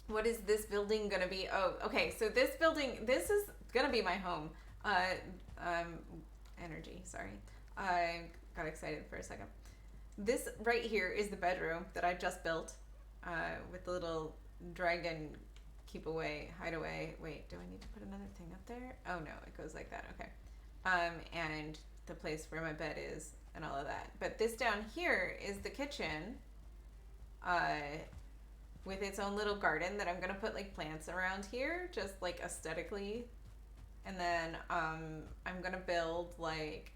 What is this building gonna be? Oh, okay. So this building, this is gonna be my home. Um, energy. Sorry, I got excited for a second. This right here is the bedroom that I just built, with the little dragon keep away, hide away. Wait, do I need to put another thing up there? Oh no, it goes like that. Okay. And the place where my bed is and all of that. But this down here is the kitchen. With its own little garden that I'm gonna put like plants around here, just like aesthetically. And then I'm gonna build like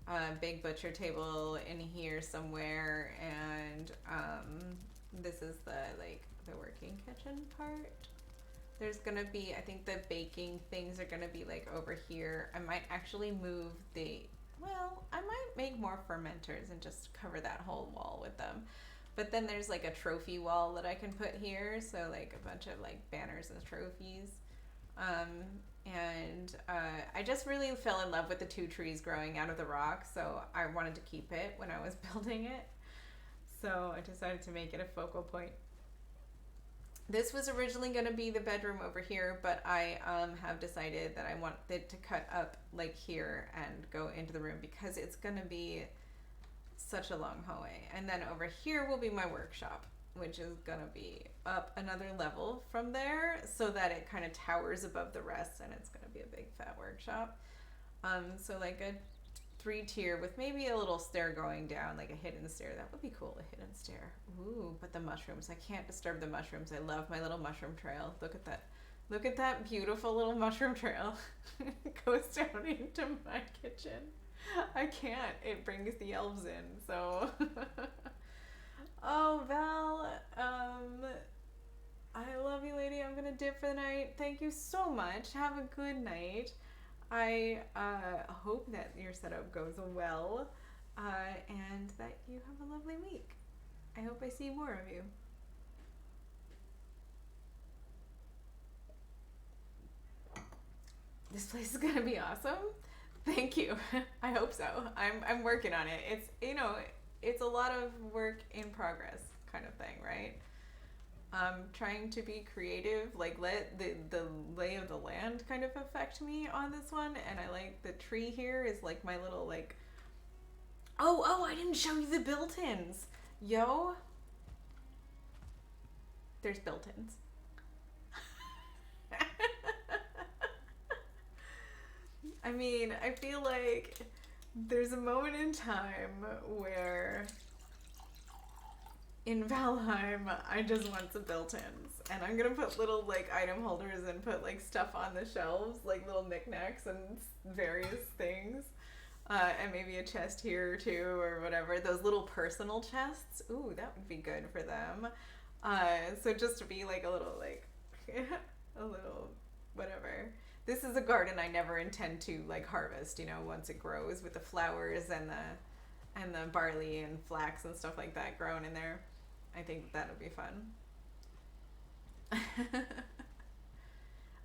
a big butcher table in here somewhere, and this is the working kitchen part. There's gonna be, I think the baking things are gonna be like over here. I might actually move I might make more fermenters and just cover that whole wall with them. But then there's like a trophy wall that I can put here, so like a bunch of like banners and trophies. I just really fell in love with the two trees growing out of the rock, so I wanted to keep it when I was building it. So I decided to make it a focal point. This was originally going to be the bedroom over here, but I have decided that I want it to cut up like here and go into the room because it's going to be such a long hallway. And then over here will be my workshop, which is going to be up another level from there so that it kind of towers above the rest, and it's going to be a big fat workshop. So like a 3-tier with maybe a little stair going down, like a hidden stair. That would be cool, a hidden stair. Ooh, but the mushrooms. I can't disturb the mushrooms. I love my little mushroom trail. Look at that. Look at that beautiful little mushroom trail. It goes down into my kitchen. I can't. It brings the elves in, so. Oh, Val. I love you, lady. I'm gonna dip for the night. Thank you so much. Have a good night. I hope that your setup goes well, and that you have a lovely week. I hope I see more of you. This place is gonna be awesome. Thank you. I hope so. I'm working on it. It's it's a lot of work in progress kind of thing, right? Trying to be creative, like let the lay of the land kind of affect me on this one, and I like the tree here is like my little like. Oh, I didn't show you the built-ins, yo. There's built-ins. I mean, I feel like there's a moment in time where in Valheim I just want some built-ins, and I'm gonna put little like item holders and put like stuff on the shelves, like little knickknacks and various things, and maybe a chest here or two or whatever. Those little personal chests, ooh, that would be good for them. So just to be like a little like a little whatever. This is a garden I never intend to like harvest, once it grows with the flowers and the barley and flax and stuff like that growing in there. I think that would be fun.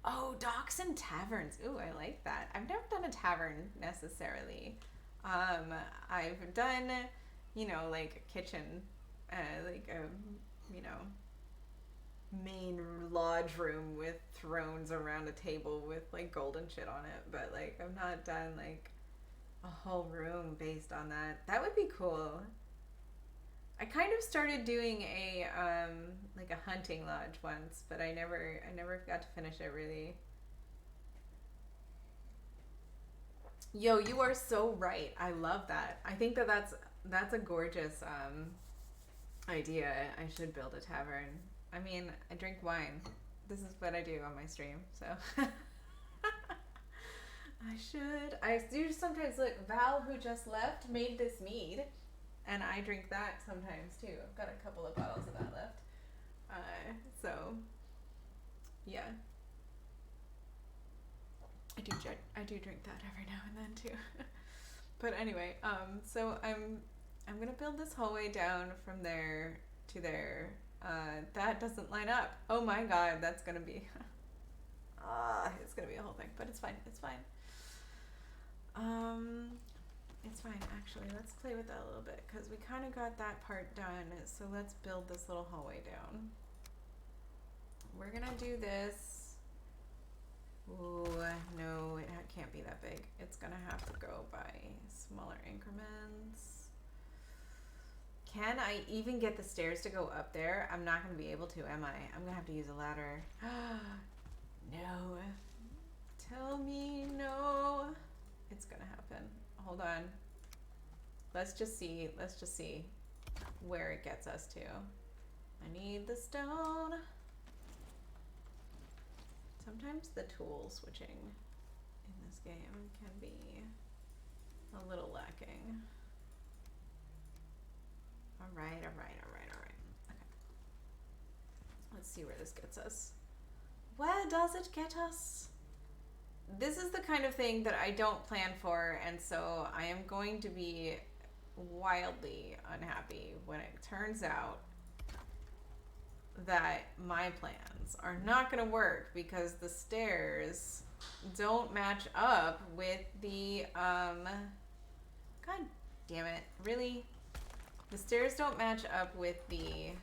Oh, docks and taverns. Ooh, I like that. I've never done a tavern necessarily. I've done, like a kitchen, like a, main lodge room with thrones around a table with like golden shit on it, but like I've not done like a whole room based on that. That would be cool. I kind of started doing a like a hunting lodge once, but I never got to finish it really. Yo, you are so right. I love that. I think that's a gorgeous idea. I should build a tavern. I mean, I drink wine. This is what I do on my stream, so. I should. I do sometimes look. Val, who just left, made this mead, and I drink that sometimes too. I've got a couple of bottles of that left. So, yeah. I do drink that every now and then too. But anyway, so I'm gonna build this hallway down from there to there. That doesn't line up. Oh my god, that's gonna be. It's gonna be a whole thing, but it's fine. It's fine. It's fine, actually. Let's play with that a little bit, because we kind of got that part done. So let's build this little hallway down. We're gonna do this. Ooh, no, it can't be that big. It's gonna have to go by smaller increments. Can I even get the stairs to go up there? I'm not gonna be able to, am I? I'm gonna have to use a ladder. No. Tell me no. It's gonna happen. Hold on. Let's just see where it gets us to. I need the stone. Sometimes the tool switching in this game can be a little lacking. Alright. Okay. Let's see where this gets us. Where does it get us? This is the kind of thing that I don't plan for, and so I am going to be wildly unhappy when it turns out that my plans are not going to work because the stairs don't match up with the, God damn it, really? The stairs don't match up with the,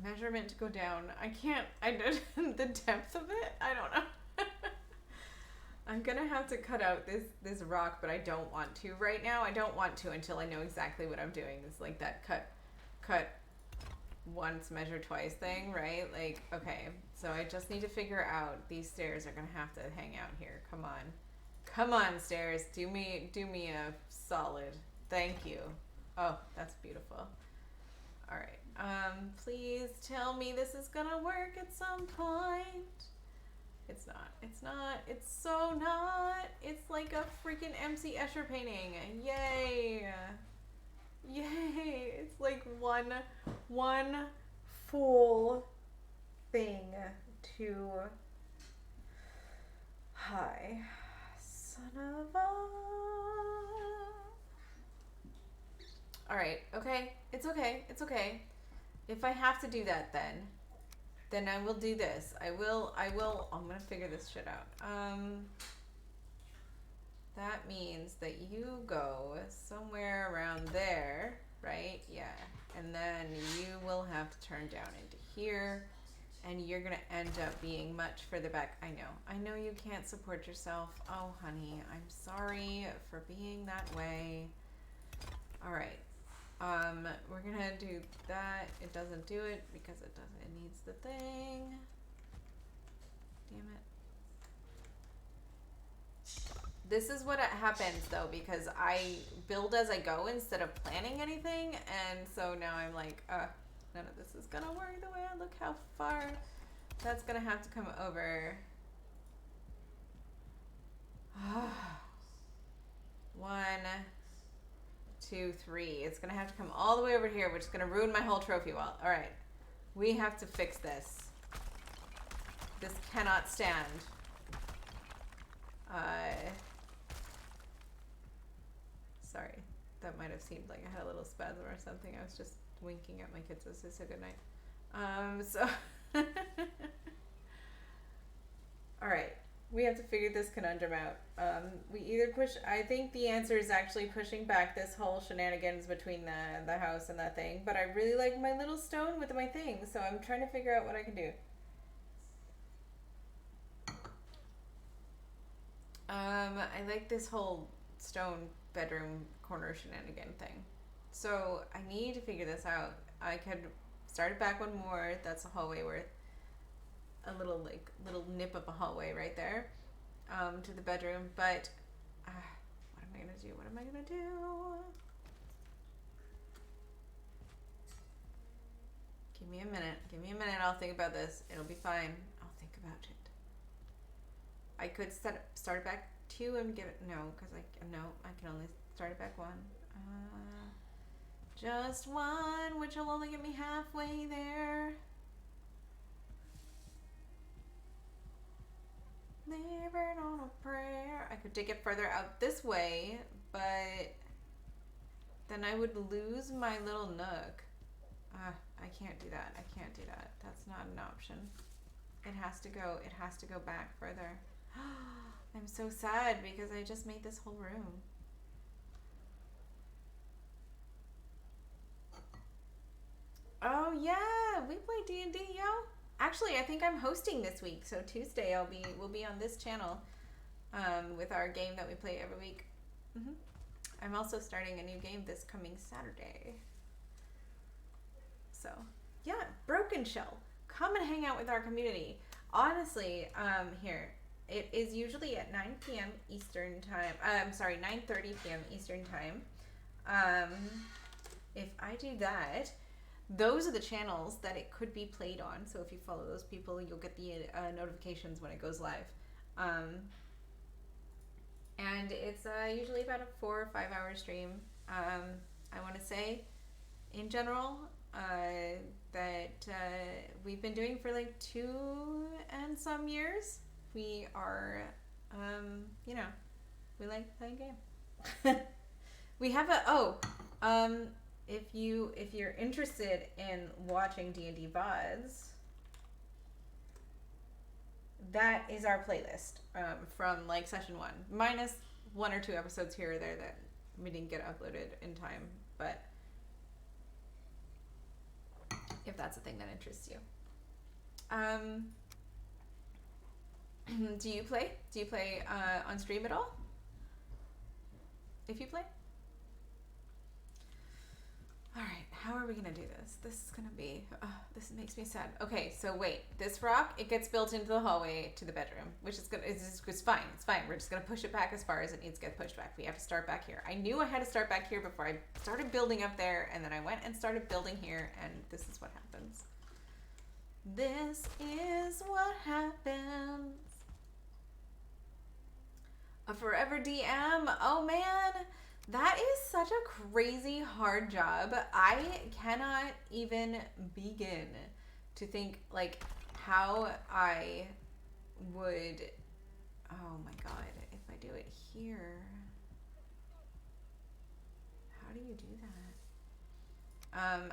measurement to go down. I did the depth of it. I don't know. I'm gonna have to cut out this rock, but I don't want to right now. I don't want to until I know exactly what I'm doing. It's like that cut once, measure twice thing, right? Like, okay, so I just need to figure out these stairs are gonna have to hang out here. Come on, stairs. Do me a solid. Thank you. Oh, that's beautiful. All right. Please tell me this is gonna work at some point. It's not. It's so not. It's like a freaking MC Escher painting. Yay. It's like one full thing to... Hi. Son of a... Alright, okay. It's okay. If I have to do that then I will do this. I'm gonna figure this shit out. That means that you go somewhere around there, right? Yeah. And then you will have to turn down into here, and you're gonna end up being much further back. I know you can't support yourself. Oh, honey, I'm sorry for being that way. All right. We're gonna do that. It doesn't do it because it needs the thing. Damn it. This is what happens though, because I build as I go instead of planning anything, and so now I'm like, none of this is gonna work the way I look how far that's gonna have to come over. 1, 2, 3. It's gonna have to come all the way over here, which is gonna ruin my whole trophy wall. All right, we have to fix this. This cannot stand. Sorry, that might have seemed like I had a little spasm or something. I was just winking at my kids as they said goodnight. So, all right. We have to figure this conundrum out. We either push... I think the answer is actually pushing back this whole shenanigans between the house and that thing. But I really like my little stone with my thing. So I'm trying to figure out what I can do. I like this whole stone bedroom corner shenanigan thing. So I need to figure this out. I could start it back one more. That's a hallway worth. A little nip of a hallway right there, to the bedroom. But what am I gonna do? Give me a minute. I'll think about this. It'll be fine. I'll think about it. I could start it back 2 and give it because I can only start it back 1. Just 1, which will only get me halfway there. Living on a prayer. I could take it further out this way, but then I would lose my little nook. I can't do that. I can't do that. That's not an option. It has to go back further. I'm so sad because I just made this whole room. Oh yeah, we play D&D, yo. Actually, I think I'm hosting this week, so Tuesday we'll be on this channel with our game that we play every week. I'm also starting a new game this coming Saturday. So, yeah, Broken Shell. Come and hang out with our community. Honestly, here, it is usually at 9 p.m. Eastern time. 9:30 p.m. Eastern time. If I do that, those are the channels that it could be played on. So if you follow those people, you'll get the notifications when it goes live. And it's usually about a 4 or 5 hour stream. I want to say, in general, that we've been doing for like 2 and some years. We are, we like playing game. We have if you're interested in watching D&D VODs, that is our playlist from like session 1, minus 1 or 2 episodes here or there that we didn't get uploaded in time, but if that's a thing that interests you. Do you play on stream at all? If you play? Alright, how are we gonna do this? This is gonna be, this makes me sad. Okay, so wait, this rock, it gets built into the hallway to the bedroom, which is gonna, it's fine, it's fine. We're just gonna push it back as far as it needs to get pushed back. We have to start back here. I knew I had to start back here before I started building up there, and then I went and started building here, and this is what happens. This is what happens. A forever DM, oh man. That is such a crazy hard job. I cannot even begin to think like how I would, oh my god, if I do it here, how do you do that?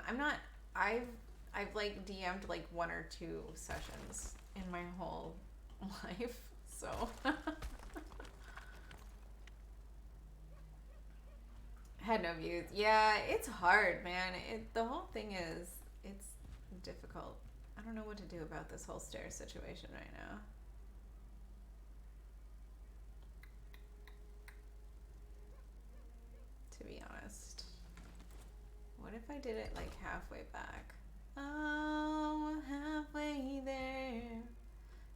I've like DM'd like 1 or 2 sessions in my whole life, so. Had no views. Yeah, it's hard, man. The whole thing is, it's difficult. I don't know what to do about this whole stairs situation right now. To be honest. What if I did it like halfway back? Oh, halfway there.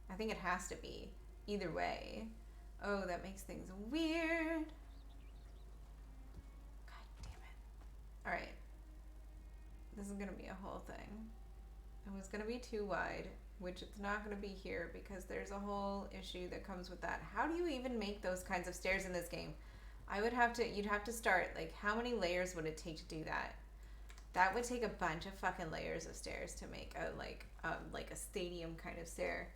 I think it has to be. Either way. Oh, that makes things weird. Alright, this is going to be a whole thing. It was going to be too wide, which it's not going to be here because there's a whole issue that comes with that. How do you even make those kinds of stairs in this game? You'd have to start, like, how many layers would it take to do that? That would take a bunch of fucking layers of stairs to make like a stadium kind of stair.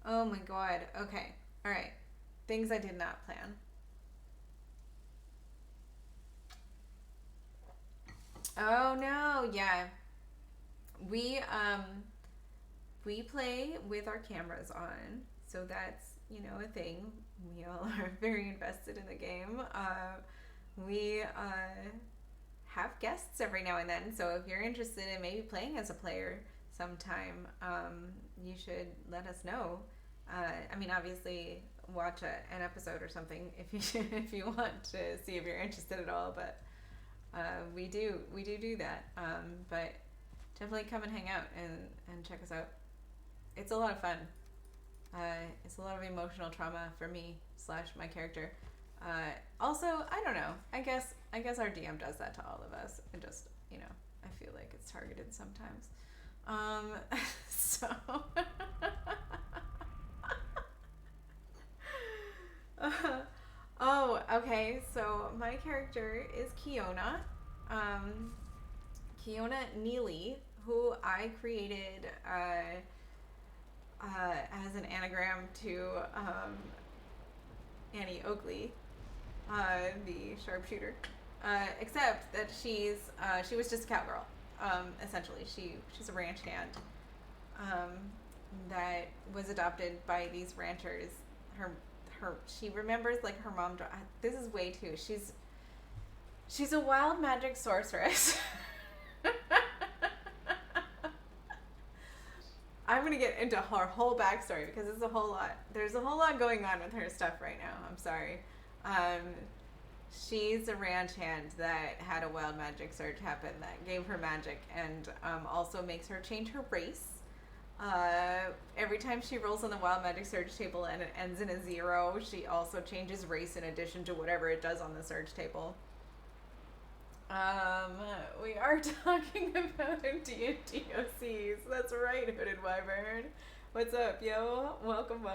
Oh my god, okay, alright. Things I did not plan. Oh no, yeah. We play with our cameras on, so that's, a thing. We all are very invested in the game. We have guests every now and then, so if you're interested in maybe playing as a player sometime, you should let us know. I mean, obviously, watch an episode or something if you want to see if you're interested at all, but we do that, but definitely come and hang out and check us out. It's a lot of fun. It's a lot of emotional trauma for me / my character. Also, I don't know. I guess our DM does that to all of us. And just, I feel like it's targeted sometimes. So. Oh, okay. So my character is Kiona. Kiona Neely, who I created as an anagram to Annie Oakley, the sharpshooter. Except that she was just a cowgirl. Essentially, she's a ranch hand um, that was adopted by these ranchers. She remembers like her mom. This is way too. She's a wild magic sorceress. I'm gonna get into her whole backstory because it's a whole lot. There's a whole lot going on with her stuff right now. I'm sorry. She's a ranch hand that had a wild magic surge happen that gave her magic and also makes her change her race. Every time she rolls on the wild magic surge table and it ends in a 0, she also changes race in addition to whatever it does on the surge table. We are talking about D&D OCs. That's right, Hooded Wyvern. What's up, yo? Welcome.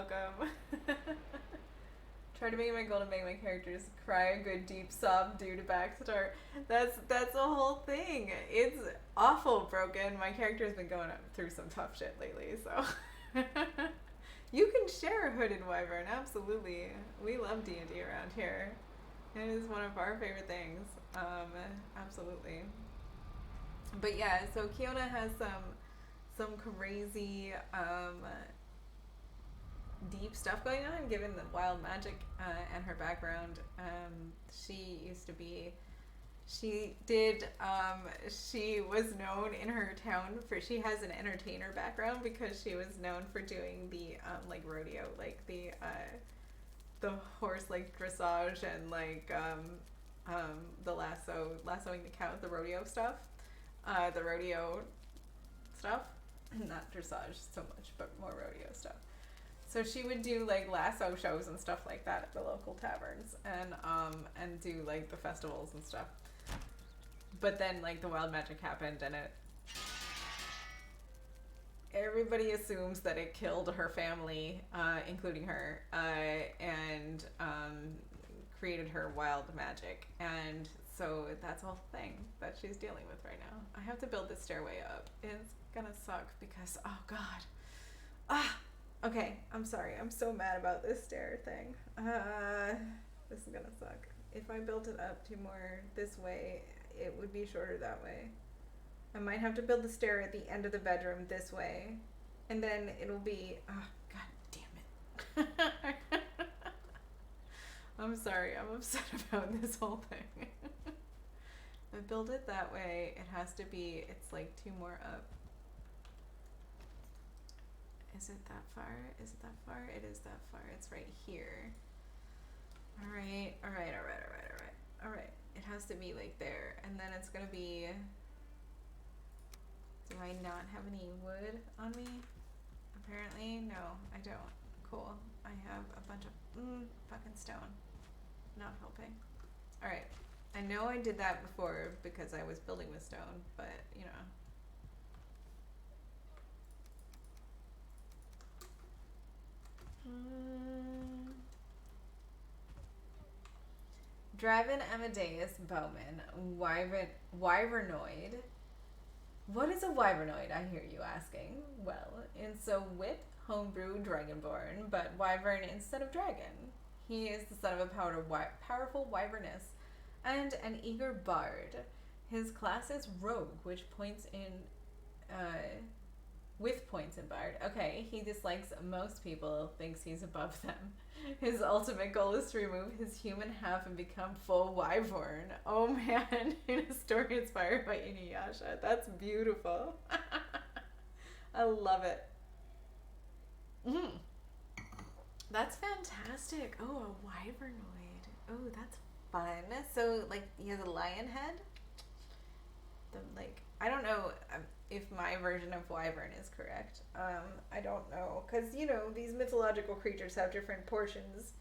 Try to make it my goal to make my characters cry a good deep sob due to backstart. That's the whole thing. It's awful broken. My character's been going through some tough shit lately, so you can share Hooded Wyvern, absolutely. We love D&D around here. It is one of our favorite things. Absolutely. But yeah, so Kiona has some crazy deep stuff going on given the wild magic and her background. She was known in her town for, she has an entertainer background because she was known for doing the like rodeo, like the horse like dressage and like the lassoing the cow, the rodeo stuff, not dressage so much, but more rodeo stuff. So she would do like lasso shows and stuff like that at the local taverns and do like the festivals and stuff. But then like the wild magic happened and everybody assumes that it killed her family, including her, and created her wild magic. And so that's a whole thing that she's dealing with right now. I have to build this stairway up. It's gonna suck because, oh god. Okay, I'm sorry. I'm so mad about this stair thing. This is gonna suck. If I built it up to more this way, it would be shorter that way. I might have to build the stair at the end of the bedroom this way. And then it'll be... Oh, god damn it. I'm sorry. I'm upset about this whole thing. If I build it that way, it has to be... It's like 2 more up. Is it that far? Is it that far? It is that far. It's right here. Alright. It has to be like there. And then it's gonna be... Do I not have any wood on me? Apparently, no, I don't. Cool. I have a bunch of fucking stone. Not helping. Alright. I know I did that before because I was building with stone, but, you know. Draven Amadeus Bowman, Wyvernoid. What is a Wyvernoid, I hear you asking? Well, it's a whip homebrew dragonborn, but wyvern instead of dragon. He is the son of a powerful wyverness and an eager bard. His class is rogue, with points in bard. Okay, he dislikes most people, thinks he's above them. His ultimate goal is to remove his human half and become full wyvern. Oh man, in a story inspired by Inuyasha. That's beautiful. I love it. That's fantastic. Oh, a wyvernoid. Oh, that's fun. So, like, he has a lion head? I don't know if my version of wyvern is correct. I don't know. Because, you know, these mythological creatures have different portions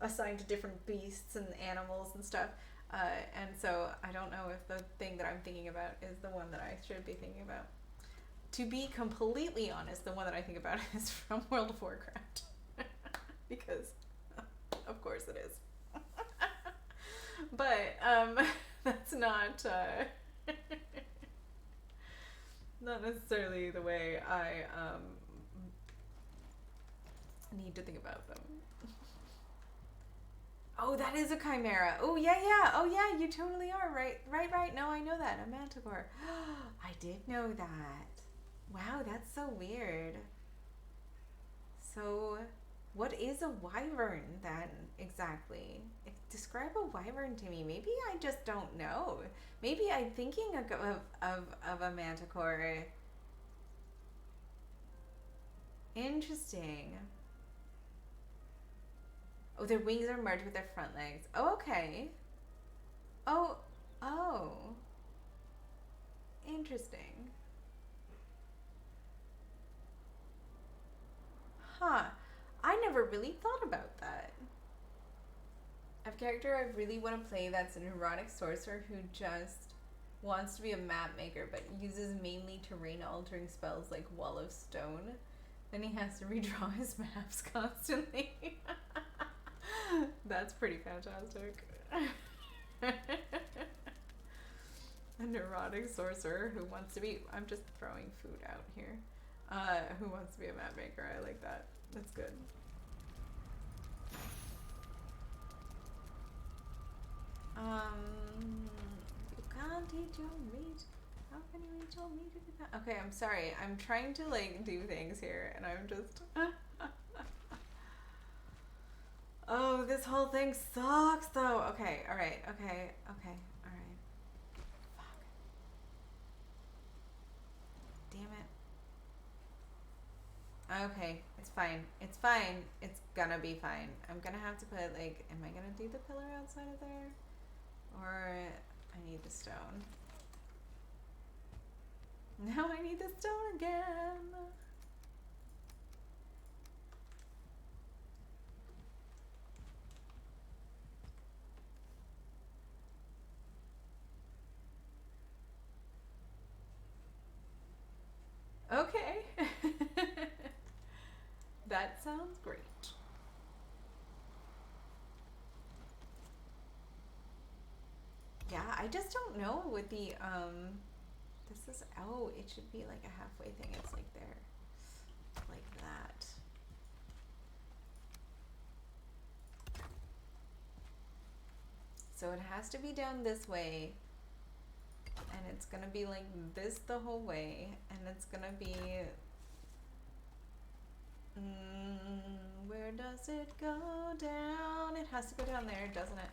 assigned to different beasts and animals and stuff. And so I don't know if the thing that I'm thinking about is the one that I should be thinking about. To be completely honest, the one that I think about is from World of Warcraft. Because, of course it is. But, that's not... not necessarily the way I need to think about them. Oh, that is a chimera. Oh, yeah, yeah. Oh, yeah, you totally are. Right, right, right. No, I know that. A manticore. I did know that. Wow, that's so weird. So, what is a wyvern then, exactly? Describe a wyvern to me. Maybe I just don't know. Maybe I'm thinking of a manticore. Interesting. Oh, their wings are merged with their front legs. Oh, okay. Oh, oh. Interesting. Huh. I never really thought about that. A character I really want to play that's a neurotic sorcerer who just wants to be a map maker but uses mainly terrain altering spells like Wall of Stone. Then he has to redraw his maps constantly. That's pretty fantastic. A neurotic sorcerer who wants to be. I'm just throwing food out here. Who wants to be a map maker? I like that. That's good. You can't eat your meat. How can you eat your meat if you can't? Okay, I'm sorry. I'm trying to like do things here, and I'm just. Oh, this whole thing sucks, though. Okay, all right, okay, okay, all right. Fuck. Damn it. Okay, it's fine. It's fine. It's gonna be fine. I'm gonna have to put like. Am I gonna do the pillar outside of there? Or I need the stone. Now I need the stone again. Okay. That sounds great. Yeah, I just don't know with the this is, oh, it should be like a halfway thing. It's like there. Like that. So it has to be down this way. And it's gonna be like this the whole way. And it's gonna be... where does it go down? It has to go down there, doesn't it?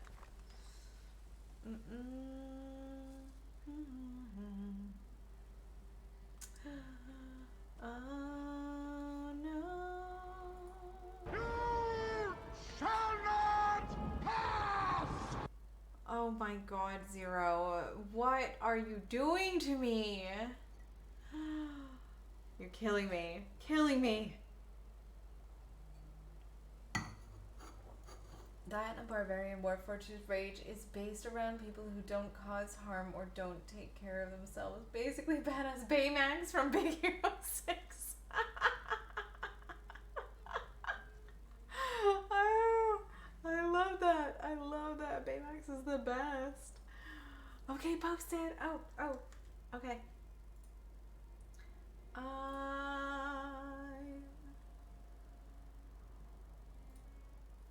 Oh no. You shall not pass! Oh my god, Zero. What are you doing to me? You're killing me. Killing me. That and Barbarian Warforged Rage is based around people who don't cause harm or don't take care of themselves. Basically badass Baymax from Big Hero 6. Oh, I love that. I love that. Baymax is the best. Okay, post it. Oh, okay. I'm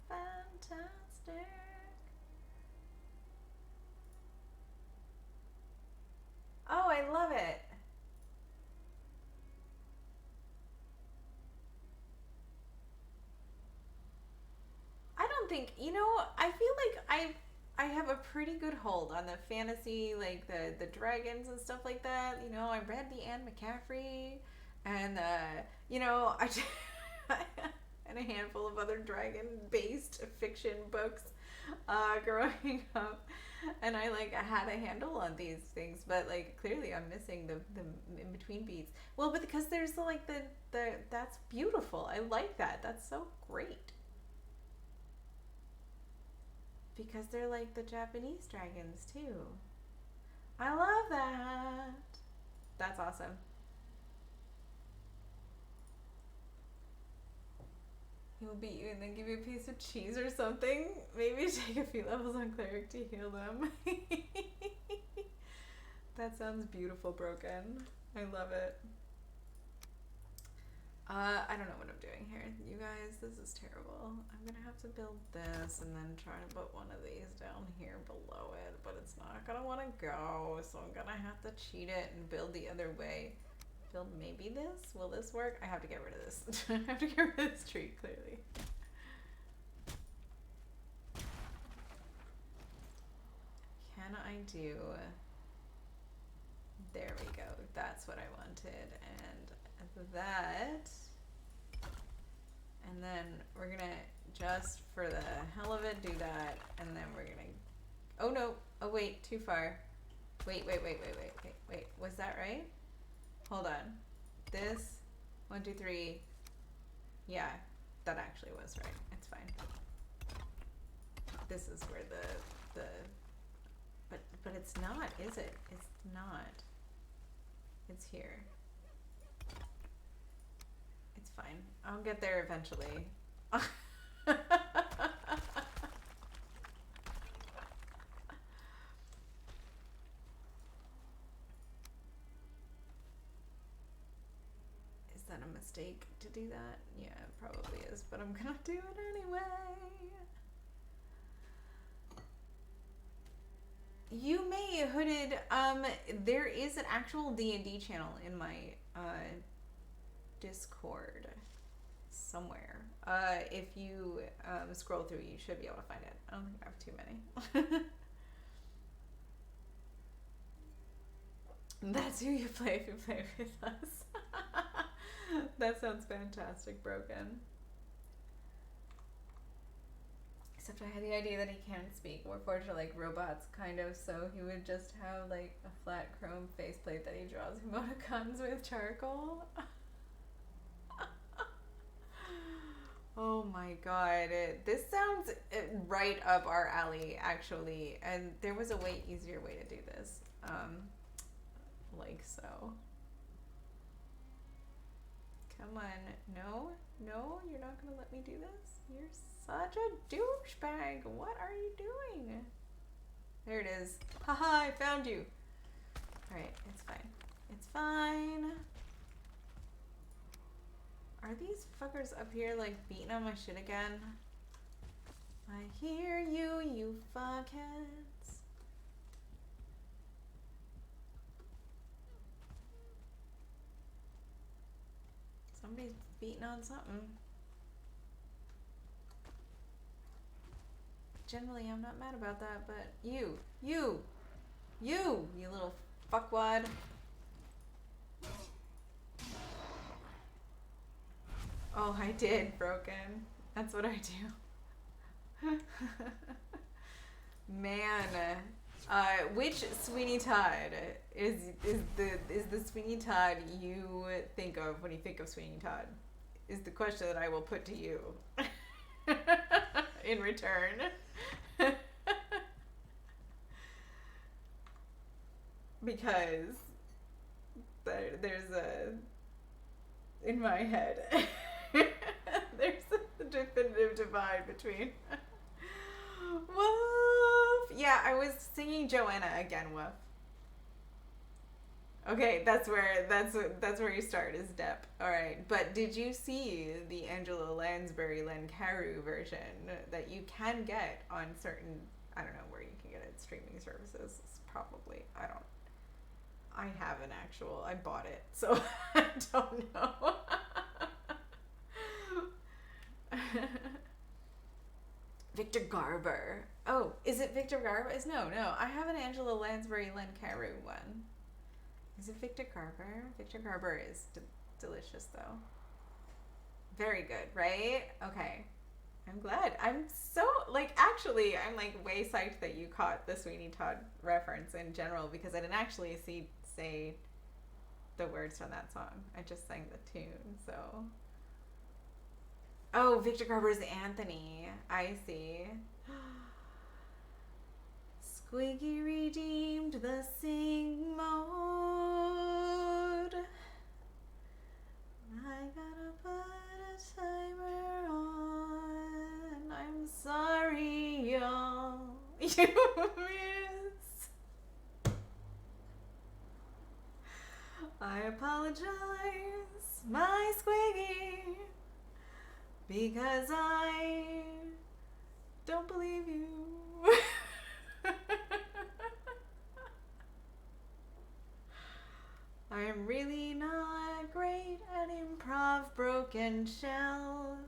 fantastic. Oh, I love it. I don't think, I feel like I have a pretty good hold on the fantasy, like the dragons and stuff like that. I read the Anne McCaffrey and I and a handful of other dragon-based fiction books growing up, and I had a handle on these things, but clearly I'm missing the in between beats. Well, but because there's the that's beautiful. I like that. That's so great. Because they're like the Japanese dragons too. I love that. That's awesome. He will beat you and then give you a piece of cheese or something. Maybe take a few levels on cleric to heal them. That sounds beautiful, Broken. I love it. I don't know what I'm doing here. You guys, this is terrible. I'm gonna have to build this and then try to put one of these down here below it, but it's not gonna wanna go, so I'm gonna have to cheat it and build the other way. Build maybe this? Will this work? I have to get rid of this. I have to get rid of this tree, clearly. Can I do... There we go. That's what I wanted. And that... And then we're gonna, just for the hell of it, do that. And then we're gonna... Oh no! Oh wait, too far. Wait. Was that right? Hold on. This, 1, 2, 3. Yeah, that actually was right. It's fine. This is where the but it's not, is it? It's not. It's here. It's fine. I'll get there eventually. Is that a mistake to do that? Yeah, it probably is, but I'm gonna do it anyway. You may, Hooded, there is an actual D&D channel in my Discord somewhere. If you scroll through, you should be able to find it. I don't think I have too many. That's who you play if you play with us. That sounds fantastic, Broken. Except I had the idea that he can't speak. We're forged like robots, kind of, so he would just have like a flat chrome faceplate that he draws emoticons with charcoal. Oh my god. This sounds right up our alley, actually. And there was a way easier way to do this. Like so. Come on. No, you're not gonna let me do this? You're such a douchebag. What are you doing? There it is. Haha, I found you. Alright, it's fine. It's fine. Are these fuckers up here like beating on my shit again? I hear you, you fuckheads. Somebody's beating on something. Generally, I'm not mad about that, but you little fuckwad. Oh, I did, Broken. That's what I do. Man, which Sweeney Todd is the Sweeney Todd you think of when you think of Sweeney Todd? Is the question that I will put to you in return. Because there's a, in my head, there's a definitive divide between Woof. Yeah, I was singing Joanna again, Woof. Okay, that's where you start, is Depp. Alright, but did you see the Angela Lansbury Len Carew version that you can get on certain, I don't know where you can get it, streaming services, probably, I have an actual, I bought it, so I don't know. Victor Garber. Oh, is it Victor Garber? No, I have an Angela Lansbury Len Carew one. Is it Victor Garber? Victor Garber is delicious, though. Very good, right? Okay. I'm glad. I'm so, actually, I'm, way psyched that you caught the Sweeney Todd reference in general, because I didn't actually say the words from that song. I just sang the tune, so. Oh, Victor Garber's Anthony. I see. Squiggy redeemed the sing mode. I gotta put a timer on. I'm sorry, y'all. You miss. I apologize, my Squiggy, because I don't believe you. I'm really not great at improv, broken shell.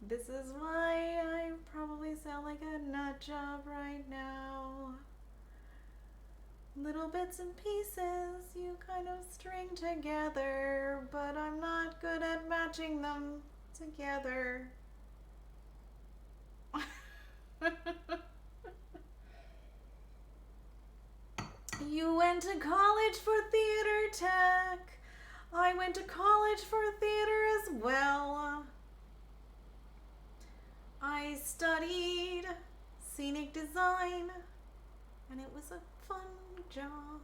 This is why I probably sound like a nut job right now. Little bits and pieces you kind of string together, but I'm not good at matching them together. You went to college for theater tech. I went to college for theater as well. I studied scenic design, and it was a fun job.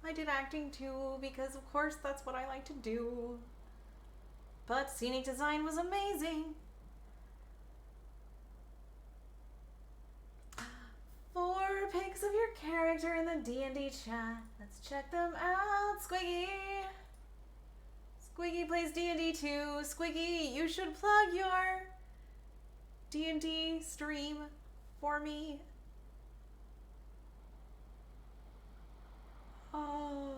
I did acting too, because of course that's what I like to do. But scenic design was amazing. 4 pics of your character in the D&D chat. Let's check them out. Squiggy. Squiggy plays D&D too. Squiggy, you should plug your D&D stream for me. Oh.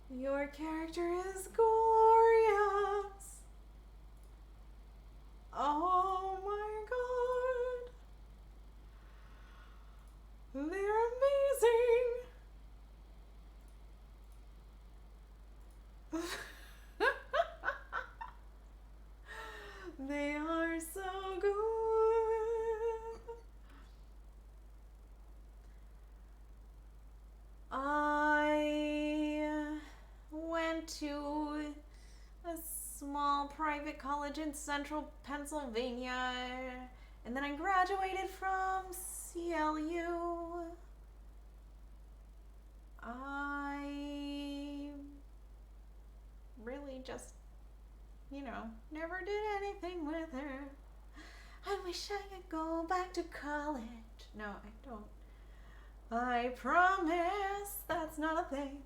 Your character is glorious. Oh my god. They're amazing. They are so good. I went to a small private college in central Pennsylvania, and then I graduated from CLU. I really just, never did anything with her. I wish I could go back to college. No, I don't. I promise that's not a thing.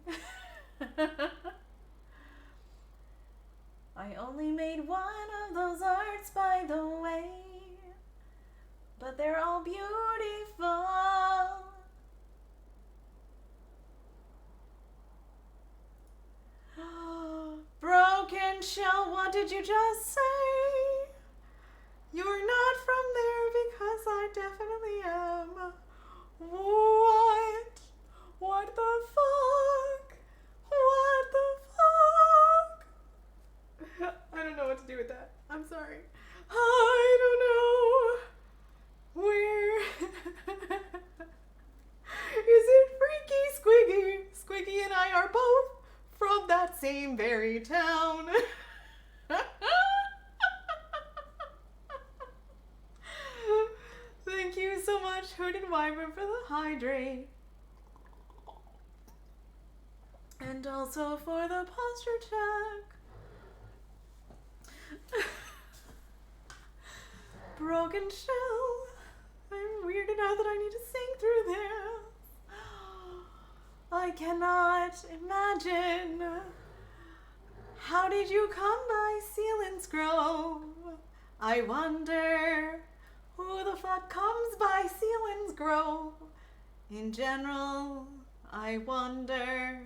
I only made one of those arts, by the way, but they're all beautiful. Broken shell, what did you just say? You're not from there, because I definitely am. What? What the fuck? What the fuck? I don't know what to do with that. I'm sorry. I don't know. Where? Is it Freaky Squiggy? Squiggy and I are both from that same very town. Thank you so much, Hooded Wyvern, for the hydrate. And also for the posture check. Broken shell. I'm weirded out that I need to sing through this. I cannot imagine. How did you come by Sealands Grove? I wonder who the fuck comes by Sealands Grove? In general, I wonder.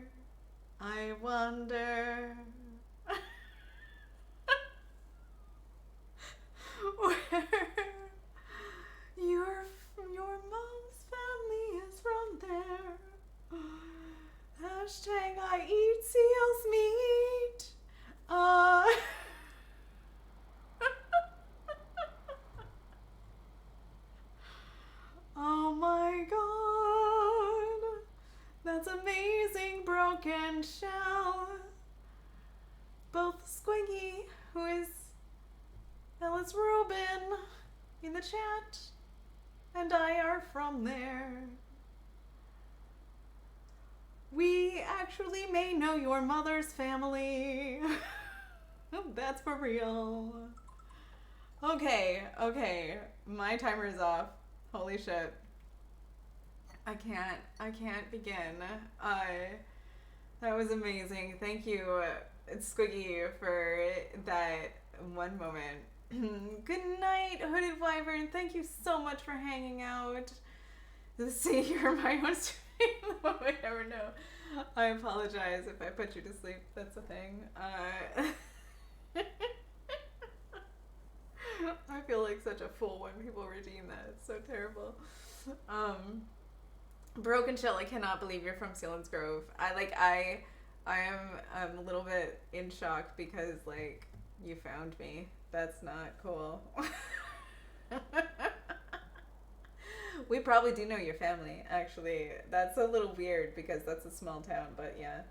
Where your mom's family is from there. Hashtag I eat seal's meat. Oh my god. That's amazing, Broken Shell. Both Squiggy, who is Ellis Rubin in the chat, and I are from there. We actually may know your mother's family. That's for real. Okay. My timer is off. Holy shit. I can't begin. That was amazing. Thank you, Squiggy, for that one moment. Good night, Hooded Wyvern. Thank you so much for hanging out. See, you're my own stream. I never know. I apologize if I put you to sleep. That's a thing. I feel like such a fool when people redeem that. It's so terrible. Broken Shell, I cannot believe you're from Sealands Grove. I am a little bit in shock because like you found me. That's not cool. We probably do know your family, actually. That's a little weird because that's a small town, but yeah.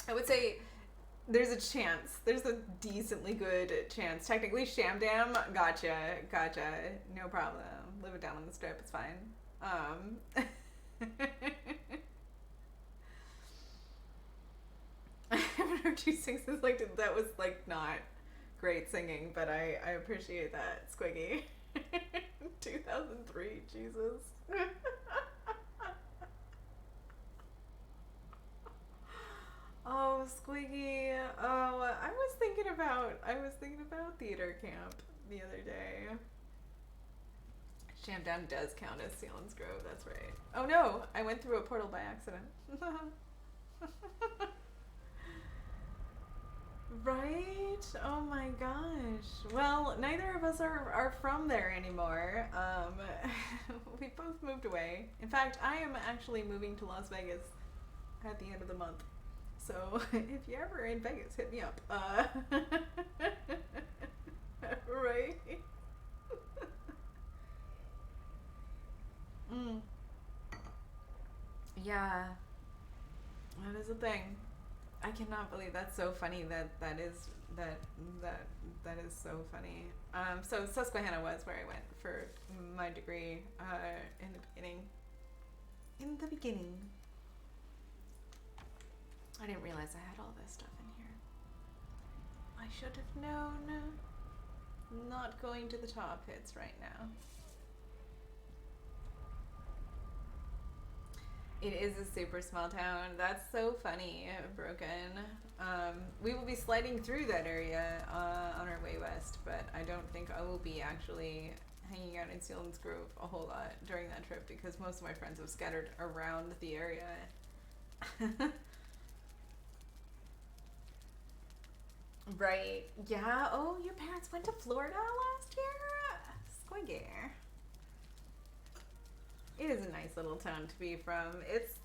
I would say there's a chance. There's a decently good chance. Technically, Shamdam, gotcha. No problem. Live it down on the strip, it's fine. 2-6 is like, that was like not great singing, but I appreciate that, Squiggy. 2003, Jesus. Oh, Squiggy. Oh, I was thinking about theater camp the other day. Shamdown does count as Sealands Grove, that's right. Oh no, I went through a portal by accident. Right? Oh my gosh. Well, neither of us are from there anymore. We both moved away. In fact, I am actually moving to Las Vegas at the end of the month. So if you're ever in Vegas, hit me up. Right? Yeah. That is a thing. I cannot believe that's so funny. That is so funny. So Susquehanna was where I went for my degree in the beginning. In the beginning. I didn't realize I had all this stuff in here. I should have known. Not going to the top hits right now. It is a super small town. That's so funny, Broken. We will be sliding through that area on our way west, but I don't think I will be actually hanging out in Sealands Grove a whole lot during that trip because most of my friends have scattered around the area. Right. Yeah. Oh, your parents went to Florida last year? Squiggy. It is a nice little town to be from. It's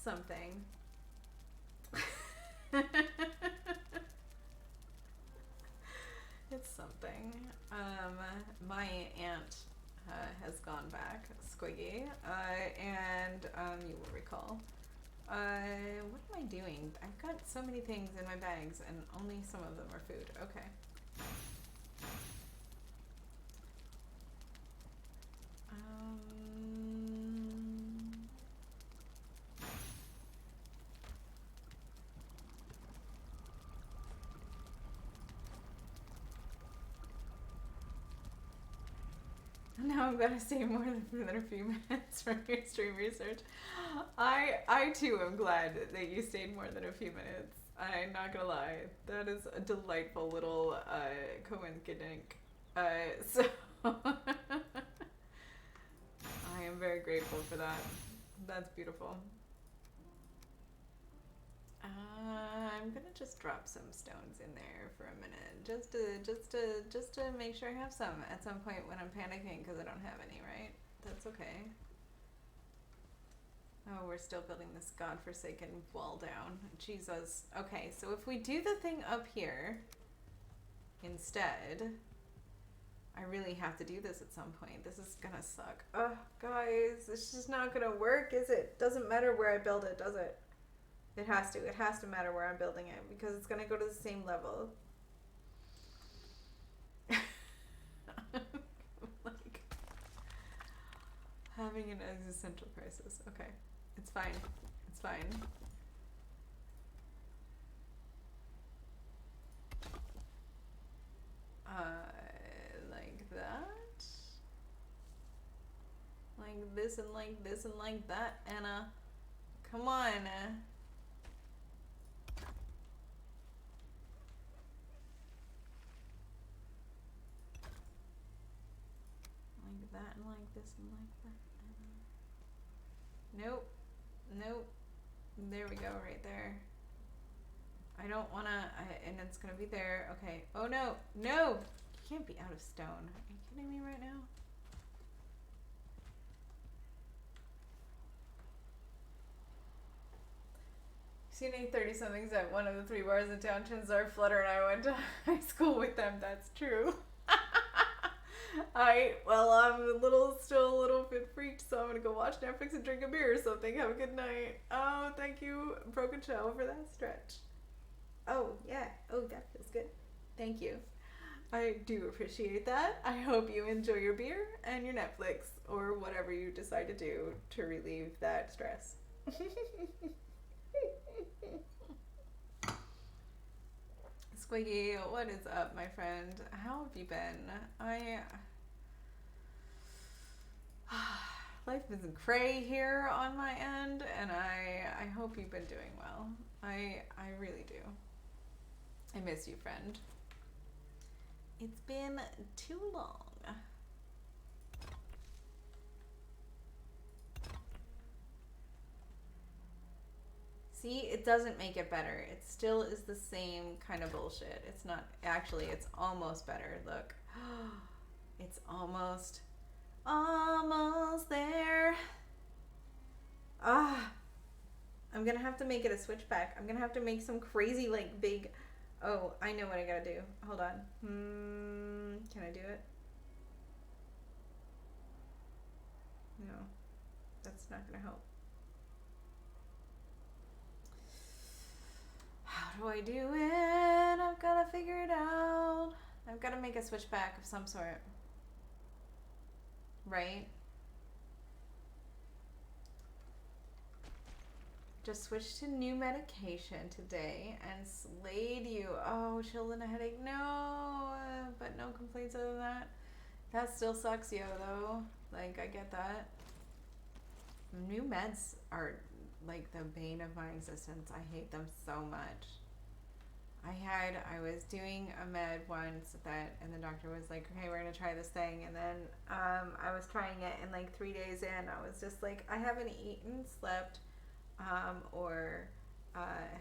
something. It's something. My aunt has gone back, Squiggy, and you will recall. What am I doing? I've got so many things in my bags, and only some of them are food. Okay. Now I'm gonna say more than a few minutes from your stream research. I too am glad that you stayed more than a few minutes. I'm not gonna lie. That is a delightful little coincidence. So I am very grateful for that. That's beautiful. I'm gonna just drop some stones in there for a minute, just to make sure I have some at some point when I'm panicking because I don't have any. Right? That's okay. Oh, we're still building this godforsaken wall down. Jesus. Okay, so if we do the thing up here instead, I really have to do this at some point. This is gonna suck. Ugh, guys, it's just not gonna work, is it? Doesn't matter where I build it, does it? It has to. It has to matter where I'm building it because it's gonna go to the same level. Like having an existential crisis. Okay, it's fine. It's fine. Like that. like this and like this and like that, Anna. Come on. Like that and like this and like that, Anna. Nope. Nope. There we go, right there. I don't wanna, and it's gonna be there. Okay. Oh no, no! You can't be out of stone. Are you kidding me right now? Seen any 30-somethings at one of the 3 bars in town. Chances are Flutter and I went to high school with them. That's true. Alright, well, I'm still a little bit freaked, so I'm gonna go watch Netflix and drink a beer or something. Have a good night. Oh, thank you, Broken Shell, for that stretch. Oh, yeah. Oh, that feels good. Thank you. I do appreciate that. I hope you enjoy your beer and your Netflix or whatever you decide to do to relieve that stress. Squiggy, what is up, my friend? How have you been? Life is cray here on my end, and I hope you've been doing well. I really do. I miss you, friend. It's been too long. See, it doesn't make it better. It still is the same kind of bullshit. It's not, actually, it's almost better. Look. It's almost there. I'm gonna have to make it a switchback. I'm gonna have to make some crazy, like, big... Oh, I know what I gotta do. Hold on. Can I do it? No. That's not gonna help. How do I do it? I've gotta figure it out. I've gotta make a switchback of some sort. Right? Just switched to new medication today and slayed you. Oh, chilled and a headache. No, but no complaints other than that. That still sucks, yo, though. Like, I get that. New meds are like the bane of my existence. I hate them so much. I was doing a med once and the doctor was like, okay, we're gonna try this thing, and then I was trying it, and like 3 days in, I was just like, I haven't eaten, slept, or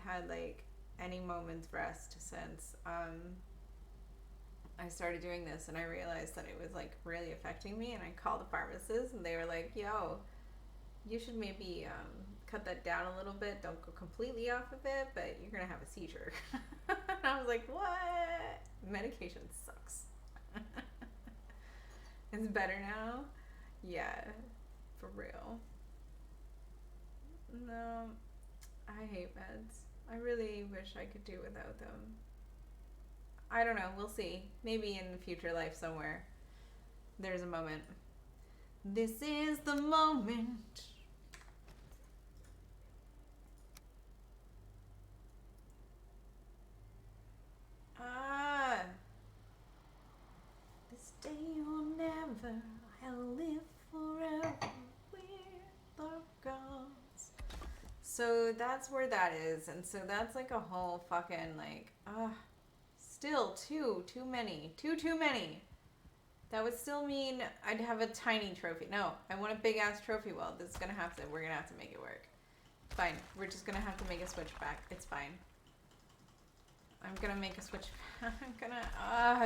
had like any moment's rest since I started doing this, and I realized that it was like really affecting me, and I called the pharmacist, and they were like, yo, you should maybe cut that down a little bit. Don't go completely off of it, but you're gonna have a seizure. And I was like, what? Medication sucks. It's better now? Yeah, for real. No, I hate meds. I really wish I could do without them. I don't know, we'll see. Maybe in the future life somewhere. There's a moment. This is the moment. This day or never, I'll live forever with the gods. So that's where that is, and so that's like a whole fucking like, still too many. That would still mean I'd have a tiny trophy. No, I want a big ass trophy. Well, this is gonna have to, we're gonna have to make it work. Fine, we're just gonna have to make a switchback. It's fine. I'm gonna make a switch.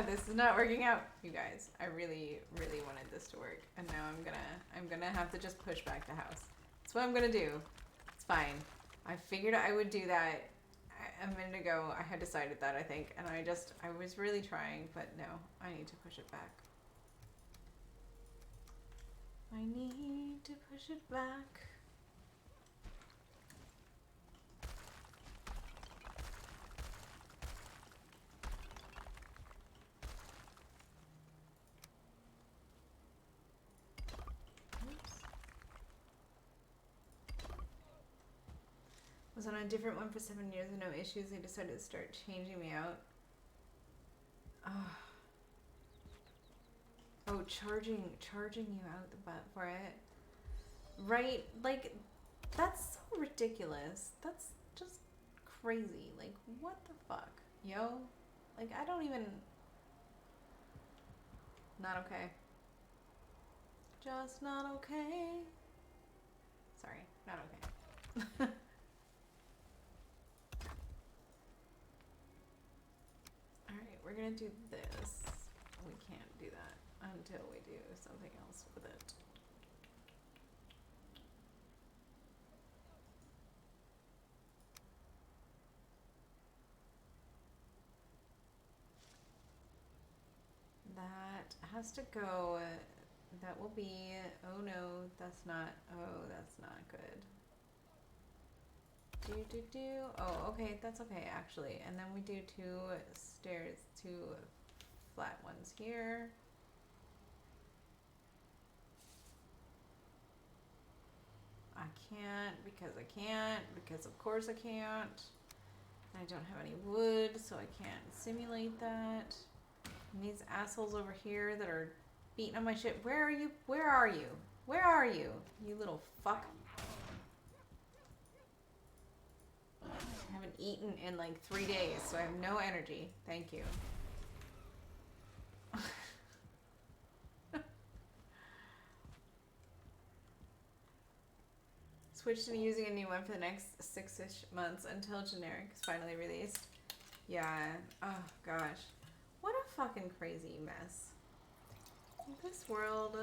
This is not working out, you guys. I really, really wanted this to work, and now I'm gonna have to just push back the house. That's what I'm gonna do. It's fine. I figured I would do that a minute ago. I had decided that, I think, and I was really trying, but no, I need to push it back. I need to push it back. Was on a different one for 7 years with no issues. They decided to start changing me out. Oh, charging you out the butt for it. Right? Like, that's so ridiculous. That's just crazy. Like, what the fuck? Yo? Like, I don't even... Not okay. Just not okay. Sorry, not okay. Alright, we're gonna do this. We can't do that until we do something else with it. That has to go. That will be. Oh no, that's not. Oh, that's not good. Do. Oh, okay, that's okay actually. And then we do 2 stairs, 2 flat ones here. I can't because of course I can't. I don't have any wood, so I can't simulate that. And these assholes over here that are beating on my shit. Where are you? Where are you? Where are you? You little fuck. I haven't eaten in like 3 days, so I have no energy. Thank you. Switch to using a new one for the next 6-ish months until generic is finally released. Yeah. Oh gosh. What a fucking crazy mess. This world,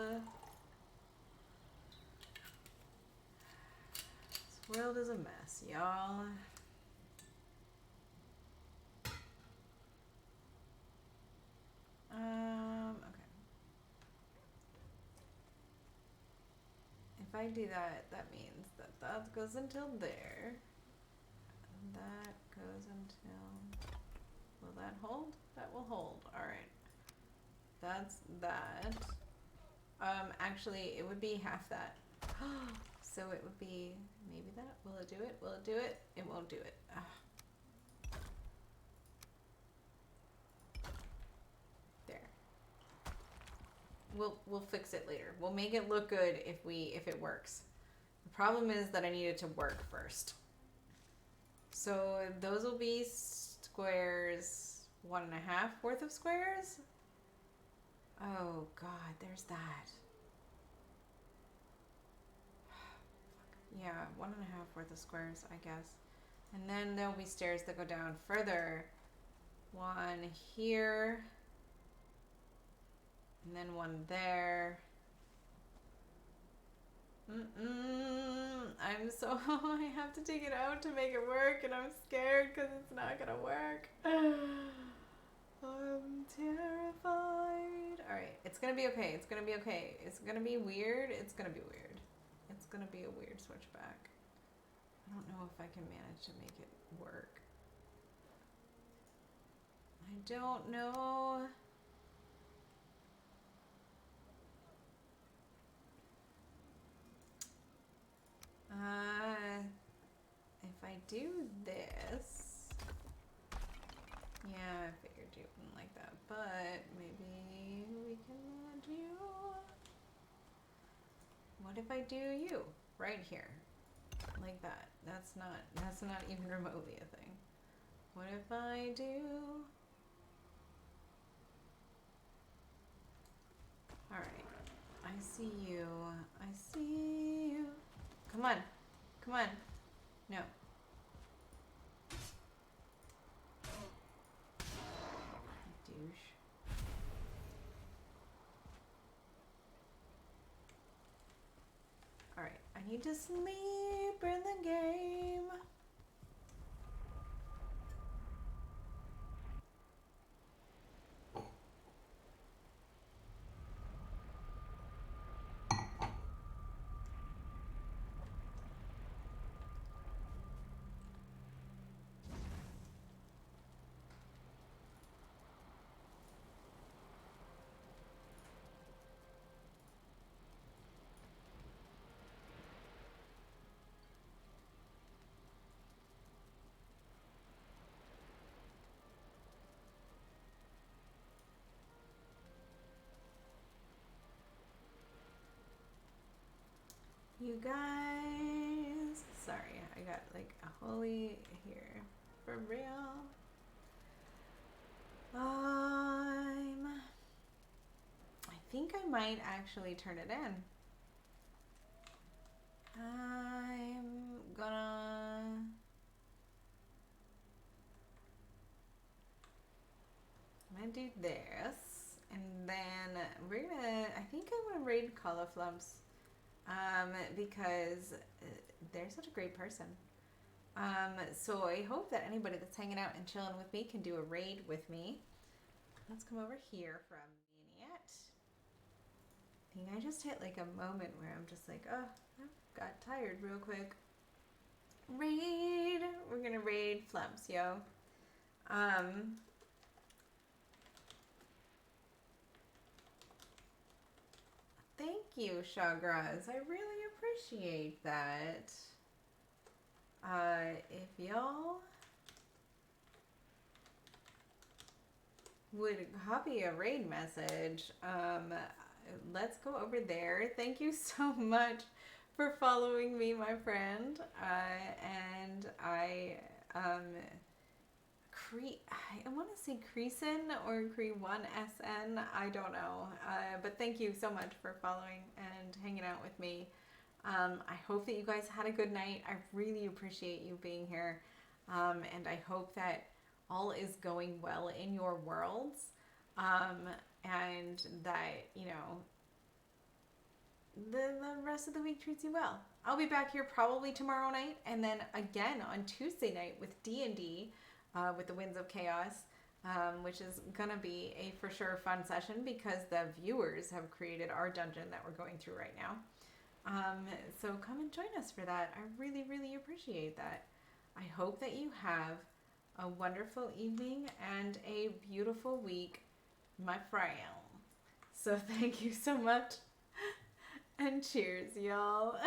this world is a mess, y'all. Okay. If I do that, that means that that goes until there. And that goes until... Will that hold? That will hold. Alright. That's that. Actually, it would be half that. So it would be maybe that. Will it do it? Will it do it? It won't do it. There. We'll fix it later. We'll make it look good if it works. The problem is that I need it to work first. So those will be squares, 1.5 worth of squares. Oh God, there's that. Yeah, 1.5 worth of squares, I guess. And then there'll be stairs that go down further. 1 here. And then 1 there. I'm so... I have to take it out to make it work, and I'm scared because it's not gonna work. I'm terrified. Alright, it's gonna be okay. It's gonna be okay. It's gonna be weird. It's gonna be weird. It's gonna be a weird switchback. I don't know if I can manage to make it work. I don't know. If I do this, yeah, I figured you wouldn't like that, but maybe we can do, what if I do you right here, like that? That's not even remotely a thing. What if I do, all right, I see you, I see you. Come on. Come on. No. Douche. Alright, I need to sleep in the game. You guys. Sorry, I got like a holy here. For real. I think I might actually turn it in. I'm gonna do this, and then we're gonna. I think I'm gonna raid Cauliflumps, because they're such a great person. So I hope that anybody that's hanging out and chilling with me can do a raid with me. Let's come over here for a minute. I think I just hit like a moment where I'm just like, oh, I got tired real quick. Raid. We're gonna raid Flumps, yo. Thank you, Shagraz. I really appreciate that. If y'all would copy a raid message, let's go over there. Thank you so much for following me, my friend. And I want to say Creason or Cree1SN. I don't know. But thank you so much for following and hanging out with me. I hope that you guys had a good night. I really appreciate you being here. And I hope that all is going well in your worlds. And that, you know, the rest of the week treats you well. I'll be back here probably tomorrow night, and then again on Tuesday night with D&D, with the Winds of Chaos, which is gonna be a for sure fun session because the viewers have created our dungeon that we're going through right now. So come and join us for that. I really, really appreciate that. I hope that you have a wonderful evening and a beautiful week, my friend. So thank you so much. And cheers, y'all.